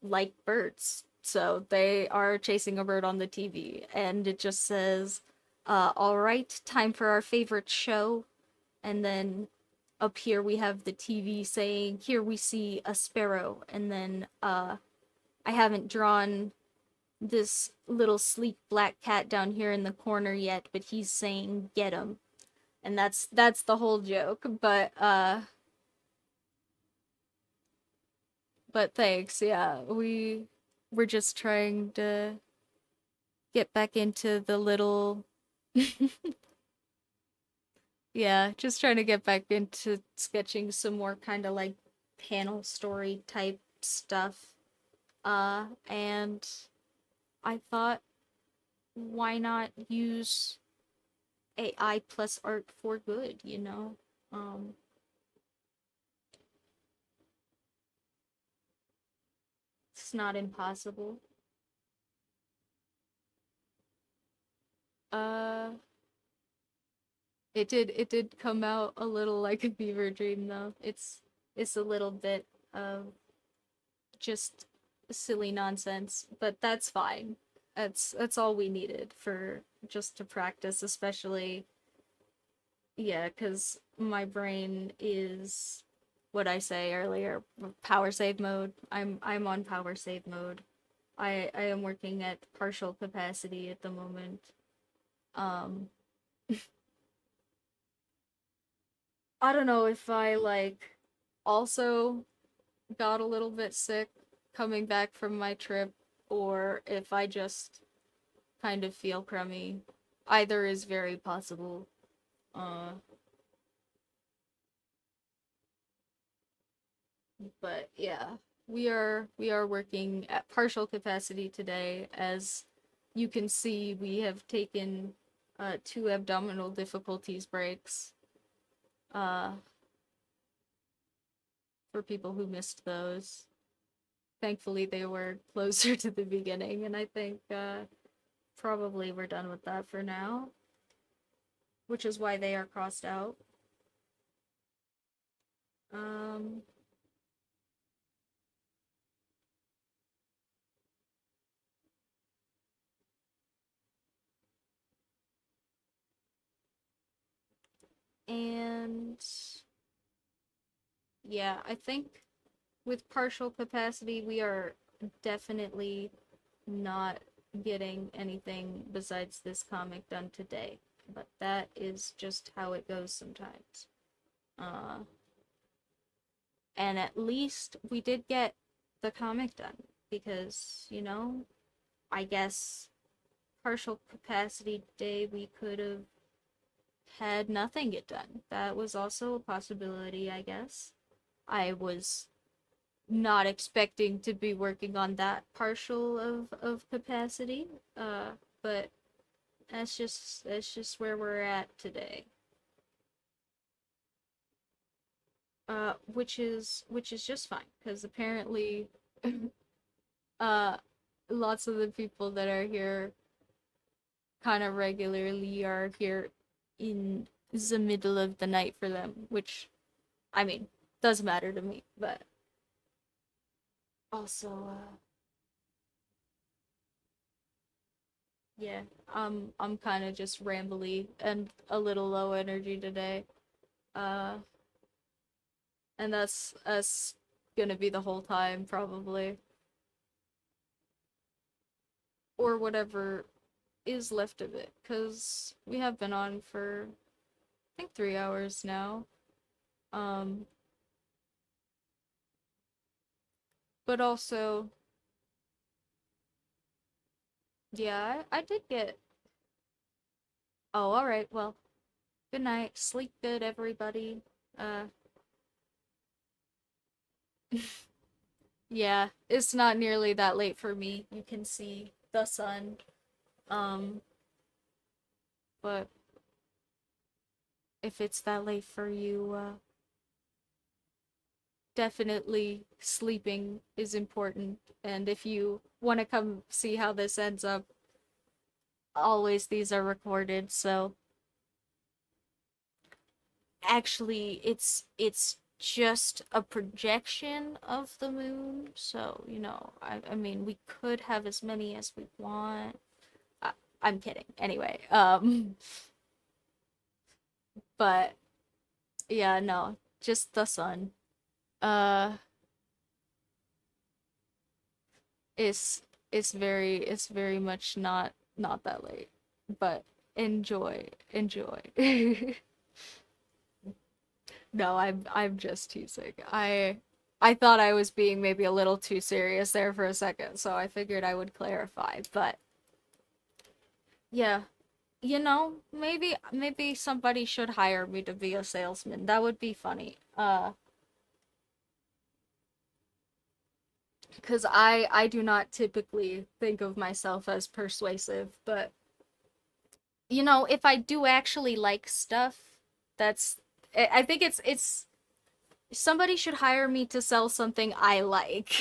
like birds, so they are chasing a bird on the TV, and it just says, all right, time for our favorite show. And then up here we have the TV saying, here we see a sparrow. And then I haven't drawn this little sleek black cat down here in the corner yet, but he's saying get him. And that's the whole joke. But thanks. Yeah, we're just trying to get back into the little yeah, just trying to get back into sketching some more kind of like panel story type stuff. And I thought, why not use AI plus art for good, you know? Um, it's not impossible. Uh, it did come out a little like a fever dream though. It's a little bit of just silly nonsense, but that's fine. That's all we needed for just to practice, especially yeah, because my brain is what I say earlier, power save mode. I'm on power save mode. I am working at partial capacity at the moment. Um I don't know if I like also got a little bit sick coming back from my trip, or if I just kind of feel crummy. Either is very possible. Uh, but yeah, we are working at partial capacity today. As you can see, we have taken two abdominal difficulties breaks. Uh, for people who missed those. Thankfully, they were closer to the beginning, and I think probably we're done with that for now, which is why they are crossed out. Um, and yeah, I think with partial capacity, we are definitely not getting anything besides this comic done today. But that is just how it goes sometimes. Uh, and at least we did get the comic done because, I guess partial capacity day we could have had nothing get done. That was also a possibility, I guess. I was not expecting to be working on that partial of capacity. But that's just where we're at today. Which is just fine because apparently uh lots of the people that are here kind of regularly are here in the middle of the night for them, which, I mean, does matter to me, but also, yeah, I'm kind of just rambly and a little low energy today, uh, and that's gonna be the whole time probably, or whatever is left of it, cause we have been on for I think 3 hours now, um, but also, yeah, I did get. Oh, all right, well. Good night. Sleep good, everybody. Uh, yeah, it's not nearly that late for me. You can see the sun. Um, but if it's that late for you, definitely sleeping is important. And if you want to come see how this ends up, always these are recorded. So actually, it's just a projection of the moon. So, I mean, we could have as many as we want. I'm kidding. Anyway, but yeah, no, just the sun. Uh, is it's very much not that late, but enjoy. No, I'm just teasing. I thought I was being maybe a little too serious there for a second, so I figured I would clarify. But yeah, maybe somebody should hire me to be a salesman. That would be funny. Because I do not typically think of myself as persuasive, but if I do actually like stuff, that's I think it's somebody should hire me to sell something I like.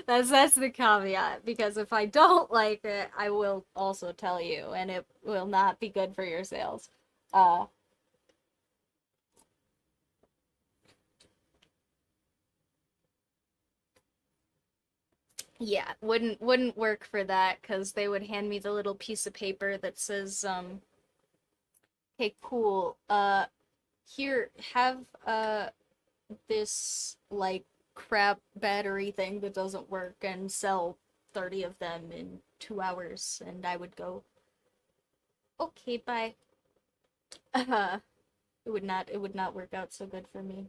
That's the caveat, because if I don't like it, I will also tell you, and it will not be good for your sales. Uh yeah, wouldn't work for that because they would hand me the little piece of paper that says, hey, cool, here, have this like crap battery thing that doesn't work and sell 30 of them in 2 hours, and I would go, okay, bye. It would not work out so good for me.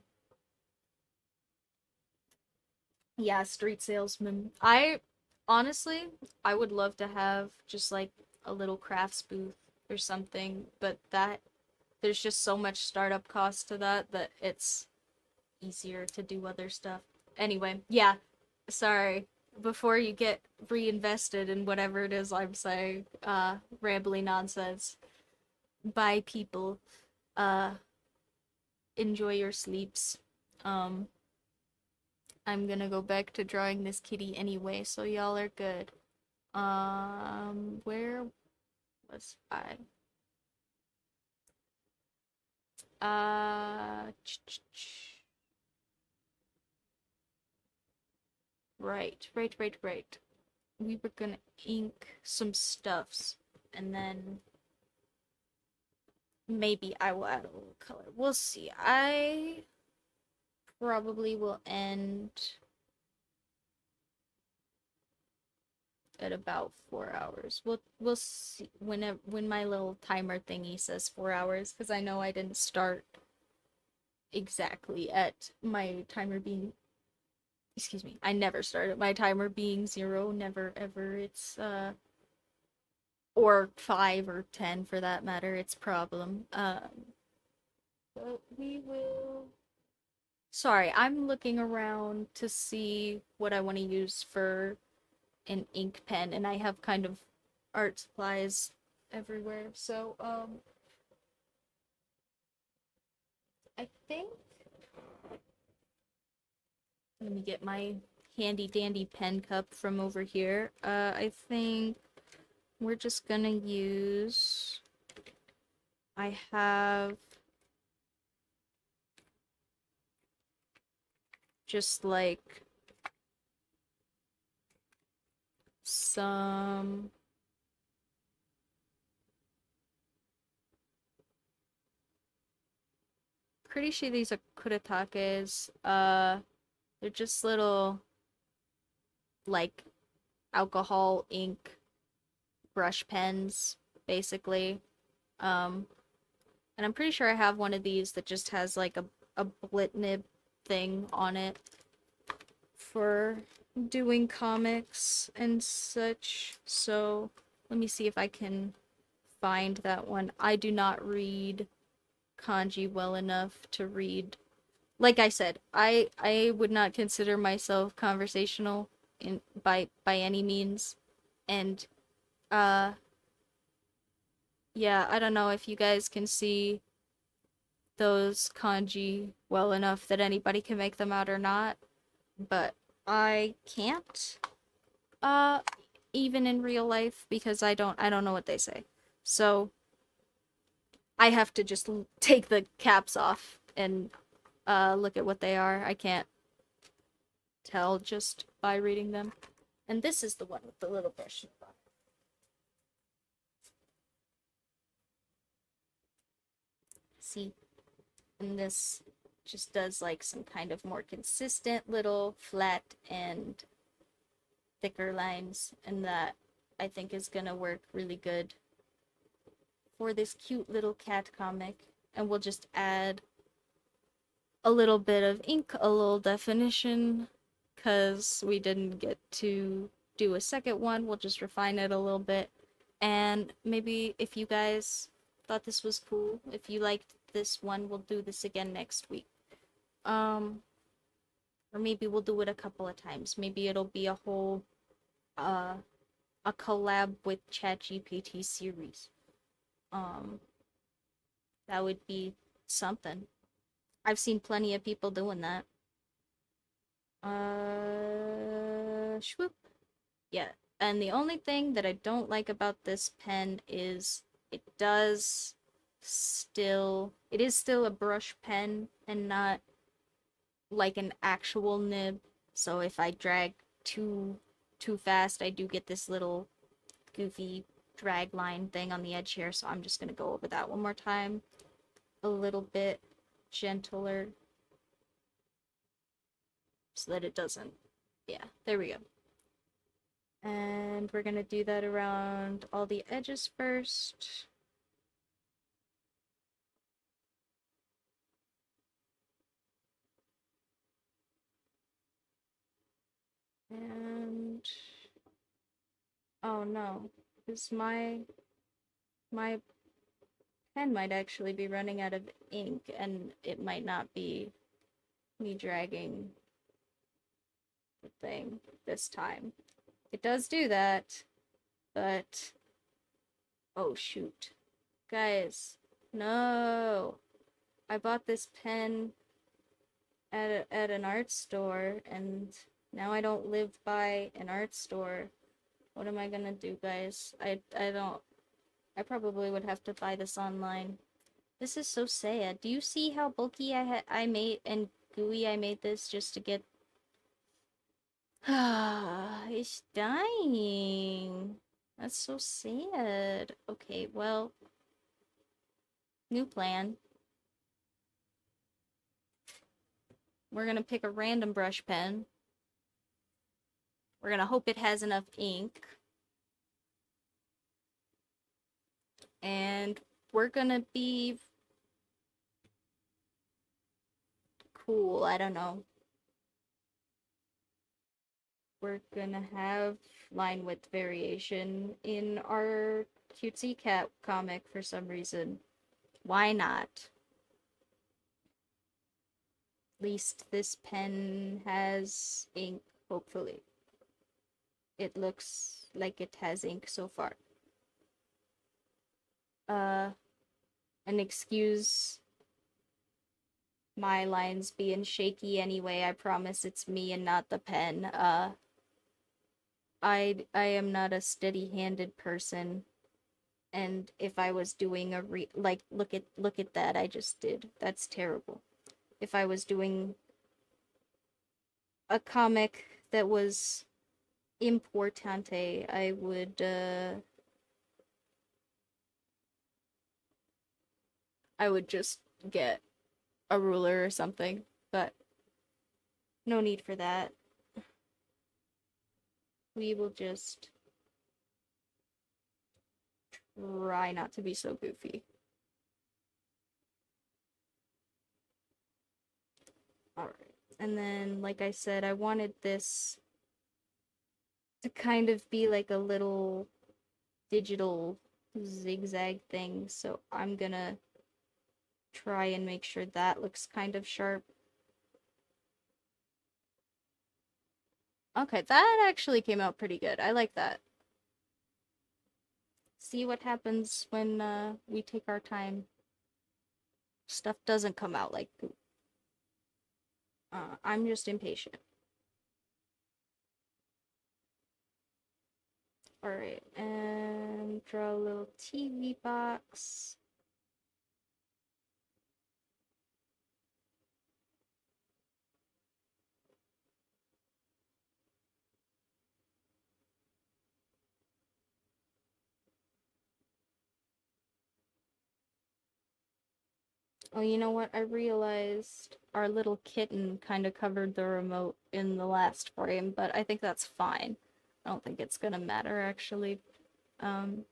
Yeah, street salesman. I honestly, I would love to have just like a little crafts booth or something, but that there's just so much startup cost to that that it's easier to do other stuff. Anyway, yeah, sorry. Before you get reinvested in whatever it is I'm saying, rambly nonsense. Bye, people. Uh, enjoy your sleeps. Um, I'm gonna go back to drawing this kitty anyway, so y'all are good. Where was I? Right. We were gonna ink some stuffs, and then maybe I will add a little color. We'll see. I probably will end at about 4 hours. We'll see when my little timer thingy says 4 hours, because I know I didn't start exactly at my timer being, excuse me, I never started my timer being 0, never ever. It's or 5 or 10 for that matter, it's problem. But we will. Sorry, I'm looking around to see what I want to use for an ink pen, and I have kind of art supplies everywhere. So, I think let me get my handy dandy pen cup from over here. I think we're just gonna use. I have just like some. Pretty sure these are kuritakes. They're just little like alcohol ink brush pens, basically. Um, and I'm pretty sure I have one of these that just has like a blit nib thing on it for doing comics and such. So let me see if I can find that one. I do not read kanji well enough to read. Like I said, I would not consider myself conversational in by any means. And uh yeah, I don't know if you guys can see those kanji well enough that anybody can make them out or not, but I can't uh even in real life because I don't know what they say. So I have to just take the caps off and look at what they are. I can't tell just by reading them. And this is the one with the little brush. See? And this just does like some kind of more consistent little flat and thicker lines, and that I think is gonna work really good for this cute little cat comic. And we'll just add a little bit of ink, a little definition, because we didn't get to do a second one. We'll just refine it a little bit. And maybe if you guys thought this was cool, if you liked this one, we'll do this again next week. Um, or maybe we'll do it a couple of times. Maybe it'll be a whole uh a collab with ChatGPT series. Um, that would be something. I've seen plenty of people doing that. Swoop. Yeah. And the only thing that I don't like about this pen is it does it is still a brush pen and not like an actual nib. So if I drag too fast, I do get this little goofy drag line thing on the edge here. So I'm just gonna go over that one more time, a little bit gentler, so that it doesn't. Yeah, there we go. And we're gonna do that around all the edges first. And oh no, because my pen might actually be running out of ink, and it might not be me dragging the thing this time. It does do that, but oh shoot. Guys, no. I bought this pen at an art store, and now I don't live by an art store. What am I gonna do, guys? I probably would have to buy this online. This is so sad. Do you see how bulky I made and gooey I made this just to get it's dying. That's so sad. Okay, well, new plan. We're gonna pick a random brush pen. We're gonna hope it has enough ink. And we're gonna be cool, I don't know. We're gonna have line width variation in our cutesy cat comic for some reason. Why not? At least this pen has ink, hopefully. It looks like it has ink so far. And excuse my lines being shaky anyway. I promise it's me and not the pen. I am not a steady-handed person, and if I was doing a like look at that I just did. That's terrible. If I was doing a comic that was importante, I would just get a ruler or something, but no need for that. We will just try not to be so goofy. Alright. And then, like I said, I wanted this to kind of be like a little digital zigzag thing, so I'm gonna try and make sure that looks kind of sharp. Okay, that actually came out pretty good. I like that. See what happens when we take our time. Stuff doesn't come out like poop. I'm just impatient. Alright, and draw a little TV box. Oh, you know what? I realized our little kitten kind of covered the remote in the last frame, but I think that's fine. I don't think it's gonna matter, actually. And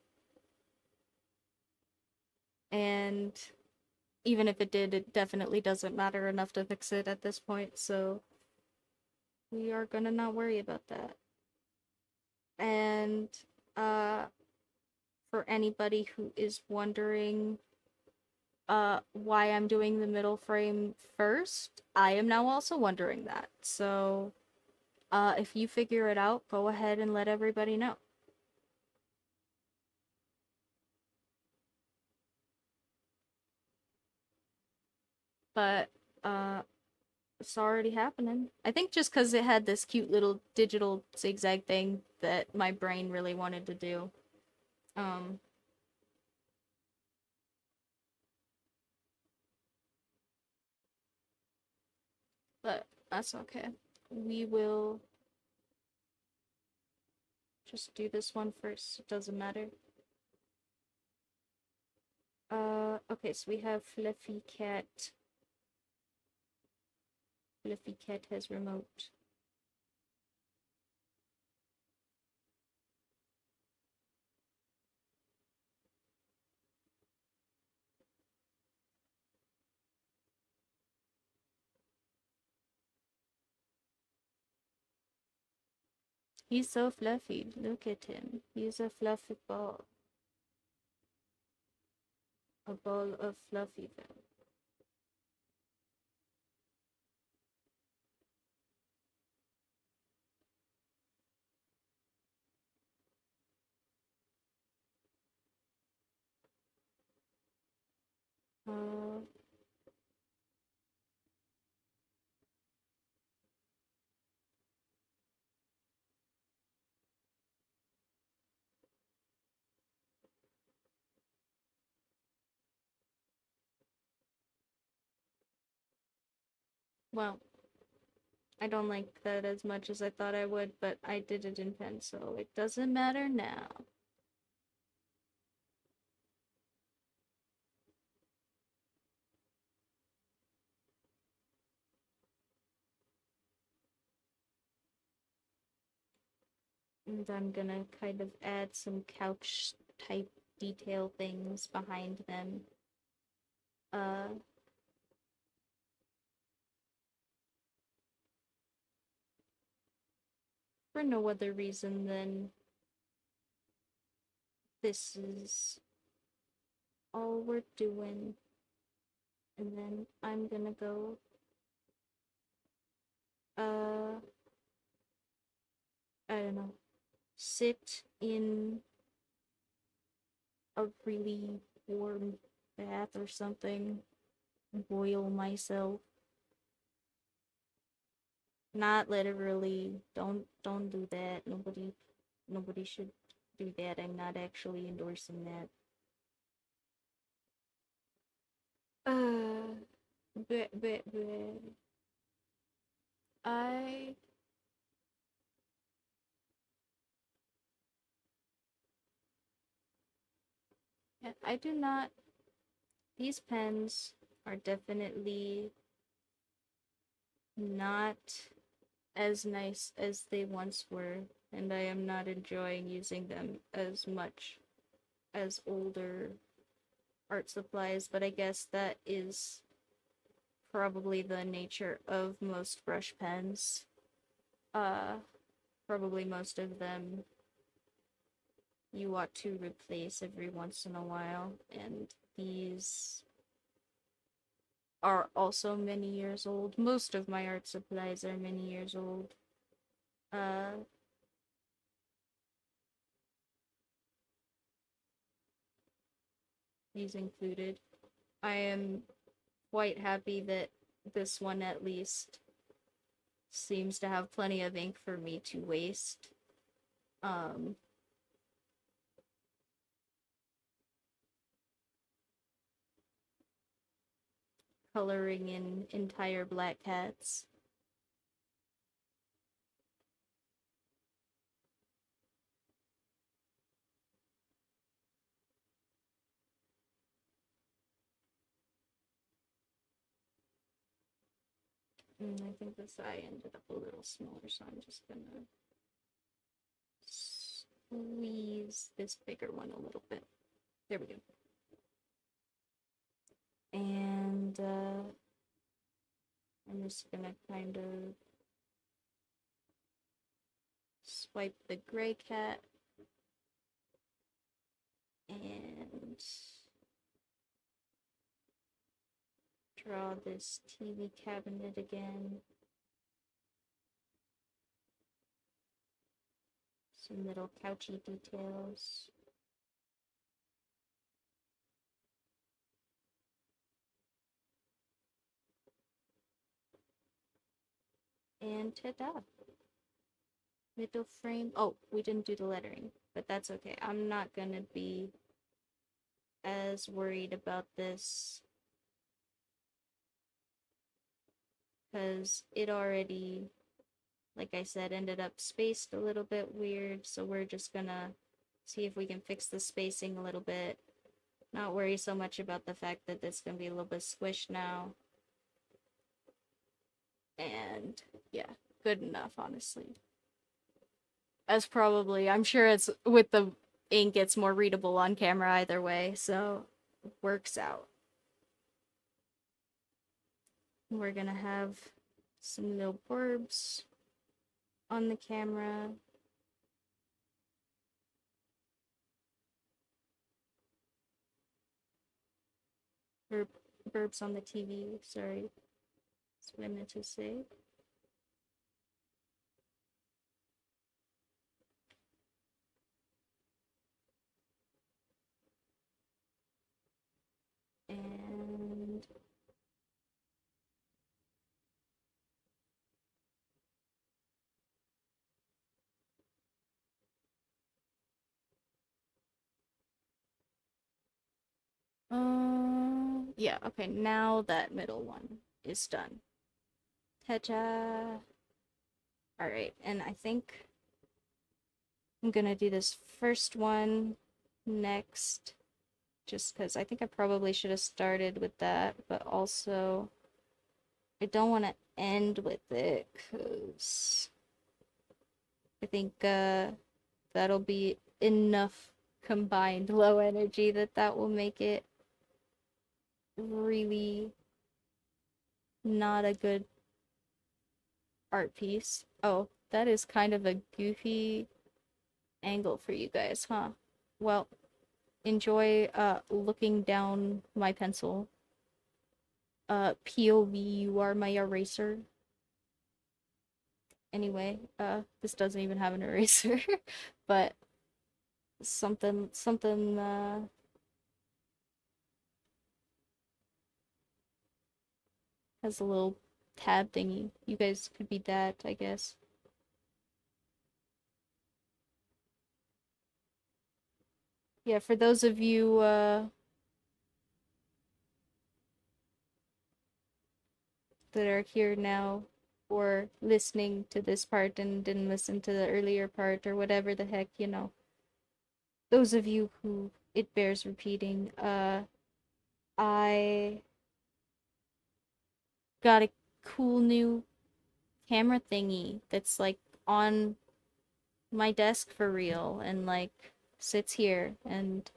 even if it did, it definitely doesn't matter enough to fix it at this point, so we are gonna not worry about that. And, for anybody who is wondering why I'm doing the middle frame first, I am now also wondering that. So, if you figure it out, go ahead and let everybody know. But, it's already happening. I think just because it had this cute little digital zigzag thing that my brain really wanted to do. But that's okay. We will just do this one first. It doesn't matter. Okay, so we have Fluffy Cat. Fluffy Cat has remote. He's so fluffy. Look at him. He's a fluffy ball. A ball of fluffy fell. Uh, well, I don't like that as much as I thought I would, but I did it in pen, so it doesn't matter now. And I'm gonna kind of add some couch type detail things behind them. For no other reason than this is all we're doing. And then I'm gonna go, I don't know, sit in a really warm bath or something, boil myself. Not literally. Don't do that. Nobody should do that. I'm not actually endorsing that. Uh, but I I do not. These pens are definitely not as nice as they once were, and I am not enjoying using them as much as older art supplies, but I guess that is probably the nature of most brush pens. Uh, Probably most of them you ought to replace every once in a while, and these are also many years old. Most of my art supplies are many years old. Uh, these included. I am quite happy that this one at least seems to have plenty of ink for me to waste. Um, Coloring in entire black cats. I think this eye ended up a little smaller, so I'm just gonna squeeze this bigger one a little bit. There we go. And I'm just gonna kind of swipe the gray cat and draw this TV cabinet again. Some little couchy details. And ta-da! Middle frame. Oh, we didn't do the lettering, but that's okay. I'm not gonna be as worried about this because it already, like I said, ended up spaced a little bit weird, so we're just gonna see if we can fix the spacing a little bit. Not worry so much about the fact that it's gonna be a little bit squished now. And yeah, good enough, honestly. As probably, I'm sure it's with the ink, it's more readable on camera either way, so works out. We're gonna have some little blurbs on the camera. Burp, burps on the TV. Sorry. That's what I meant to say. And yeah, okay, now that middle one is done. Ta-ta. Alright, and I think I'm gonna do this first one next, just because I think I probably should have started with that, but also I don't want to end with it, because I think that'll be enough combined low energy that will make it really not a good art piece. Oh, that is kind of a goofy angle for you guys, huh? Well, enjoy looking down my pencil. POV, you are my eraser. Anyway, this doesn't even have an eraser, but something has a little tab thingy. You guys could be that, I guess. Yeah, for those of you that are here now or listening to this part and didn't listen to the earlier part or whatever the heck, you know. Those of you who it bears repeating, I got a cool new camera thingy that's like on my desk for real and like sits here and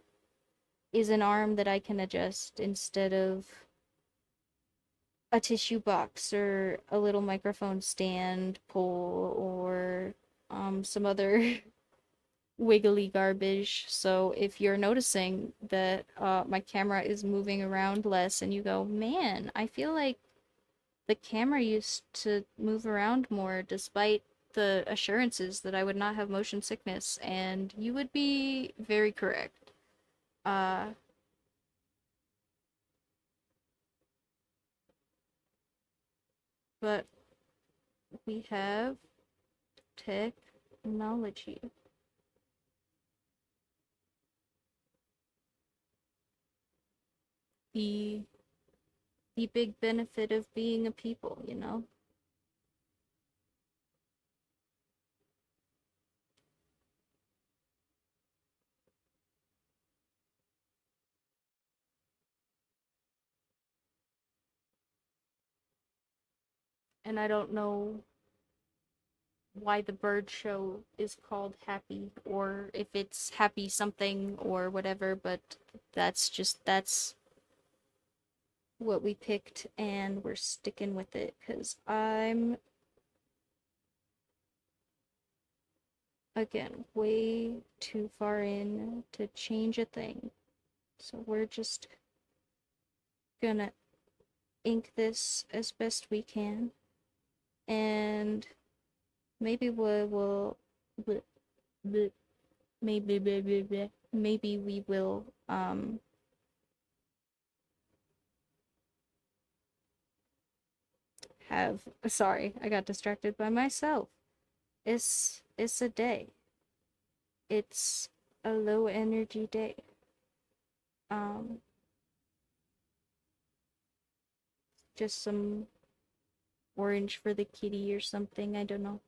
is an arm that I can adjust instead of a tissue box or a little microphone stand pole or some other wiggly garbage. So if you're noticing that my camera is moving around less and you go, man, I feel like the camera used to move around more despite the assurances that I would not have motion sickness, and you would be very correct. Uh, but we have technology. The the big benefit of being a people, you know? And I don't know why the bird show is called Happy, or if it's Happy something or whatever, but that's what we picked and we're sticking with it because I'm, again, way too far in to change a thing. So we're just gonna ink this as best we can, and maybe maybe we will have, sorry, I got distracted by myself. It's a day. It's a low energy day. Um just some orange for the kitty or something, I don't know.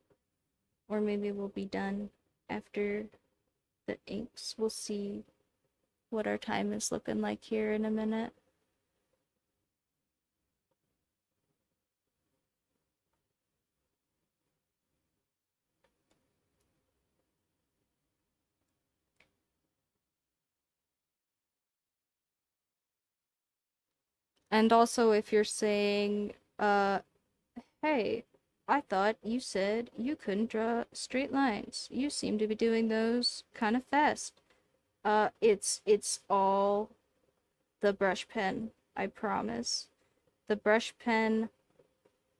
Or maybe we'll be done after the inks. We'll see what our time is looking like here in a minute. And also if you're saying, hey, I thought you said you couldn't draw straight lines. You seem to be doing those kind of fast. It's all the brush pen. I promise. The brush pen,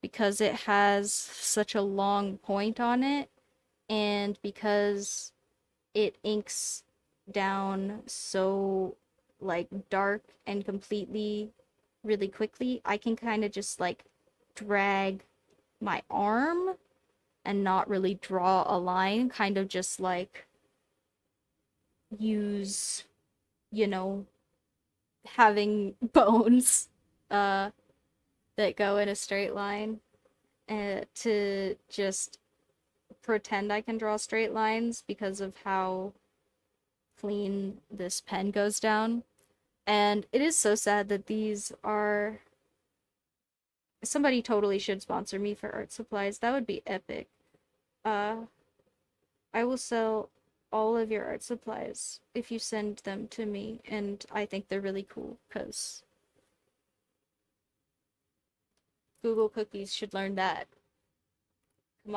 because it has such a long point on it, and because it inks down so like dark and completely really quickly, I can kind of just like drag my arm and not really draw a line, kind of just like use, you know, having bones uh that go in a straight line to just pretend I can draw straight lines because of how clean this pen goes down. And it is so sad that these are. Somebody totally should sponsor me for art supplies. That would be epic. Uh, I will sell all of your art supplies if you send them to me, and I think they're really cool because Google cookies should learn that. Come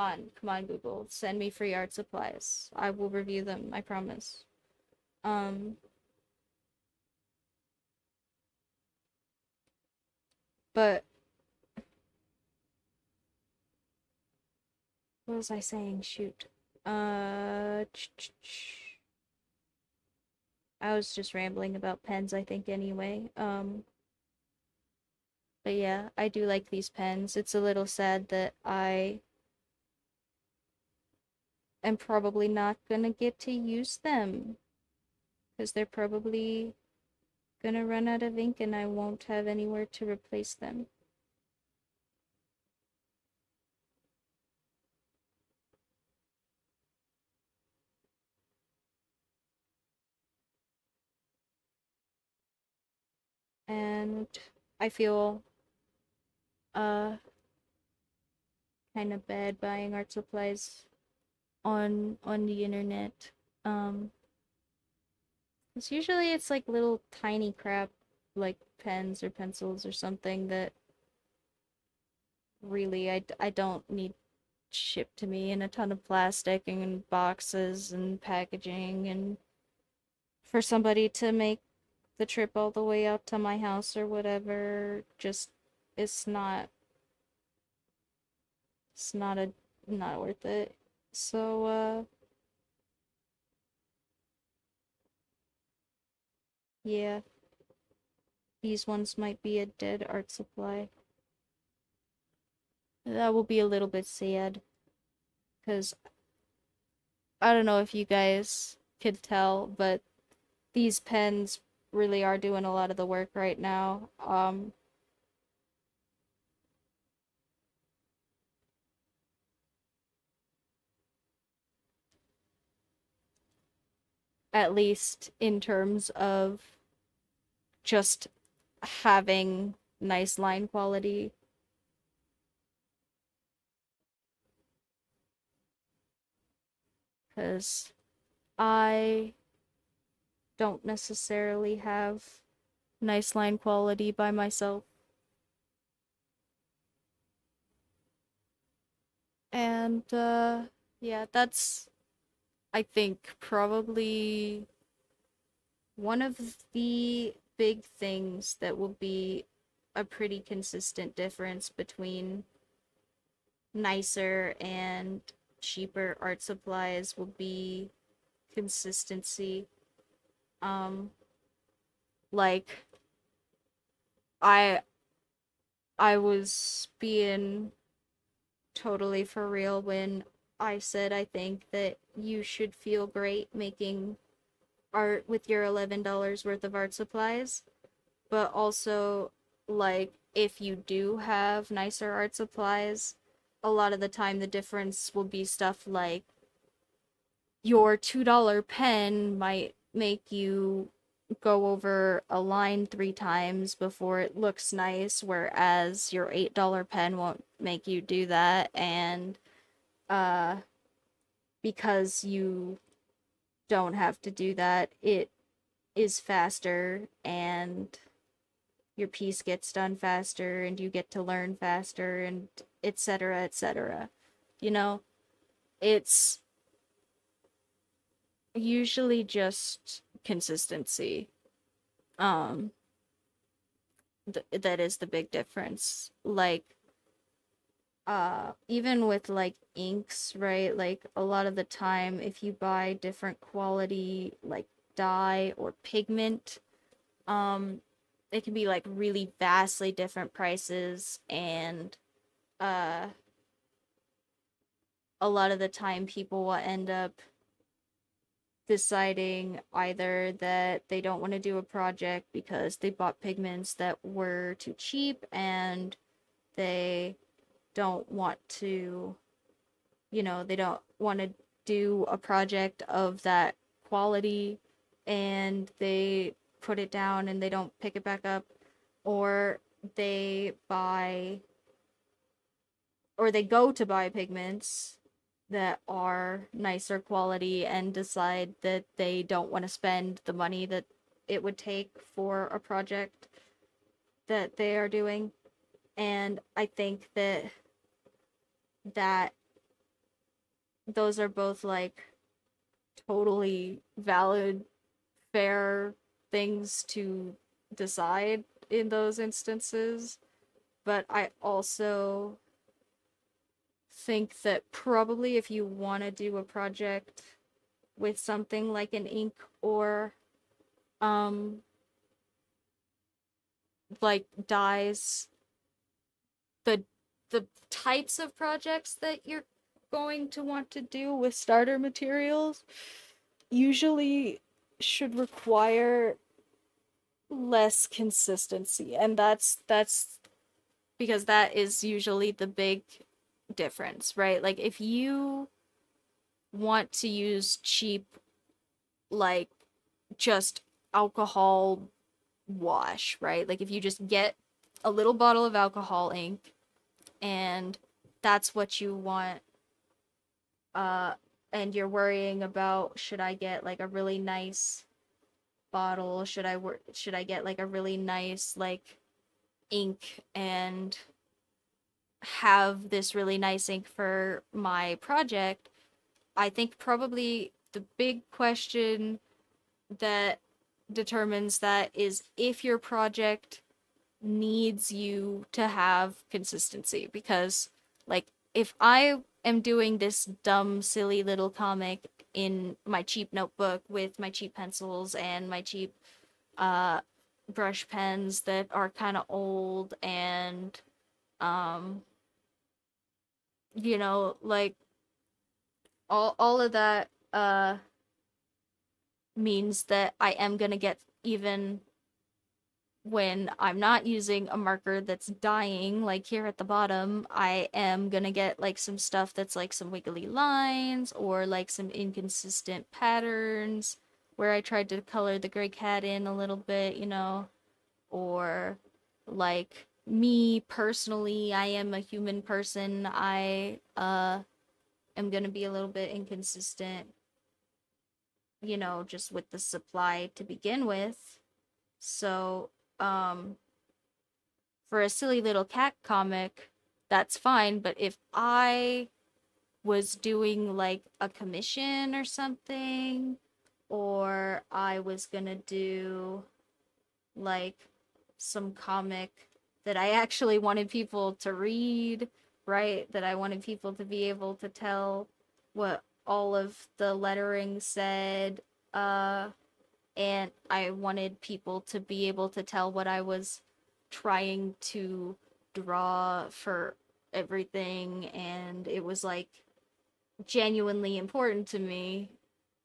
on, Google, send me free art supplies. I will review them, I promise. Um, but what was I saying? Shoot. I was just rambling about pens, I think, anyway. But yeah, I do like these pens. It's a little sad that I am probably not gonna get to use them because they're probably gonna run out of ink and I won't have anywhere to replace them. And I feel uh kind of bad buying art supplies on the internet. Um, 'Cause usually it's like little tiny crap like pens or pencils or something that really I don't need shipped to me in a ton of plastic and boxes and packaging, and for somebody to make the trip all the way out to my house or whatever, just it's not a not worth it. So yeah, these ones might be a dead art supply. That will be a little bit sad because I don't know if you guys could tell, but these pens really are doing a lot of the work right now. At least in terms of just having nice line quality, because I don't necessarily have nice line quality by myself. And yeah, that's I think probably one of the big things that will be a pretty consistent difference between nicer and cheaper art supplies will be consistency. Um, like I I was being totally for real when I said I think that you should feel great making art with your $11 worth of art supplies, but also like if you do have nicer art supplies, a lot of the time the difference will be stuff like your $2 pen might make you go over a line 3 times before it looks nice, whereas your $8 pen won't make you do that. And uh, because you don't have to do that, it is faster and your piece gets done faster and you get to learn faster and etc etc. You know, it's usually just consistency. Um that is the big difference. Like even with like inks, right? Like a lot of the time if you buy different quality like dye or pigment, um it can be like really vastly different prices, and uh a lot of the time people will end up deciding either that they don't want to do a project because they bought pigments that were too cheap, and they don't want to, they don't want to do a project of that quality, and they put it down and they don't pick it back up, or they buy or they go to buy pigments that are nicer quality and decide that they don't want to spend the money that it would take for a project that they are doing. And I think that those are both like totally valid, fair things to decide in those instances. But I also think that probably if you want to do a project with something like an ink or um like dyes, the the types of projects that you're going to want to do with starter materials usually should require less consistency, and that's because that is usually the big difference, right? Like if you want to use cheap, like just alcohol wash, right? Like if you just get a little bottle of alcohol ink and that's what you want, uh and you're worrying about, should I get like a really nice bottle, should I get like a really nice like ink and have this really nice ink for my project. I think probably the big question that determines that is if your project needs you to have consistency. Because like if I am doing this dumb silly little comic in my cheap notebook with my cheap pencils and my cheap uh brush pens that are kind of old, and um like all of that means that I am going to get, even when I'm not using a marker that's dying, like here at the bottom, I am gonna get like some stuff that's like some wiggly lines or like some inconsistent patterns where I tried to color the gray cat in a little bit, or like me personally, I am a human person. I am gonna be a little bit inconsistent, just with the supply to begin with. So, um, for a silly little cat comic, that's fine. But if I was doing like a commission or something, or I was gonna do like some comic that I actually wanted people to read, right? That I wanted people to be able to tell what all of the lettering said, uh, and I wanted people to be able to tell what I was trying to draw for everything, and it was like genuinely important to me.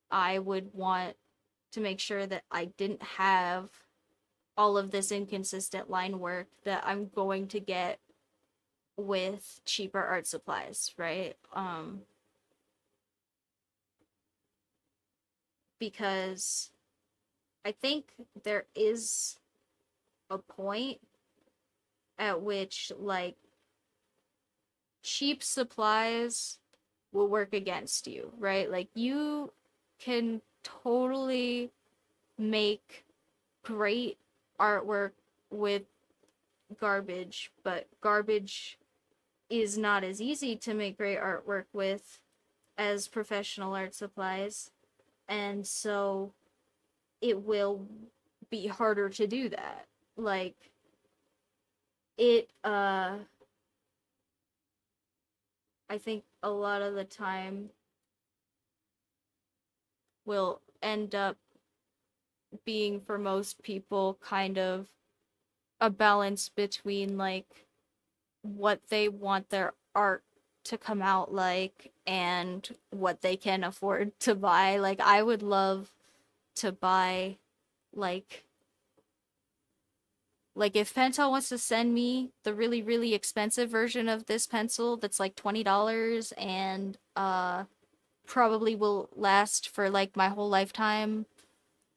I would want to make sure that I didn't have all of this inconsistent line work that I'm going to get with cheaper art supplies, right? Because I think there is a point at which like cheap supplies will work against you, right? Like you can totally make great artwork with garbage, but garbage is not as easy to make great artwork with as professional art supplies. And so it will be harder to do that. Like it I think a lot of the time will end up being for most people kind of a balance between like what they want their art to come out like and what they can afford to buy. Like I would love to buy like if Pentel wants to send me the really really expensive version of this pencil that's like $20 and probably will last for like my whole lifetime,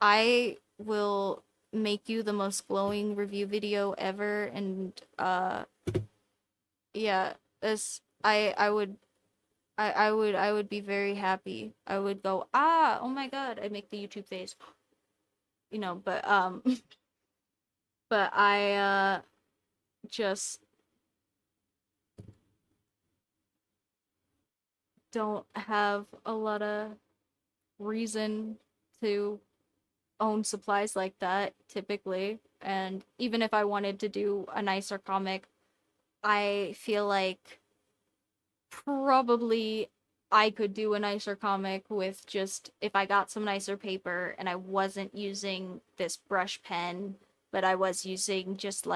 I will make you the most glowing review video ever. And yeah, this I would be very happy. I would go, ah, oh my god, I make the YouTube face. But but I just don't have a lot of reason to own supplies like that typically. And even if I wanted to do a nicer comic, I feel like probably I could do a nicer comic with just if I got some nicer paper and I wasn't using this brush pen, but I was using just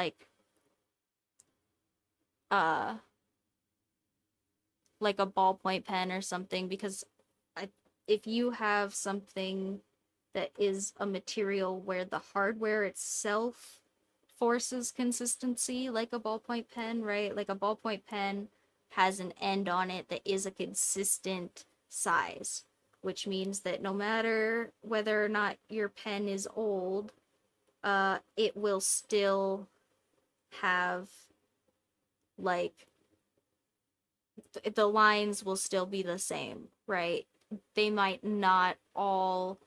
uh like a ballpoint pen or something. Because I, if you have something that is a material where the hardware itself forces consistency, like a ballpoint pen, right? Like a ballpoint pen has an end on it that is a consistent size, which means that no matter whether or not your pen is old, it will still have like the lines will still be the same, right? They might not all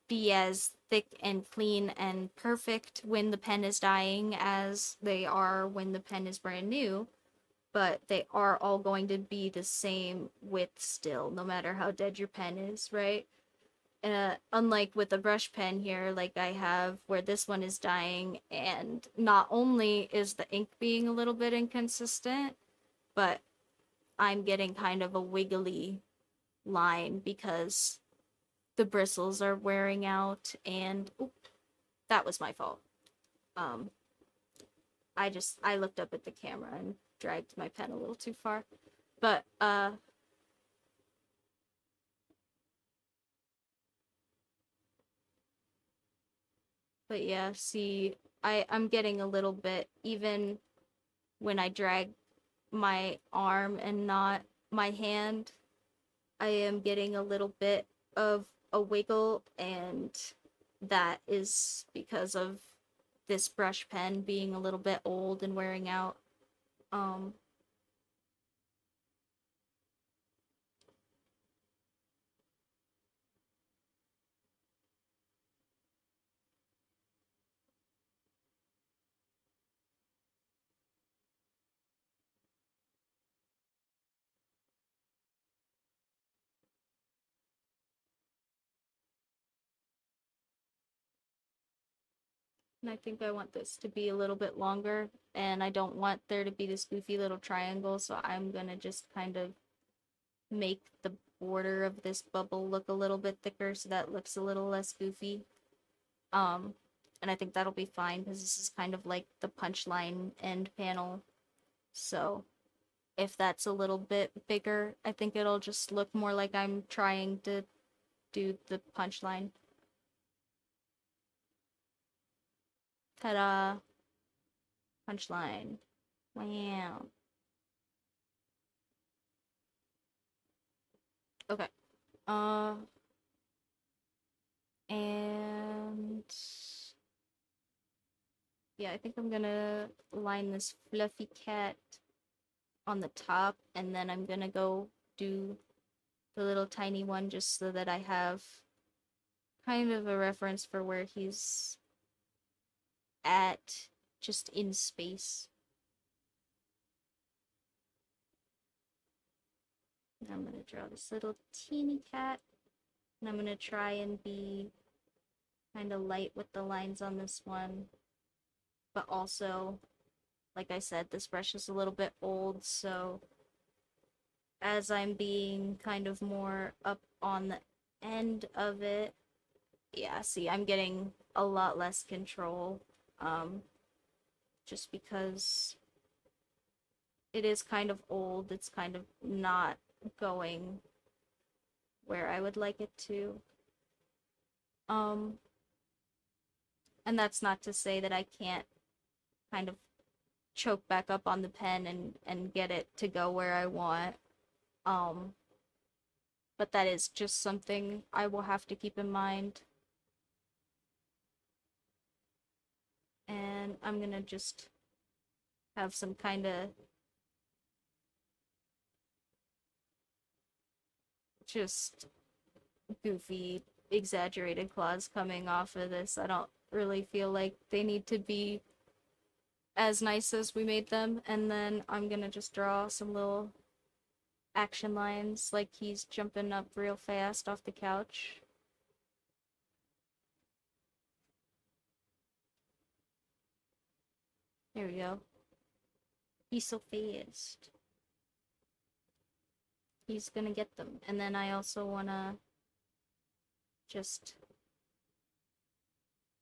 be as thick and clean and perfect when the pen is dying as they are when the pen is brand new, but they are all going to be the same width still, no matter how dead your pen is, right? Unlike with the brush pen here, like I have where this one is dying, and not only is the ink being a little bit inconsistent, but I'm getting kind of a wiggly line because the bristles are wearing out. And that was my fault. um I looked up at the camera and dragged my pen a little too far. But yeah, see, I'm getting a little bit, even when I drag my arm and not my hand, I am getting a little bit of a wiggle, and that is because of this brush pen being a little bit old and wearing out. Um, and I think I want this to be a little bit longer, and I don't want there to be this goofy little triangle, so I'm gonna just kind of make the border of this bubble look a little bit thicker so that looks a little less goofy. Um, and I think that'll be fine because this is kind of like the punchline end panel. So if that's a little bit bigger, I think it'll just look more like I'm trying to do the punchline. Ta-da! Punchline. Wow. Okay. Uh, and yeah, I think I'm gonna line this fluffy cat on the top, and then I'm gonna go do the little tiny one just so that I have kind of a reference for where he's at, just in space. I'm gonna draw this little teeny cat, and I'm gonna try and be kind of light with the lines on this one, but also like I said, this brush is a little bit old, so as I'm being kind of more up on the end of it, yeah, see, I'm getting a lot less control, just because it is kind of old. It's kind of not going where I would like it to. Um, and that's not to say that I can't kind of choke back up on the pen and get it to go where I want. Um, but that is just something I will have to keep in mind. And I'm gonna just have some kind of just goofy, exaggerated claws coming off of this. I don't really feel like they need to be as nice as we made them. And then I'm gonna just draw some little action lines, like he's jumping up real fast off the couch. There we go. He's so fast. He's gonna get them. And then I also wanna just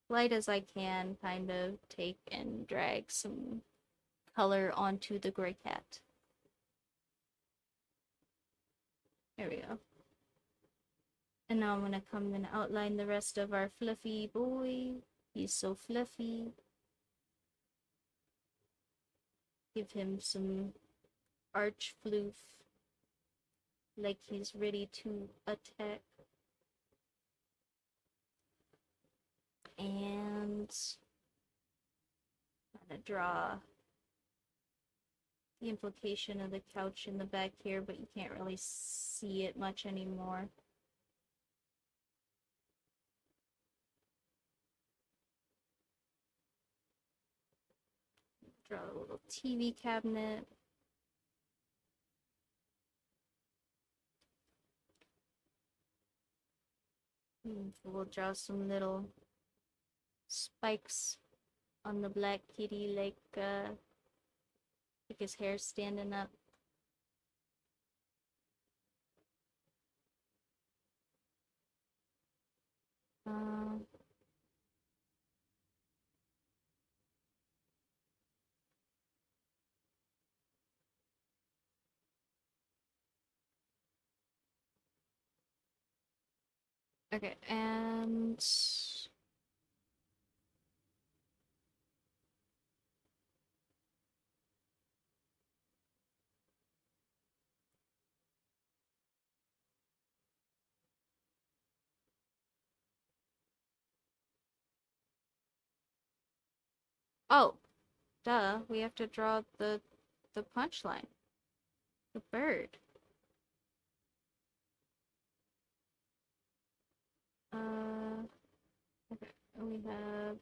light as I can kind of take and drag some color onto the gray cat. There we go. And now I'm gonna come and outline the rest of our fluffy boy. He's so fluffy. Give him some arch floof, like he's ready to attack. And I'm gonna draw the implication of the couch in the back here, but you can't really see it much anymore. Draw a little TV cabinet. We'll draw some little spikes on the black kitty, like his hair's standing up. Uh, okay, and oh, duh, we have to draw the punchline, the bird. Okay, we have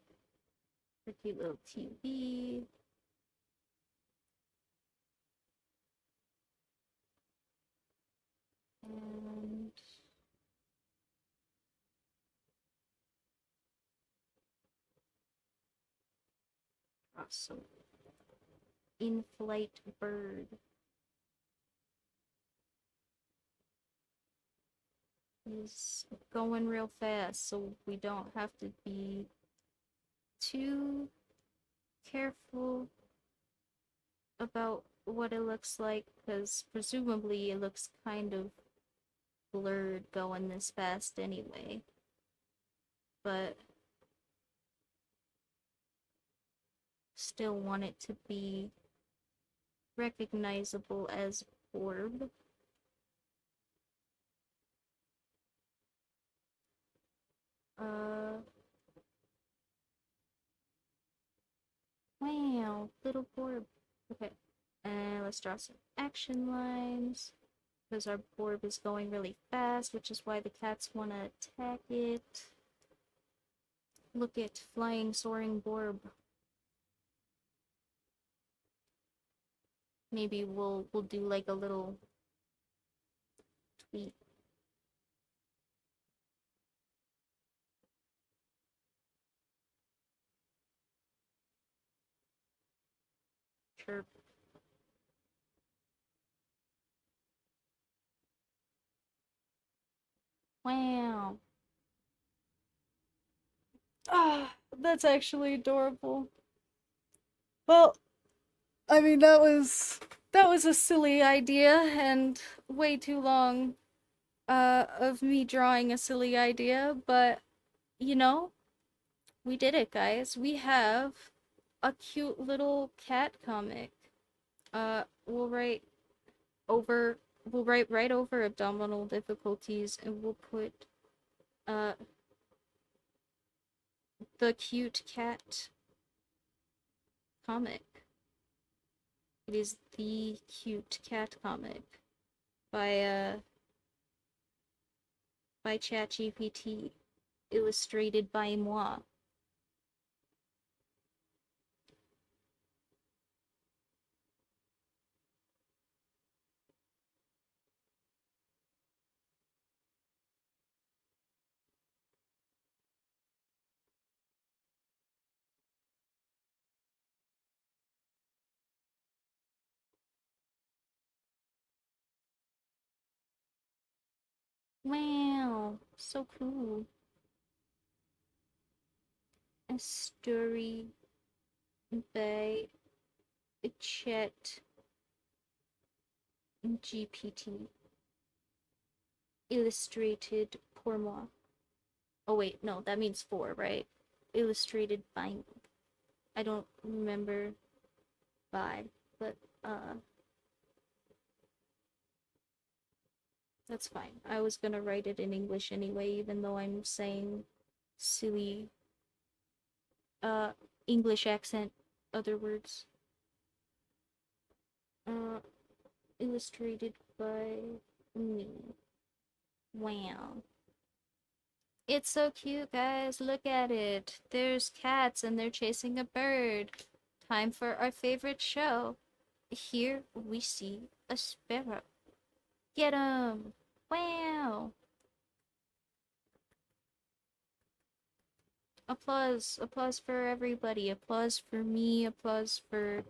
a cute little TV. And awesome. In-flight bird. He's going real fast, so we don't have to be too careful about what it looks like, because presumably it looks kind of blurred going this fast anyway. But still want it to be recognizable as orb. Wow, little orb. Okay, and let's draw some action lines, because our orb is going really fast, which is why the cats want to attack it. Look at flying, soaring orb. Maybe we'll do like a little tweet. Sure. Wow. Ah, that's actually adorable. Well, I mean that was a silly idea and way too long of me drawing a silly idea, but you know, we did it, guys. We have a cute little cat comic. We'll write over we'll write right over abdominal difficulties and we'll put uh the cute cat comic. It is the cute cat comic by ChatGPT, illustrated by moi. Wow, so cool. A story by Chat GPT, illustrated pour moi. Oh wait, no, that means for, right? Illustrated by me. I don't remember by, but that's fine. I was gonna write it in English anyway, even though I'm saying silly uh English accent other words. Uh illustrated by me. Wow. It's so cute, guys. Look at it. There's cats and they're chasing a bird. Time for our favorite show. Here we see a sparrow. Get him! Wow! Applause. Applause for everybody. Applause for me. Applause for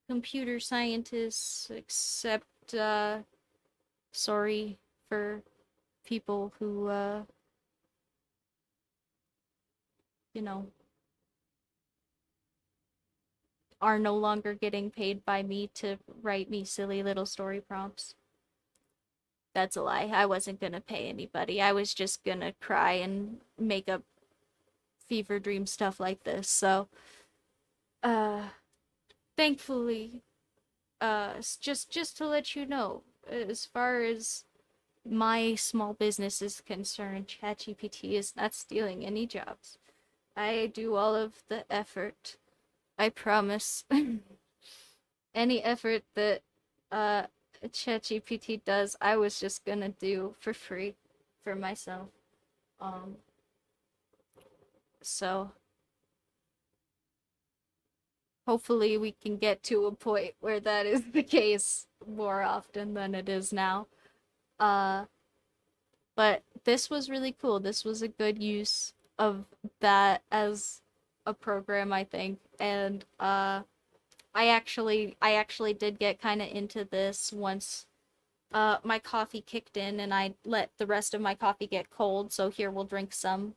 computer scientists. Except, sorry for people who, you know, are no longer getting paid by me to write me silly little story prompts. That's a lie. I wasn't gonna pay anybody. I was just gonna cry and make up fever dream stuff like this. So, uh, thankfully, just to let you know, as far as my small business is concerned, ChatGPT is not stealing any jobs. I do all of the effort. I promise. Any effort that uh ChatGPT does, I was just gonna do for free for myself. Um, so hopefully we can get to a point where that is the case more often than it is now. Uh, but this was really cool. This was a good use of that as a program, I think. And I actually did get kind of into this once my coffee kicked in and I let the rest of my coffee get cold, so here we'll drink some.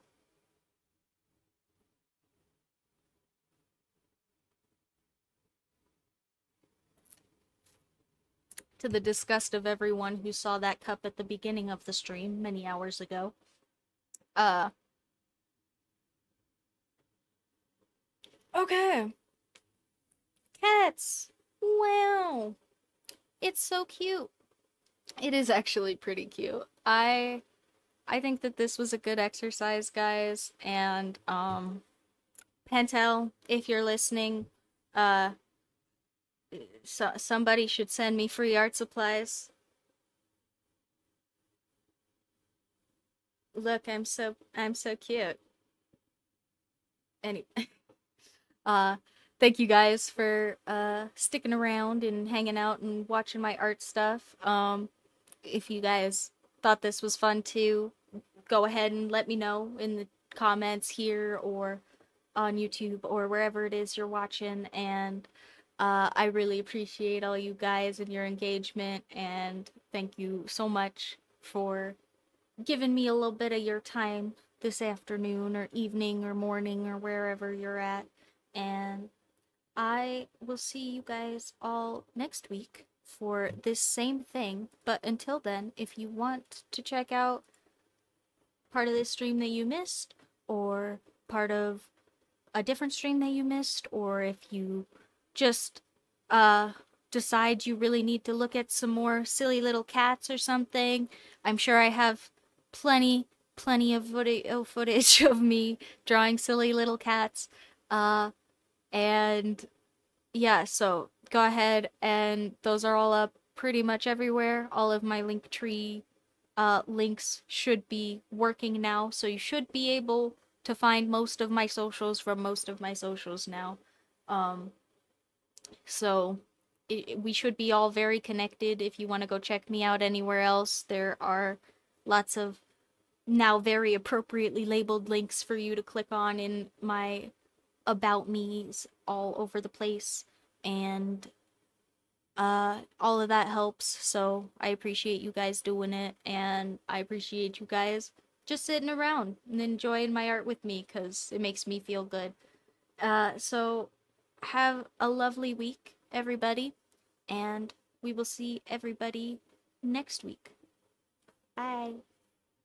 To the disgust of everyone who saw that cup at the beginning of the stream many hours ago. Uh, okay. Cats! Wow! It's so cute. It is actually pretty cute. I think that this was a good exercise, guys, and Pentel, if you're listening, uh somebody should send me free art supplies. Look, I'm so cute. Anyway, uh thank you guys for sticking around and hanging out and watching my art stuff. If you guys thought this was fun too, go ahead and let me know in the comments here or on YouTube or wherever it is you're watching, and I really appreciate all you guys and your engagement, and thank you so much for giving me a little bit of your time this afternoon or evening or morning or wherever you're at. And I will see you guys all next week for this same thing. But until then, if you want to check out part of this stream that you missed, or part of a different stream that you missed, or if you just uh decide you really need to look at some more silly little cats or something, I'm sure I have plenty of footage of me drawing silly little cats. Uh and yeah, so go ahead, and those are all up pretty much everywhere. All of my link tree links should be working now, so you should be able to find most of my socials from most of my socials now. Um, so we should be all very connected. If you want to go check me out anywhere else, there are lots of now very appropriately labeled links for you to click on in my about me's all over the place, and all of that helps. So I appreciate you guys doing it, and I appreciate you guys just sitting around and enjoying my art with me, because it makes me feel good. So have a lovely week, everybody, and we will see everybody next week. Bye.